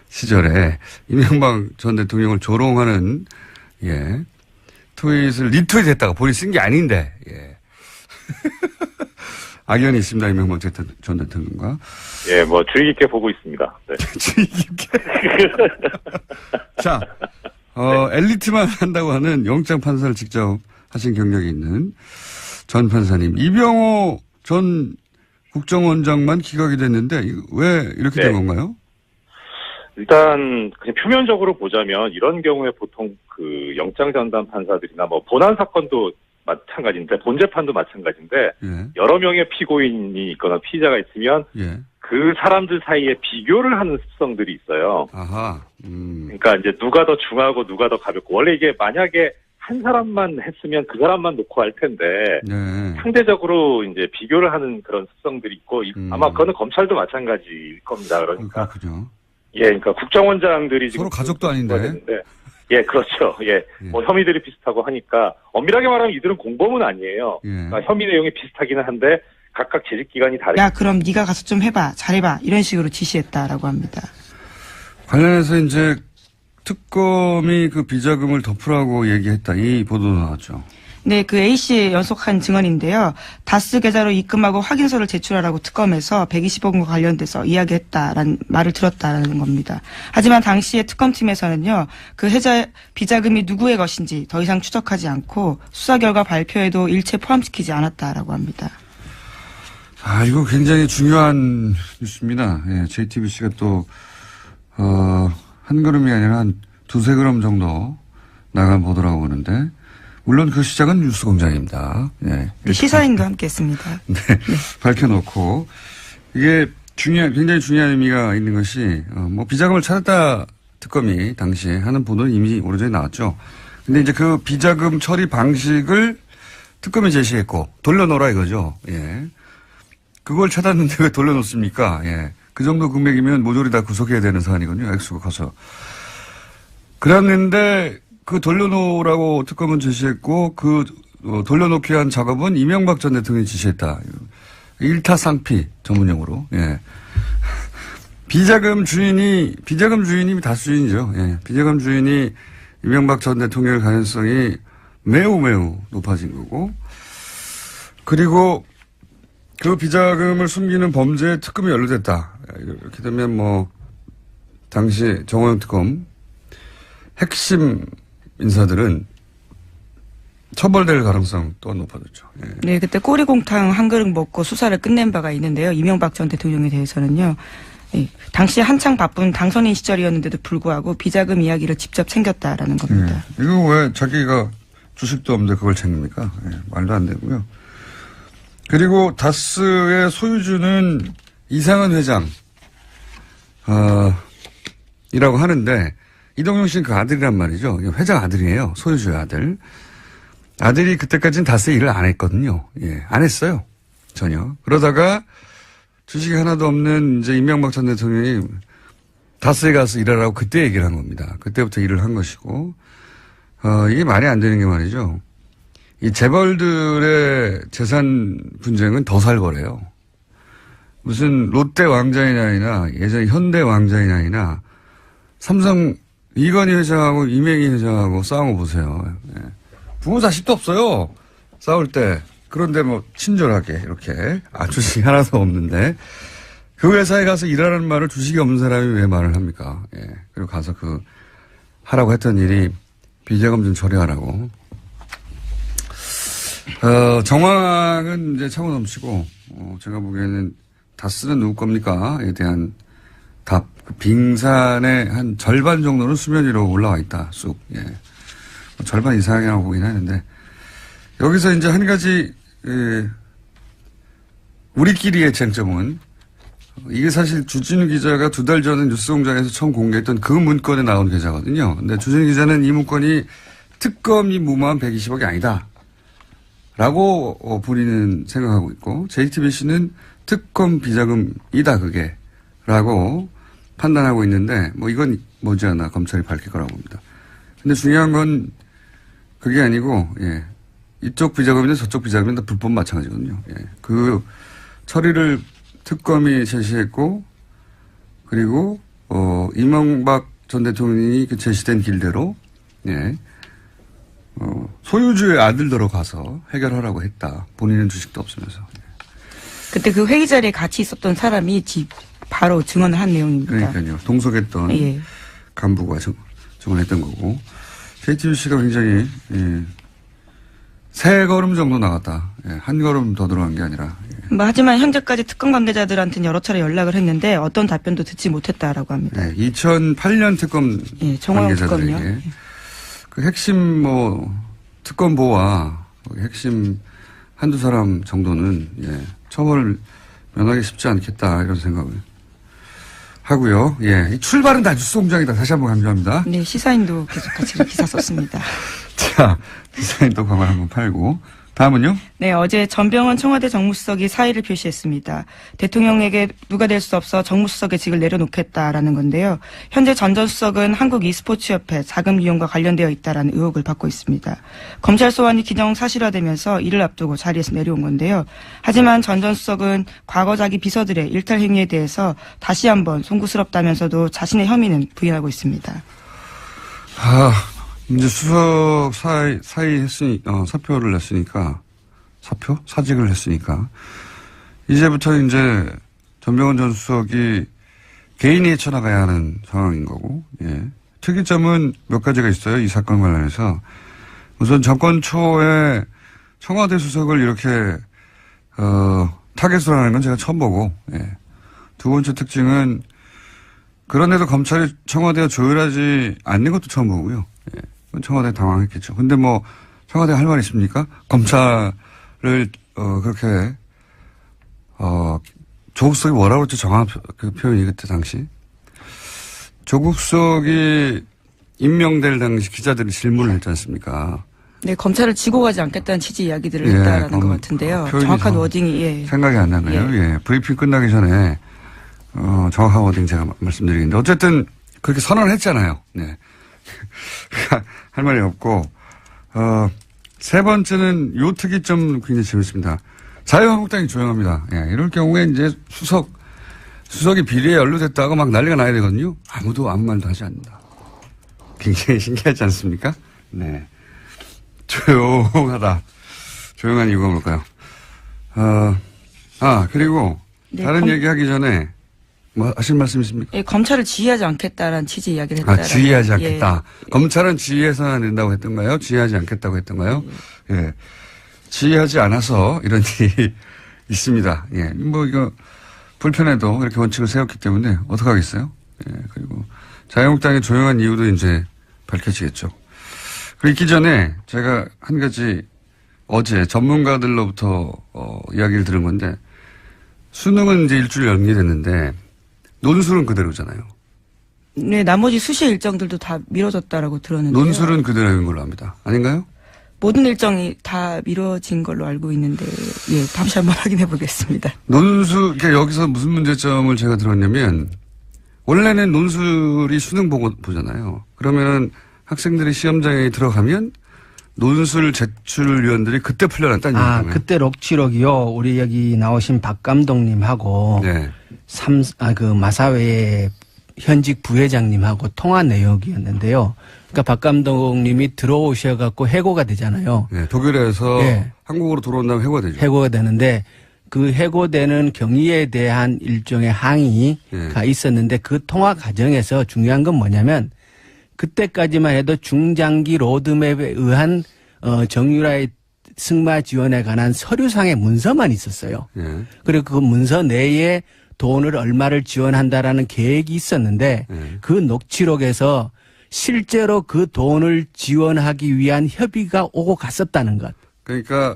[SPEAKER 1] 시절에 이명박 전 대통령을 조롱하는 트윗을 리트윗했다가 본인이 쓴 게 아닌데 악연이 있습니다. 이명박 전 대통령과.
[SPEAKER 3] 예, 주의 깊게 보고 있습니다. 네.
[SPEAKER 1] 주의 깊게. 자, 엘리트만 한다고 하는 영장 판사를 직접 하신 경력이 있는 전 판사님. 이병호 전 국정원장만 기각이 됐는데 왜 이렇게 된 건가요?
[SPEAKER 3] 일단 그냥 표면적으로 보자면 이런 경우에 보통 영장 전담 판사들이나 본안 사건도 마찬가지인데 본 재판도 마찬가지인데 여러 명의 피고인이 있거나 피의자가 있으면 그 사람들 사이에 비교를 하는 습성들이 있어요.
[SPEAKER 1] 아하.
[SPEAKER 3] 그러니까 이제 누가 더 중하고 누가 더 가볍고 원래 이게 만약에 한 사람만 했으면 그 사람만 놓고 할 텐데 상대적으로 이제 비교를 하는 그런 습성들이 있고 아마 그거는 검찰도 마찬가지일 겁니다. 그러니까
[SPEAKER 1] 그렇군요.
[SPEAKER 3] 그러니까 국정원장들이
[SPEAKER 1] 서로 가족도 아닌데.
[SPEAKER 3] 예, 그렇죠. 예. 혐의들이 비슷하고 하니까, 엄밀하게 말하면 이들은 공범은 아니에요. 그러니까 혐의 내용이 비슷하기는 한데, 각각 재직기간이 다르죠.
[SPEAKER 2] 야, 그럼 네가 가서 좀 해봐. 잘해봐. 이런 식으로 지시했다라고 합니다.
[SPEAKER 1] 관련해서 이제 특검이 그 비자금을 덮으라고 얘기했다. 이 보도 나왔죠.
[SPEAKER 2] 네, A씨 연속한 증언인데요. 다스 계좌로 입금하고 확인서를 제출하라고 특검에서 120억과 관련돼서 이야기했다라는 말을 들었다라는 겁니다. 하지만 당시에 특검팀에서는요, 그 비자금이 누구의 것인지 더 이상 추적하지 않고 수사 결과 발표에도 일체 포함시키지 않았다라고 합니다.
[SPEAKER 1] 이거 굉장히 중요한 뉴스입니다. 예, JTBC가 또, 한 걸음이 아니라 한 2-3걸음 정도 나간 보도라고 보는데, 물론 그 시작은 뉴스공장입니다. 네.
[SPEAKER 2] 시사인과 함께했습니다.
[SPEAKER 1] 네, 밝혀놓고 이게 굉장히 중요한 의미가 있는 것이 비자금을 찾았다 특검이 당시에 하는 보도는 이미 오래전에 나왔죠. 근데 이제 그 비자금 처리 방식을 특검이 제시했고 돌려놓으라 이거죠. 예, 그걸 찾았는데 왜 돌려놓습니까? 예, 그 정도 금액이면 모조리 다 구속해야 되는 사안이거든요. 액수가 커서. 그랬는데. 그 돌려놓으라고 특검은 제시했고 그 돌려놓기 위한 작업은 이명박 전 대통령이 지시했다. 일타상피 전문용어로. 예. 비자금 주인이 다수주인이죠. 예. 비자금 주인이 이명박 전 대통령의 가능성이 매우 높아진 거고. 그리고 그 비자금을 숨기는 범죄에 특검이 연루됐다. 이렇게 되면 뭐 당시 정호영 특검 핵심 인사들은 처벌될 가능성 또한 높아졌죠. 예.
[SPEAKER 2] 네, 그때 꼬리곰탕 한 그릇 먹고 수사를 끝낸 바가 있는데요. 이명박 전 대통령에 대해서는요. 예, 당시 한창 바쁜 당선인 시절이었는데도 불구하고 비자금 이야기를 직접 챙겼다라는 겁니다.
[SPEAKER 1] 예. 이거 왜 자기가 주식도 없는데 그걸 챙깁니까? 예, 말도 안 되고요. 그리고 다스의 소유주는 이상은 회장, 이라고 하는데, 이동영 씨는 그 아들이란 말이죠. 회장 아들이에요. 소유주의 아들. 아들이 그때까지는 다스의 일을 안 했거든요. 예, 안 했어요. 전혀. 그러다가 주식이 하나도 없는 이제 이명박 전 대통령이 다스에 가서 일하라고 그때 얘기를 한 겁니다. 그때부터 일을 한 것이고, 이게 말이 안 되는 게 말이죠. 이 재벌들의 재산 분쟁은 더 살벌해요. 무슨 롯데 왕자의 아이나 예전 현대 왕자의 아이나 삼성 이건희 회장하고 이명희 회장하고 싸운 거 보세요. 예. 부모 자식도 없어요. 싸울 때. 그런데 뭐 친절하게 이렇게 주식이 하나도 없는데 그 회사에 가서 일하라는 말을 주식이 없는 사람이 왜 말을 합니까? 예. 그리고 가서 하라고 했던 일이 비자금 좀 처리하라고. 정황은 이제 차고 넘치고, 제가 보기에는 다스는 누구 겁니까?에 대한 답. 빙산의 한 절반 정도는 수면 위로 올라와 있다, 쑥. 예. 절반 이상이라고 보긴 하는데, 여기서 이제 한 가지, 우리끼리의 쟁점은, 이게 사실 주진우 기자가 2달 전에 뉴스공장에서 처음 공개했던 그 문건에 나온 계좌거든요. 근데 주진우 기자는 이 문건이 특검이 무마한 120억이 아니다. 라고 본인은 생각하고 있고, JTBC는 특검 비자금이다, 그게. 라고 판단하고 있는데, 뭐 이건 머지않아 검찰이 밝힐 거라고 봅니다. 근데 중요한 건 그게 아니고, 예. 이쪽 비자금이든 저쪽 비자금이든 다 불법 마찬가지거든요. 예. 그 처리를 특검이 제시했고, 그리고, 이명박 전 대통령이 그 제시된 길대로, 예. 소유주의 아들들로 가서 해결하라고 했다. 본인은 주식도 없으면서.
[SPEAKER 2] 그때 그 회의 자리에 같이 있었던 사람이 바로 증언을 한 내용입니다.
[SPEAKER 1] 그러니까요. 동석했던 예. 간부가 증언했던 거고. JTBC가 굉장히 세 걸음 정도 나갔다. 예. 한 걸음 더 들어간 게 아니라. 예.
[SPEAKER 2] 뭐 하지만 현재까지 특검 관계자들한테는 여러 차례 연락을 했는데 어떤 답변도 듣지 못했다라고 합니다.
[SPEAKER 1] 예. 2008년 특검 관계자들에게 그 핵심 특검보와 핵심 한두 사람 정도는 처벌을 면하기 쉽지 않겠다 이런 생각을 하고요. 예, 이 출발은 다 뉴스공장이다. 다시 한번 강조합니다.
[SPEAKER 2] 네, 시사인도 계속 같이 기사 썼습니다.
[SPEAKER 1] 자, 시사인도 광을 한번 팔고. 다음은요?
[SPEAKER 2] 네, 어제 전병헌 청와대 정무수석이 사의를 표시했습니다. 대통령에게 누가 될 수 없어 정무수석의 직을 내려놓겠다라는 건데요. 현재 전 전 수석은 한국 e스포츠협회 자금 이용과 관련되어 있다라는 의혹을 받고 있습니다. 검찰 소환이 기정사실화되면서 이를 앞두고 자리에서 내려온 건데요. 하지만 전 전 수석은 과거 자기 비서들의 일탈 행위에 대해서 다시 한번 송구스럽다면서도 자신의 혐의는 부인하고 있습니다.
[SPEAKER 1] 이제 수석 사표를 냈으니까, 사직을 했으니까, 이제부터 이제 전병헌 전 수석이 개인이 헤쳐나가야 하는 상황인 거고, 예. 특이점은 몇 가지가 있어요. 이 사건 관련해서. 우선 정권 초에 청와대 수석을 이렇게, 타겟으로 하는 건 제가 처음 보고, 예. 두 번째 특징은 그런데도 검찰이 청와대와 조율하지 않는 것도 처음 보고요. 예. 청와대 당황했겠죠. 근데 뭐, 청와대 할 말 있습니까? 검찰을, 그렇게, 조국 수석이 뭐라고 했죠? 정확한 그 표현이 그때 당시. 조국 수석이 임명될 당시 기자들이 질문을 했지 않습니까?
[SPEAKER 2] 네, 검찰을 지고 가지 않겠다는 취지 이야기들을 했다라는 것 같은데요. 정확한 워딩이,
[SPEAKER 1] 생각이 안 나네요. 예. 브리핑 끝나기 전에, 정확한 워딩 제가 말씀드리겠는데. 어쨌든, 그렇게 선언을 했잖아요. 네. 할 말이 없고, 세 번째는 요 특이점 굉장히 재밌습니다. 자유한국당이 조용합니다. 예, 이럴 경우에 이제 수석이 비리에 연루됐다고 막 난리가 나야 되거든요. 아무도 아무 말도 하지 않는다. 굉장히 신기하지 않습니까? 네. 조용하다. 조용한 이유가 뭘까요? 그리고 네, 다른 얘기하기 전에 뭐 하실 말씀 있습니까?
[SPEAKER 2] 예, 검찰을 지휘하지 않겠다라는 취지 이야기를 했다.
[SPEAKER 1] 지휘하지 않겠다. 예. 검찰은 지휘해서는 안 된다고 했던가요? 지휘하지 않겠다고 했던가요? 예. 지휘하지 않아서 이런 일이 있습니다. 예. 뭐 이거 불편해도 이렇게 원칙을 세웠기 때문에 어떡하겠어요? 예. 그리고 자유한국당의 조용한 이유도 이제 밝혀지겠죠. 그리고 있기 전에 제가 한 가지 어제 전문가들로부터 이야기를 들은 건데 수능은 이제 일주일 연기됐는데 논술은 그대로잖아요.
[SPEAKER 2] 네, 나머지 수시의 일정들도 다 미뤄졌다라고 들었는데.
[SPEAKER 1] 논술은 그대로인 걸로 압니다. 아닌가요?
[SPEAKER 2] 모든 일정이 다 미뤄진 걸로 알고 있는데, 예, 다시 한번 확인해 보겠습니다.
[SPEAKER 1] 논술, 그러니까 여기서 무슨 문제점을 제가 들었냐면, 원래는 논술이 수능 보잖아요. 그러면은 학생들이 시험장에 들어가면 논술 제출위원들이 그때 풀려났다는 얘기죠.
[SPEAKER 4] 그때 녹취록이요. 우리 여기 나오신 박 감독님하고
[SPEAKER 1] 네.
[SPEAKER 4] 마사회 현직 부회장님하고 통화 내용이었는데요. 그러니까 박 감독님이 들어오셔갖고 해고가 되잖아요.
[SPEAKER 1] 네, 독일에서 네. 한국으로 들어온다면 해고가 되죠.
[SPEAKER 4] 해고가 되는데 그 해고되는 경위에 대한 일종의 항의가 있었는데 그 통화 과정에서 중요한 건 뭐냐면 그때까지만 해도 중장기 로드맵에 의한 정유라의 승마 지원에 관한 서류상의 문서만 있었어요. 그리고 그 문서 내에 돈을 얼마를 지원한다라는 계획이 있었는데 그 녹취록에서 실제로 그 돈을 지원하기 위한 협의가 오고 갔었다는 것.
[SPEAKER 1] 그러니까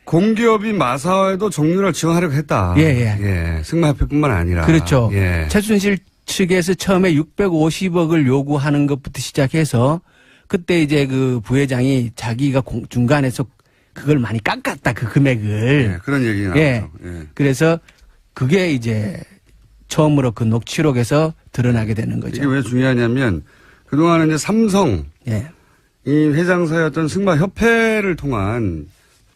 [SPEAKER 1] 공기업인 마사회도 정유라를 지원하려고 했다. 예. 승마협회뿐만 아니라.
[SPEAKER 4] 그렇죠. 최순실 측에서 처음에 650억을 요구하는 것부터 시작해서 그때 이제 그 부회장이 자기가 중간에서 그걸 많이 깎았다, 그 금액을.
[SPEAKER 1] 그런 얘기가 나왔죠.
[SPEAKER 4] 그래서 그게 이제 처음으로 그 녹취록에서 드러나게 되는 거죠.
[SPEAKER 1] 이게 왜 중요하냐면 그동안은 이제 삼성 이 회장사였던 승마협회를 통한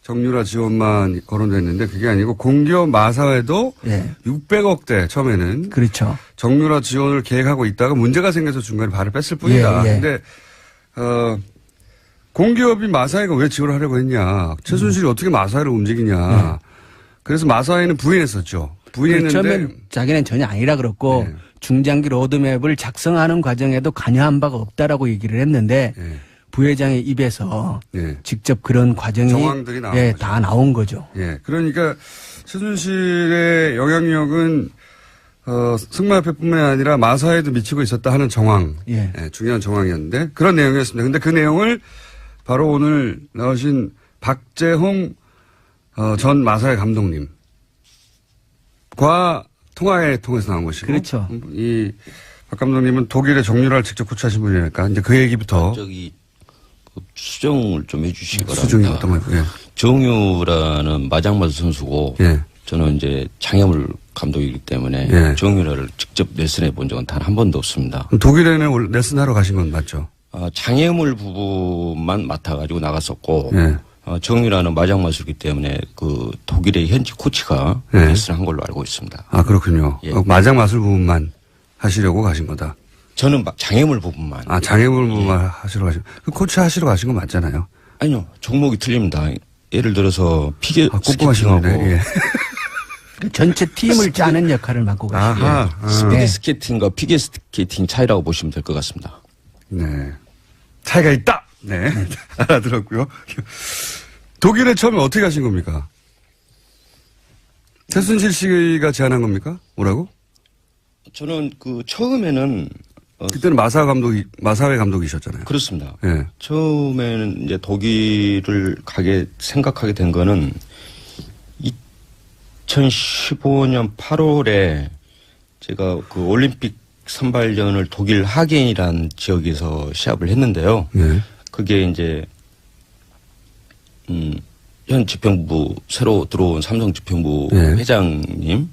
[SPEAKER 1] 정유라 지원만 거론됐는데 그게 아니고 공기업 마사회도 600억대 처음에는
[SPEAKER 4] 그렇죠.
[SPEAKER 1] 정유라 지원을 계획하고 있다가 문제가 생겨서 중간에 발을 뺐을 뿐이다. 근데 공기업이 마사회가 왜 지원을 하려고 했냐. 최순실이 어떻게 마사회를 움직이냐. 그래서 마사회는 부인했었죠. 부인했는데
[SPEAKER 4] 처음엔 자기는 전혀 아니라 그랬고 중장기 로드맵을 작성하는 과정에도 관여한 바가 없다라고 얘기를 했는데 부회장의 입에서 직접 그런 과정이
[SPEAKER 1] 정황들이 나온
[SPEAKER 4] 다 나온 거죠.
[SPEAKER 1] 그러니까 최순실의 영향력은 승마협회뿐만 아니라 마사회에도 미치고 있었다 하는 정황, 중요한 정황이었는데 그런 내용이었습니다. 근데 그 내용을 바로 오늘 나오신 박재홍 전 마사회 감독님과 통화에 통해서 나온 것이고,
[SPEAKER 4] 그렇죠.
[SPEAKER 1] 이 박 감독님은 독일의 정유라를 직접 코치하신 분이니까 이제 그 얘기부터.
[SPEAKER 5] 수정을 좀 해주시기 바랍니다.
[SPEAKER 1] 수정이 어떤 거예요?
[SPEAKER 5] 정유라는 마장마수 선수고 저는 이제 장애물 감독이기 때문에 정유라를 직접 레슨해 본 적은 단 한 번도 없습니다.
[SPEAKER 1] 독일에는 레슨하러 가신 건 맞죠?
[SPEAKER 5] 장애물 부분만 맡아가지고 나갔었고 정유라는 마장마수이기 때문에 그 독일의 현지 코치가 레슨한 걸로 알고 있습니다.
[SPEAKER 1] 그렇군요. 마장마술 부분만 하시려고 가신 거다.
[SPEAKER 5] 저는 장애물 부분만.
[SPEAKER 1] 장애물 부분만 하시러 가신. 그 코치 하시러 가신 건 맞잖아요.
[SPEAKER 5] 아니요. 종목이 틀립니다. 예를 들어서 스케이팅하고
[SPEAKER 4] 전체 팀을 짜는 역할을 맡고 가시죠.
[SPEAKER 5] 스피드 스케이팅과 피겨 스케이팅 차이라고 보시면 될 것 같습니다.
[SPEAKER 1] 차이가 있다. 알아들었고요. 독일에 처음에 어떻게 가신 겁니까? 최순실 씨가 제안한 겁니까? 뭐라고?
[SPEAKER 5] 저는 처음에는
[SPEAKER 1] 그때는 마사회 감독이셨잖아요.
[SPEAKER 5] 그렇습니다. 처음에는 이제 독일을 생각하게 된 거는 2015년 8월에 제가 그 올림픽 선발전을 독일 하겐이라는 지역에서 시합을 했는데요. 그게 이제 현 집행부 새로 들어온 삼성 집행부 회장님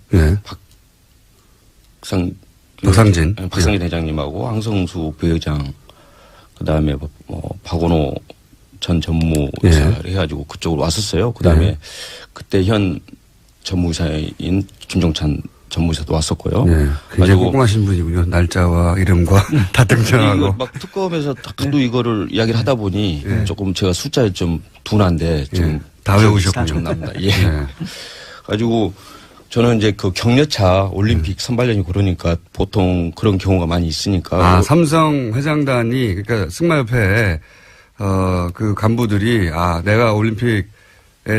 [SPEAKER 5] 박상진 회장님하고 황성수 부회장 그다음에 박원호 전 전무이사 해가지고 그쪽으로 왔었어요. 그 다음에 그때 현 전무이사인 김종찬 전무이사도 왔었고요.
[SPEAKER 1] 굉장히 꼼꼼하신 분이군요. 날짜와 이름과 다 등장하고.
[SPEAKER 5] 막 특검에서 하도 이거를 이야기를 하다 보니 조금 제가 숫자에 좀 둔한데 좀
[SPEAKER 1] 다 외우셨군요.
[SPEAKER 5] 납니다. 가지고 저는 이제 그 격려차 올림픽 선발전이 그러니까 보통 그런 경우가 많이 있으니까.
[SPEAKER 1] 삼성 회장단이 그러니까 승마협회에 그 간부들이 내가 올림픽에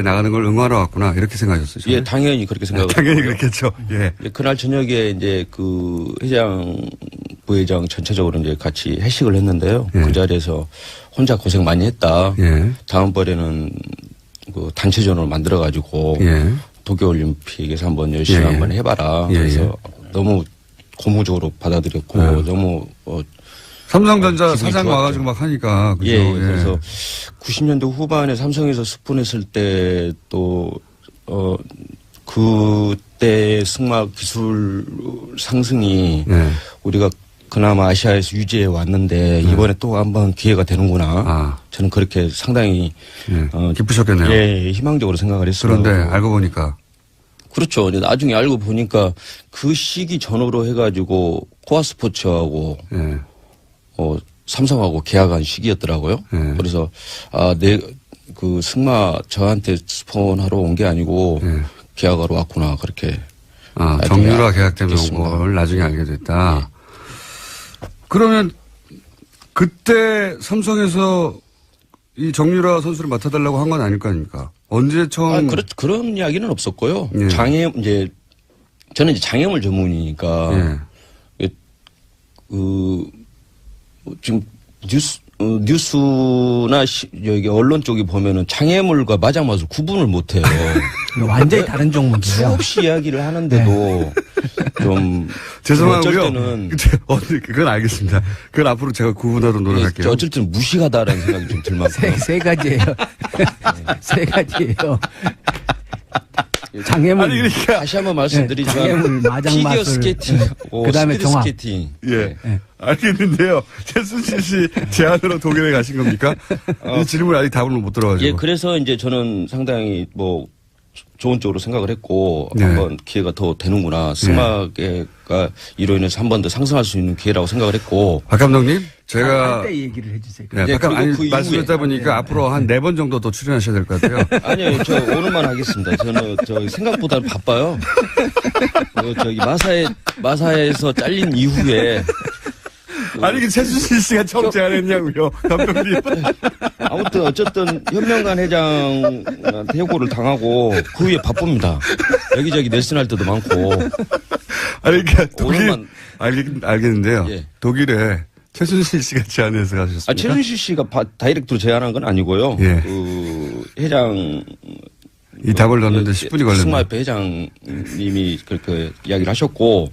[SPEAKER 1] 나가는 걸 응원하러 왔구나 이렇게 생각하셨어요?
[SPEAKER 5] 예, 당연히 그렇게 생각을.
[SPEAKER 1] 당연히 그렇겠죠. 예.
[SPEAKER 5] 그날 저녁에 이제 그 회장, 부회장 전체적으로 이제 같이 회식을 했는데요. 그 자리에서 혼자 고생 많이 했다. 다음번에는 그 단체전으로 만들어가지고 도쿄올림픽에서 한번 열심히 한번 해봐라. 그래서 너무 고무적으로 받아들였고 너무
[SPEAKER 1] 삼성전자 사장 와가지고 막 하니까. 그죠?
[SPEAKER 5] 그래서 90년대 후반에 삼성에서 스폰했을 때 또 그때 승마 기술 상승이 우리가 그나마 아시아에서 유지해 왔는데 이번에 또 한번 기회가 되는구나. 저는 그렇게 상당히
[SPEAKER 1] 기쁘셨겠네요.
[SPEAKER 5] 예, 희망적으로 생각을 했어요.
[SPEAKER 1] 그런데 알고 보니까.
[SPEAKER 5] 그렇죠. 나중에 알고 보니까 그 시기 전후로 해가지고 코아스포츠하고 삼성하고 계약한 시기였더라고요. 그래서 그 승마 저한테 스폰하러 온 게 아니고 계약하러 왔구나 그렇게.
[SPEAKER 1] 정유라 계약 때문에 온 걸 나중에 알게 됐다. 그러면 그때 삼성에서 이 정유라 선수를 맡아달라고 한 건 아닐 거 아닙니까? 언제 처음?
[SPEAKER 5] 그런 이야기는 없었고요. 저는 이제 장애물 전문이니까 지금 뉴스나 여기 언론 쪽이 보면은 장애물과 마장맛을 구분을 못해요.
[SPEAKER 4] 완전히 다른 종목이에요.
[SPEAKER 5] 수없이 이야기를 하는데도 좀
[SPEAKER 1] 죄송하고요.
[SPEAKER 5] 어쩔 때는
[SPEAKER 1] 그건 알겠습니다. 그건 앞으로 제가 구분하도록 노력할게요.
[SPEAKER 5] 어쩔 때는 무식하다라는 생각이 좀 들만큼.
[SPEAKER 4] 세 가지예요. 세 가지예요. 장애물.
[SPEAKER 5] 그러니까 다시 한번 말씀드리지만
[SPEAKER 4] 장애물, 마장마술,
[SPEAKER 5] 피겨 스케이팅,
[SPEAKER 4] 그다음에
[SPEAKER 5] 스피드
[SPEAKER 4] 종합.
[SPEAKER 5] 스케이팅.
[SPEAKER 1] 알겠는데요. 최순실 씨 제안으로 독일에 가신 겁니까? 이 질문 아직 답을 못 들어가지고.
[SPEAKER 5] 그래서 이제 저는 상당히 좋은 쪽으로 생각을 했고 한번 기회가 더 되는구나. 승마계가 이로 인해서 한 번 더 상승할 수 있는 기회라고 생각을 했고.
[SPEAKER 1] 박 감독님, 제가
[SPEAKER 4] 때 얘기를 해주세요.
[SPEAKER 1] 말씀드렸다 보니까 앞으로 한 4번 정도 더 출연하셔야 될 것 같아요.
[SPEAKER 5] 아니요, 저 오늘만 하겠습니다. 저는 생각보다 바빠요. 마사에서 잘린 이후에.
[SPEAKER 1] 최순실 씨가 처음 제안했냐고요, 감독님.
[SPEAKER 5] 아무튼 어쨌든 현명관 회장한테 해고를 당하고 그 후에 바쁩니다. 여기저기 넬슨할 때도 많고.
[SPEAKER 1] 그러니까 알겠는데요. 독일에 최순실 씨가 제안해서 가셨습니까?
[SPEAKER 5] 최순실 씨가 다이렉트로 제안한 건 아니고요. 그 회장
[SPEAKER 1] 이 답을 넣는데 10분이 걸렸네요.
[SPEAKER 5] 승마협회 회장님이 그렇게 이야기를 하셨고,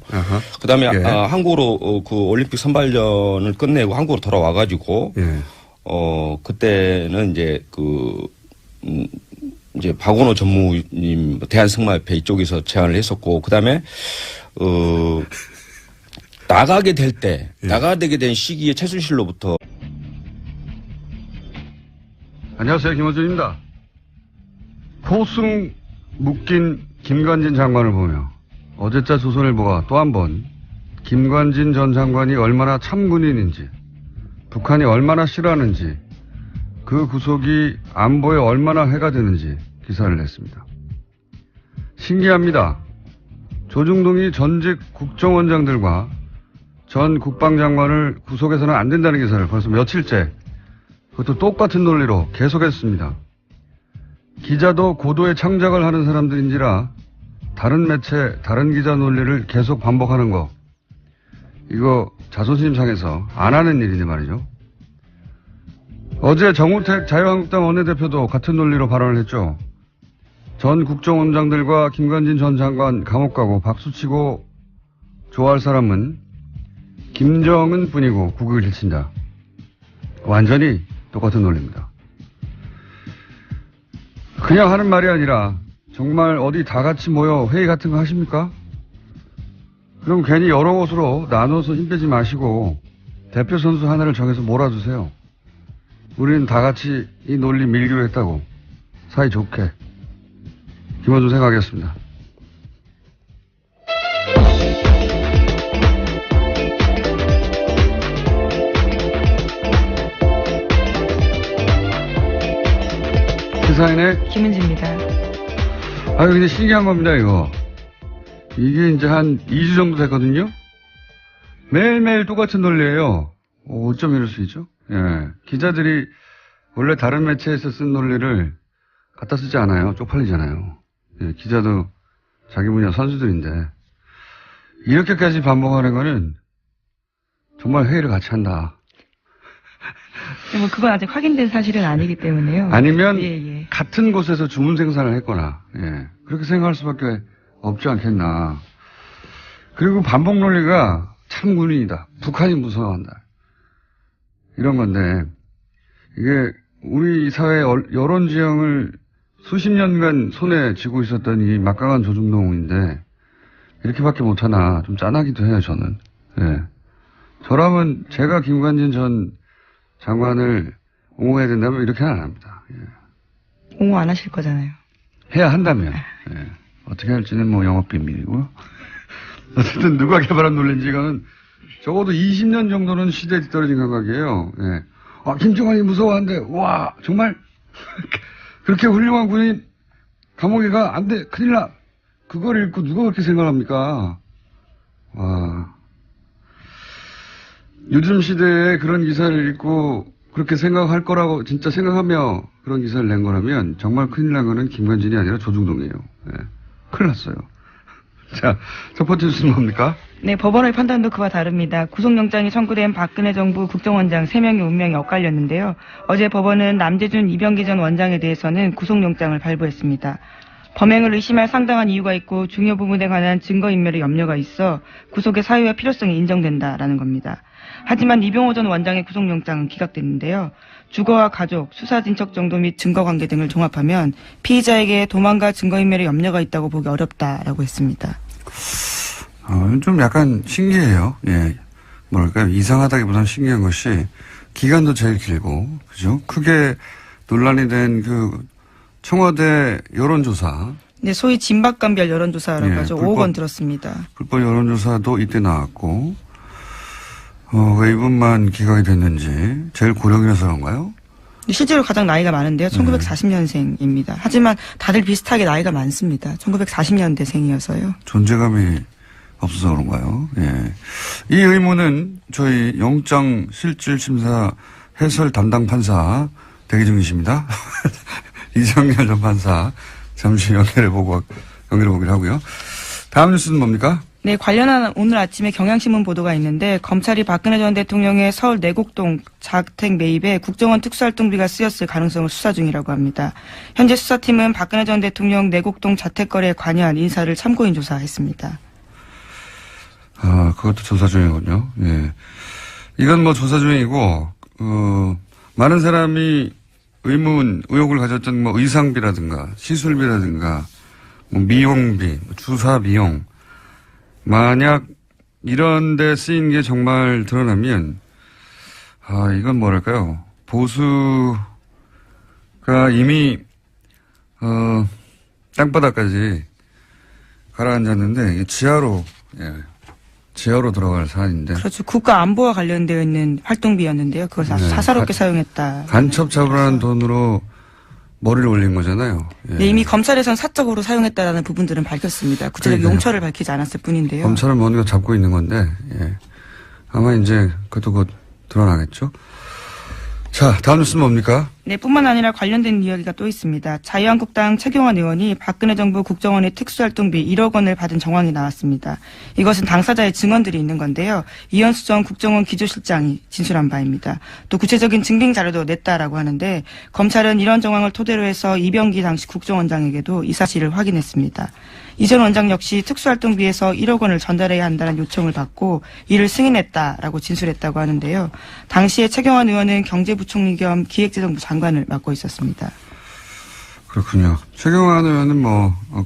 [SPEAKER 5] 그 다음에 한국으로 그 올림픽 선발전을 끝내고 한국으로 돌아와가지고, 그때는 이제 이제 박원호 전무님 대한승마협회 이쪽에서 제안을 했었고, 그 다음에 나가게 된 시기에 최순실로부터.
[SPEAKER 1] 안녕하세요, 김호준입니다. 포승 묶인 김관진 장관을 보며 어제자 조선일보가 또 한 번 김관진 전 장관이 얼마나 참군인인지, 북한이 얼마나 싫어하는지, 그 구속이 안보에 얼마나 해가 되는지 기사를 냈습니다. 신기합니다. 조중동이 전직 국정원장들과 전 국방장관을 구속해서는 안 된다는 기사를 벌써 며칠째, 그것도 똑같은 논리로 계속했습니다. 기자도 고도의 창작을 하는 사람들인지라 다른 매체, 다른 기자 논리를 계속 반복하는 거, 이거 자존심 상해서 안 하는 일인데 말이죠. 어제 정우택 자유한국당 원내대표도 같은 논리로 발언을 했죠. 전 국정원장들과 김관진 전 장관 감옥 가고 박수치고 좋아할 사람은 김정은 뿐이고 국익을 지친다. 완전히 똑같은 논리입니다. 그냥 하는 말이 아니라 정말 어디 다 같이 모여 회의 같은 거 하십니까? 그럼 괜히 여러 곳으로 나눠서 힘 빼지 마시고 대표 선수 하나를 정해서 몰아주세요. 우리는 다 같이 이 논리 밀기로 했다고. 사이 좋게. 김어준 생각하겠습니다. 시사인의
[SPEAKER 2] 김은지입니다.
[SPEAKER 1] 아유, 근데 신기한 겁니다, 이거. 이게 이제 한 2주 정도 됐거든요? 매일매일 똑같은 논리예요. 어쩜 이럴 수 있죠? 예. 기자들이 원래 다른 매체에서 쓴 논리를 갖다 쓰지 않아요. 쪽팔리잖아요. 예, 기자도 자기 분야 선수들인데. 이렇게까지 반복하는 거는 정말 회의를 같이 한다.
[SPEAKER 2] 뭐 그건 아직 확인된 사실은 아니기 때문에요.
[SPEAKER 1] 아니면
[SPEAKER 2] 예.
[SPEAKER 1] 같은 곳에서 주문 생산을 했거나, 예. 그렇게 생각할 수밖에 없지 않겠나. 그리고 반복 논리가 참 군인이다. 북한이 무서워한다. 이런 건데, 이게 우리 사회 여론 지형을 수십 년간 손에 쥐고 있었던 이 막강한 조중동인데, 이렇게밖에 못하나 좀 짠하기도 해요, 저는. 예. 저라면 제가 김관진 전 장관을 옹호해야 된다면 이렇게는 안 합니다. 예.
[SPEAKER 2] 옹호 안 하실 거잖아요.
[SPEAKER 1] 해야 한다면. 예. 어떻게 할지는 뭐 영업 비밀이고요. 어쨌든 누가 개발한 논리인지 이거는 적어도 20년 정도는 시대에 뒤떨어진 감각이에요. 예. 아, 김정은이 무서워한데, 와, 정말 그렇게 훌륭한 군인 감옥에 가, 안 돼, 큰일 나. 그걸 읽고 누가 그렇게 생각합니까? 와. 요즘 시대에 그런 기사를 읽고 그렇게 생각할 거라고 진짜 생각하며 그런 기사를 낸 거라면 정말 큰일 난 거는 김관진이 아니라 조중동이에요. 예. 큰일 났어요. 자, 첫 번째 뉴스는 뭡니까?
[SPEAKER 2] 네, 법원의 판단도 그와 다릅니다. 구속영장이 청구된 박근혜 정부 국정원장 3명의 운명이 엇갈렸는데요. 어제 법원은 남재준 이병기 전 원장에 대해서는 구속영장을 발부했습니다. 범행을 의심할 상당한 이유가 있고 중요 부분에 관한 증거인멸의 염려가 있어 구속의 사유와 필요성이 인정된다라는 겁니다. 하지만 이병호 전 원장의 구속영장은 기각됐는데요. 주거와 가족, 수사진척 정도 및 증거관계 등을 종합하면 피의자에게 도망가 증거인멸의 염려가 있다고 보기 어렵다라고 했습니다.
[SPEAKER 1] 좀 약간 신기해요. 예. 뭐랄까요. 이상하다기보다는 신기한 것이 기간도 제일 길고, 그죠? 크게 논란이 된 그 청와대 여론조사.
[SPEAKER 2] 네, 소위 진박감별 여론조사라고 하죠. 5억 원 들었습니다.
[SPEAKER 1] 불법 여론조사도 이때 나왔고, 왜 이분만 기각이 됐는지 제일 고령이라서 그런가요?
[SPEAKER 2] 실제로 가장 나이가 많은데요. 1940년생입니다. 하지만 다들 비슷하게 나이가 많습니다. 1940년대생이어서요.
[SPEAKER 1] 존재감이 없어서 그런가요? 예. 이 의문은 저희 영장실질심사 해설 담당 판사 대기 중이십니다. 이정열 전 판사 잠시 연결해 보기로 하고요. 다음 뉴스는 뭡니까?
[SPEAKER 2] 네, 관련한 오늘 아침에 경향신문 보도가 있는데 검찰이 박근혜 전 대통령의 서울 내곡동 자택 매입에 국정원 특수활동비가 쓰였을 가능성을 수사 중이라고 합니다. 현재 수사팀은 박근혜 전 대통령 내곡동 자택 거래에 관여한 인사를 참고인 조사했습니다.
[SPEAKER 1] 아, 그것도 조사 중이군요. 예. 이건 뭐 조사 중이고, 많은 사람이 의혹을 가졌던 뭐 의상비라든가 시술비라든가 뭐 미용비, 주사 비용, 만약 이런 데 쓰인 게 정말 드러나면, 이건 뭐랄까요. 보수가 이미, 땅바닥까지 가라앉았는데, 지하로 들어갈 사안인데.
[SPEAKER 2] 그렇죠. 국가 안보와 관련되어 있는 활동비였는데요. 그걸 사사롭게 사용했다.
[SPEAKER 1] 간첩 잡으라는 돈으로 머리를 올린 거잖아요. 예.
[SPEAKER 2] 네, 이미 검찰에서는 사적으로 사용했다라는 부분들은 밝혔습니다. 구체적 용처를 밝히지 않았을 뿐인데요.
[SPEAKER 1] 검찰은 뭔가 잡고 있는 건데, 예. 아마 이제 그것도 곧 드러나겠죠. 자, 다음 뉴스는 뭡니까?
[SPEAKER 2] 네, 뿐만 아니라 관련된 이야기가 또 있습니다. 자유한국당 최경환 의원이 박근혜 정부 국정원의 특수활동비 1억 원을 받은 정황이 나왔습니다. 이것은 당사자의 증언들이 있는 건데요. 이현수 전 국정원 기조실장이 진술한 바입니다. 또 구체적인 증빙 자료도 냈다라고 하는데 검찰은 이런 정황을 토대로 해서 이병기 당시 국정원장에게도 이 사실을 확인했습니다. 이 전 원장 역시 특수활동비에서 1억 원을 전달해야 한다는 요청을 받고 이를 승인했다라고 진술했다고 하는데요. 당시에 최경환 의원은 경제부총리 겸 기획재정부 장관을 맡고 있었습니다.
[SPEAKER 1] 그렇군요. 최경환 의원은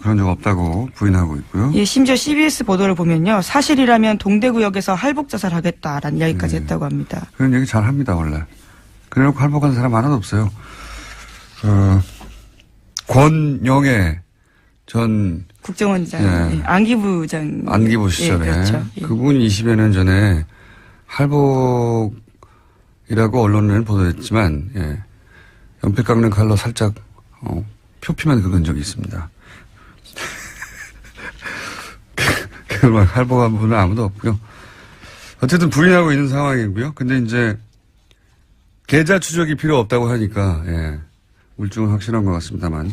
[SPEAKER 1] 그런 적 없다고 부인하고 있고요.
[SPEAKER 2] 예, 심지어 CBS 보도를 보면요. 사실이라면 동대구역에서 할복 자살하겠다라는 이야기까지 했다고 합니다.
[SPEAKER 1] 그런 얘기 잘 합니다, 원래. 그래놓고 할복한 사람 하나도 없어요. 권영애 전
[SPEAKER 2] 국정원장, 예. 안기부장.
[SPEAKER 1] 안기부 시절에.
[SPEAKER 2] 예, 그렇죠. 예.
[SPEAKER 1] 그분이 20여 년 전에 할복이라고 언론에는 보도했지만, 예. 연필 깎는 칼로 살짝, 표피만 긁은 적이 있습니다. 그걸 할복한 분은 아무도 없고요. 어쨌든 부인하고 있는 상황이고요. 근데 이제, 계좌 추적이 필요 없다고 하니까, 예. 울증은 확실한 것 같습니다만,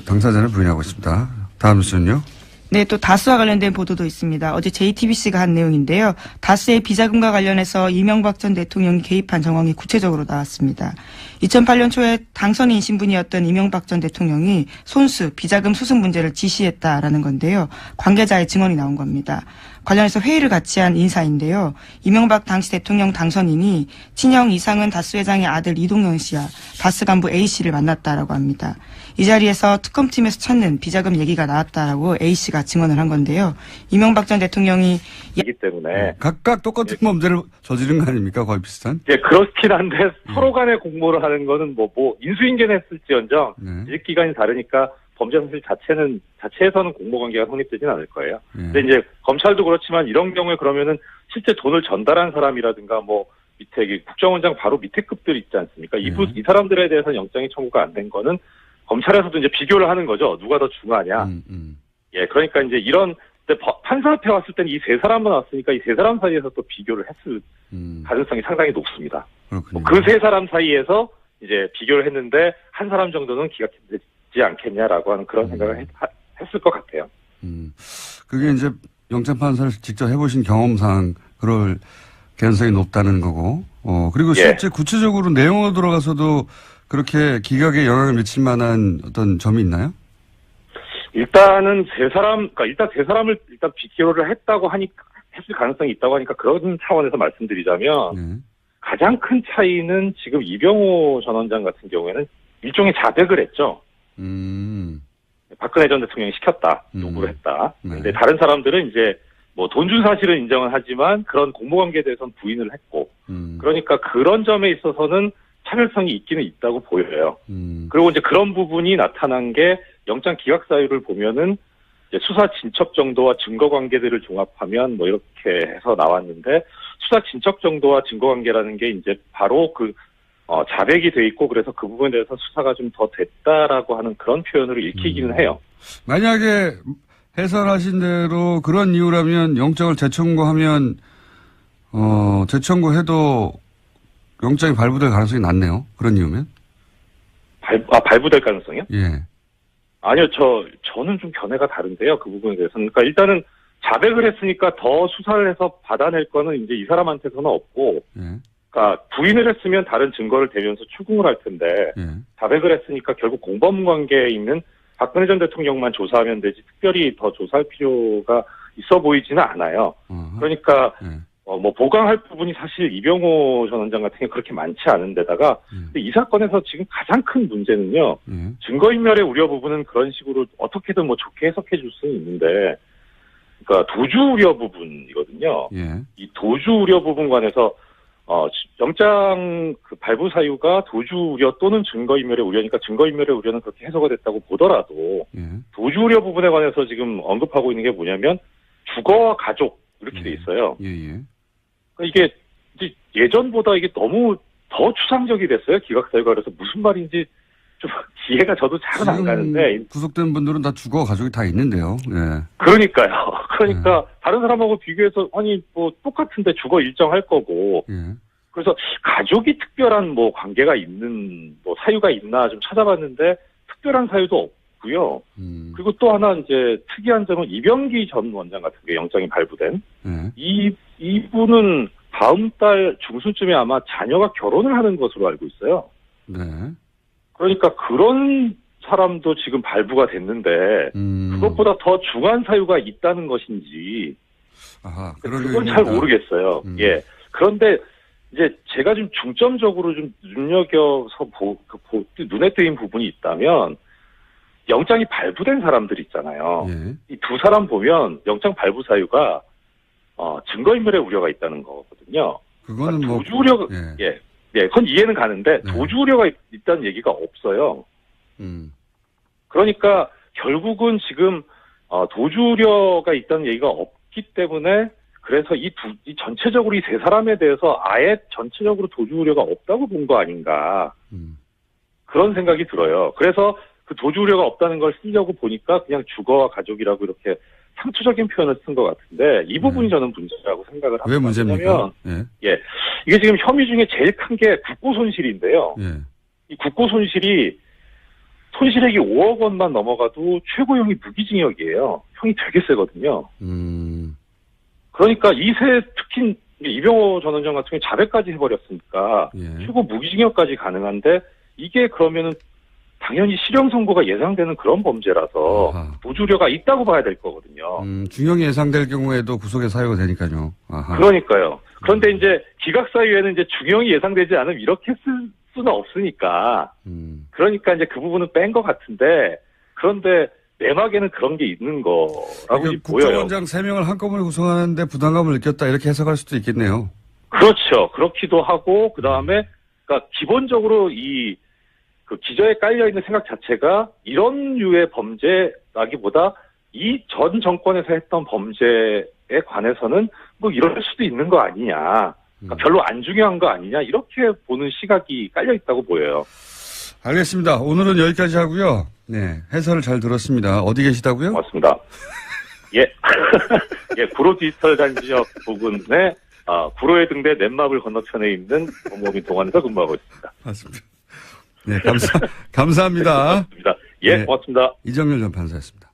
[SPEAKER 1] 당사자는 부인하고 있습니다. 다음 뉴스는요?
[SPEAKER 2] 네, 또 다스와 관련된 보도도 있습니다. 어제 JTBC가 한 내용인데요. 다스의 비자금과 관련해서 이명박 전 대통령이 개입한 정황이 구체적으로 나왔습니다. 2008년 초에 당선인 신분이었던 이명박 전 대통령이 손수, 비자금 수습 문제를 지시했다라는 건데요. 관계자의 증언이 나온 겁니다. 관련해서 회의를 같이 한 인사인데요. 이명박 당시 대통령 당선인이 친형 이상은 다스 회장의 아들 이동영 씨와 다스 간부 A씨를 만났다라고 합니다. 이 자리에서 특검팀에서 찾는 비자금 얘기가 나왔다라고 A씨가 증언을 한 건데요. 이명박 전 대통령이
[SPEAKER 3] 이기 때문에
[SPEAKER 1] 각각 똑같은 범죄를 저지른 거 아닙니까? 거의 비슷한?
[SPEAKER 3] 예, 그렇긴 한데 서로 간에 공모를 하는 거는 뭐 인수인계는 했을지언정 이직 기간이 다르니까 범죄 사실 자체에서는 공모관계가 성립되지는 않을 거예요. 근데 이제 검찰도 그렇지만 이런 경우에 그러면은 실제 돈을 전달한 사람이라든가 뭐 밑에 국정원장 바로 밑에 급들 있지 않습니까? 이 사람들에 대해서는 영장이 청구가 안 된 거는 검찰에서도 이제 비교를 하는 거죠. 누가 더 중요하냐. 예, 그러니까 이제 이런 판사 앞에 왔을 때는 이 세 사람만 왔으니까 이 세 사람 사이에서 또 비교를 했을 가능성이 상당히 높습니다. 그 세 사람 사이에서 이제 비교를 했는데 한 사람 정도는 기각되지 않겠냐라고 하는 그런 생각을 했을 것 같아요.
[SPEAKER 1] 그게 이제 영장 판사를 직접 해보신 경험상 그럴 개연성이 높다는 거고, 그리고 실제 구체적으로 내용으로 들어가서도 그렇게 기각에 영향을 미칠 만한 어떤 점이 있나요?
[SPEAKER 3] 일단은 일단 세 사람을 일단 비교를 했을 가능성이 있다고 하니까 그런 차원에서 말씀드리자면 가장 큰 차이는 지금 이병호 전 원장 같은 경우에는 일종의 자백을 했죠. 박근혜 전 대통령이 시켰다, 요구를 했다. 근데 다른 사람들은 이제 뭐 돈 준 사실은 인정은 하지만 그런 공모관계에 대해서는 부인을 했고, 그러니까 그런 점에 있어서는 차별성이 있기는 있다고 보여요. 그리고 이제 그런 부분이 나타난 게 영장 기각 사유를 보면은 이제 수사 진척 정도와 증거 관계들을 종합하면 뭐 이렇게 해서 나왔는데, 수사 진척 정도와 증거 관계라는 게 이제 바로 자백이 돼 있고, 그래서 그 부분에 대해서 수사가 좀 더 됐다라고 하는 그런 표현으로 읽히기는 해요.
[SPEAKER 1] 만약에 해설하신 대로 그런 이유라면 영장을 재청구하면 재청구해도 영장이 발부될 가능성이 낮네요. 그런 이유면?
[SPEAKER 3] 발부될 가능성이요?
[SPEAKER 1] 예.
[SPEAKER 3] 아니요, 저는 좀 견해가 다른데요. 그 부분에 대해서는. 그러니까 일단은 자백을 했으니까 더 수사를 해서 받아낼 거는 이제 이 사람한테서는 없고, 그러니까 부인을 했으면 다른 증거를 대면서 추궁을 할 텐데, 자백을 했으니까 결국 공범 관계에 있는 박근혜 전 대통령만 조사하면 되지 특별히 더 조사할 필요가 있어 보이지는 않아요. 그러니까 뭐 보강할 부분이 사실 이병호 전 원장 같은 경우 그렇게 많지 않은데다가 이 사건에서 지금 가장 큰 문제는요. 증거인멸의 우려 부분은 그런 식으로 어떻게든 뭐 좋게 해석해 줄 수는 있는데, 그러니까 도주 우려 부분이거든요. 이 도주 우려 부분 관해서 영장 발부 사유가 도주 우려 또는 증거인멸의 우려니까 증거인멸의 우려는 그렇게 해소가 됐다고 보더라도 도주 우려 부분에 관해서 지금 언급하고 있는 게 뭐냐면 주거와 가족 이렇게 돼 있어요. 그러니까 이게 이제 예전보다 이게 너무 더 추상적이 됐어요. 기각 사유가. 그래서 무슨 말인지 좀 이해가 저도 잘은 안 가는데.
[SPEAKER 1] 구속된 분들은 다 주거와 가족이 다 있는데요. 예.
[SPEAKER 3] 그러니까요. 그러니까 다른 사람하고 비교해서 아니 뭐 똑같은데 주거 일정할 거고. 그래서 가족이 특별한 뭐 관계가 있는 뭐 사유가 있나 좀 찾아봤는데 특별한 사유도 없고요. 그리고 또 하나 이제 특이한 점은 이병기 전 원장 같은 게 영장이 발부된 이분은 다음 달 중순쯤에 아마 자녀가 결혼을 하는 것으로 알고 있어요. 그러니까 그런 사람도 지금 발부가 됐는데 그것보다 더 중한 사유가 있다는 것인지 그건 잘 모르겠어요. 예. 그런데 이제 제가 좀 중점적으로 좀 눈여겨서 눈에 띄는 부분이 있다면 영장이 발부된 사람들 있잖아요. 이 두 사람 보면 영장 발부 사유가 증거인멸의 우려가 있다는 거거든요.
[SPEAKER 1] 그거는
[SPEAKER 3] 그러니까 도주 우려 네, 그건 이해는 가는데 도주 우려가 있다는 얘기가 없어요. 그러니까 결국은 지금 도주 우려가 있다는 얘기가 없기 때문에 그래서 이 전체적으로 이 세 사람에 대해서 아예 전체적으로 도주 우려가 없다고 본 거 아닌가 그런 생각이 들어요. 그래서 그 도주 우려가 없다는 걸 쓰려고 보니까 그냥 주거와 가족이라고 이렇게 상투적인 표현을 쓴 것 같은데 이 부분이 저는 문제라고 생각을 합니다.
[SPEAKER 1] 왜 문제입니까?
[SPEAKER 3] 예, 이게 지금 혐의 중에 제일 큰 게 국고 손실인데요. 이 국고 손실이 손실액이 5억 원만 넘어가도 최고형이 무기징역이에요. 형이 되게 세거든요. 그러니까 특히 이병호 전 원장 같은 경우 자백까지 해버렸으니까 최고 무기징역까지 가능한데 이게 그러면은 당연히 실형 선고가 예상되는 그런 범죄라서 도주 우려가 있다고 봐야 될 거거든요.
[SPEAKER 1] 중형이 예상될 경우에도 구속에 사유가 되니까요.
[SPEAKER 3] 그러니까요. 그런데 이제 기각사유에는 이제 중형이 예상되지 않으면 이렇게 쓸 수는 없으니까. 그러니까 이제 그 부분은 뺀 것 같은데 그런데 내막에는 그런 게 있는 거라고
[SPEAKER 1] 그러니까
[SPEAKER 3] 보여요.
[SPEAKER 1] 국정원장 3명을 한꺼번에 구성하는데 부담감을 느꼈다 이렇게 해석할 수도 있겠네요.
[SPEAKER 3] 그렇죠. 그렇기도 하고 그다음에 그러니까 기본적으로 그 기저에 깔려있는 생각 자체가 이런 류의 범죄라기보다 이 전 정권에서 했던 범죄에 관해서는 뭐 이럴 수도 있는 거 아니냐. 그러니까 별로 안 중요한 거 아니냐. 이렇게 보는 시각이 깔려있다고 보여요.
[SPEAKER 1] 알겠습니다. 오늘은 여기까지 하고요. 네, 해설을 잘 들었습니다. 어디 계시다고요?
[SPEAKER 3] 맞습니다. 예. 예, 구로 디지털 단지역 부근에 구로에 등대 넷마블 건너편에 있는 법무법인 동안에서 근무하고 있습니다.
[SPEAKER 1] 맞습니다. 네, 감사합니다.
[SPEAKER 3] 맞습니다. 예,
[SPEAKER 1] 네,
[SPEAKER 3] 고맙습니다.
[SPEAKER 1] 이정열 전 판사였습니다.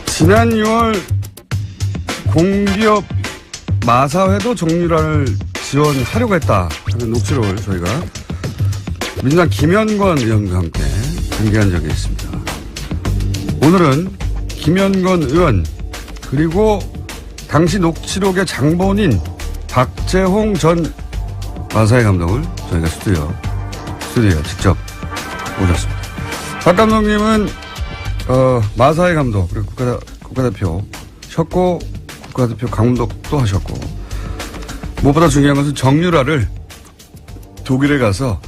[SPEAKER 1] 지난 6월 공기업 마사회도 정유라를 지원하려고 했다 하는 녹취록을 저희가 민주당 김현권 의원과 함께 공개한 적이 있습니다. 오늘은 김현권 의원 그리고 당시 녹취록의 장본인 박재홍 전 마사회 감독을 저희가 스튜디오에 직접 모셨습니다. 박 감독님은 마사회 감독 그리고 국가대표셨고 국가대표 감독도 하셨고 무엇보다 중요한 것은 정유라를 독일에 가서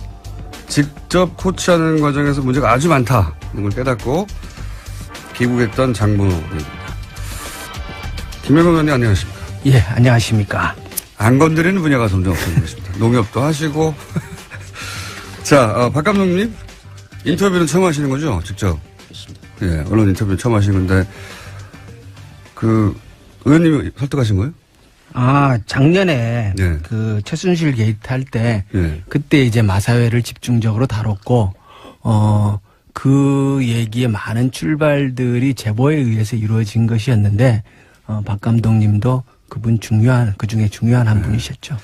[SPEAKER 1] 직접 코치하는 과정에서 문제가 아주 많다는 걸 깨닫고 귀국했던 장본호입니다. 김현권 의원님 안녕하십니까?
[SPEAKER 4] 예, 안녕하십니까?
[SPEAKER 1] 안 건드리는 분야가 점점 없어지고 있습니다. 농협도 하시고. 자, 박 감독님 인터뷰는 처음 하시는 거죠? 직접. 예, 언론 인터뷰는 처음 하시는 건데 의원님이 설득하신 거예요?
[SPEAKER 4] 작년에 그 최순실 게이트 할 때 그때 이제 마사회를 집중적으로 다뤘고 그 얘기의 많은 출발들이 제보에 의해서 이루어진 것이었는데 박 감독님도 그 중에 중요한 한 분이셨죠.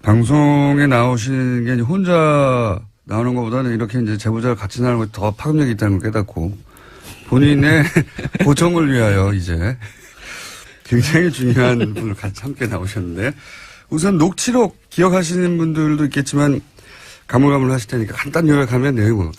[SPEAKER 1] 방송에 나오시는 게 혼자 나오는 것보다는 이렇게 이제 제보자를 같이 나오는 게 더 파급력이 있다는 걸 깨닫고 본인의 고정을 위하여 이제 굉장히 중요한 분을 같이 함께 나오셨는데 우선 녹취록 기억하시는 분들도 있겠지만 가물가물 하실 테니까 간단히 요약하면 내용은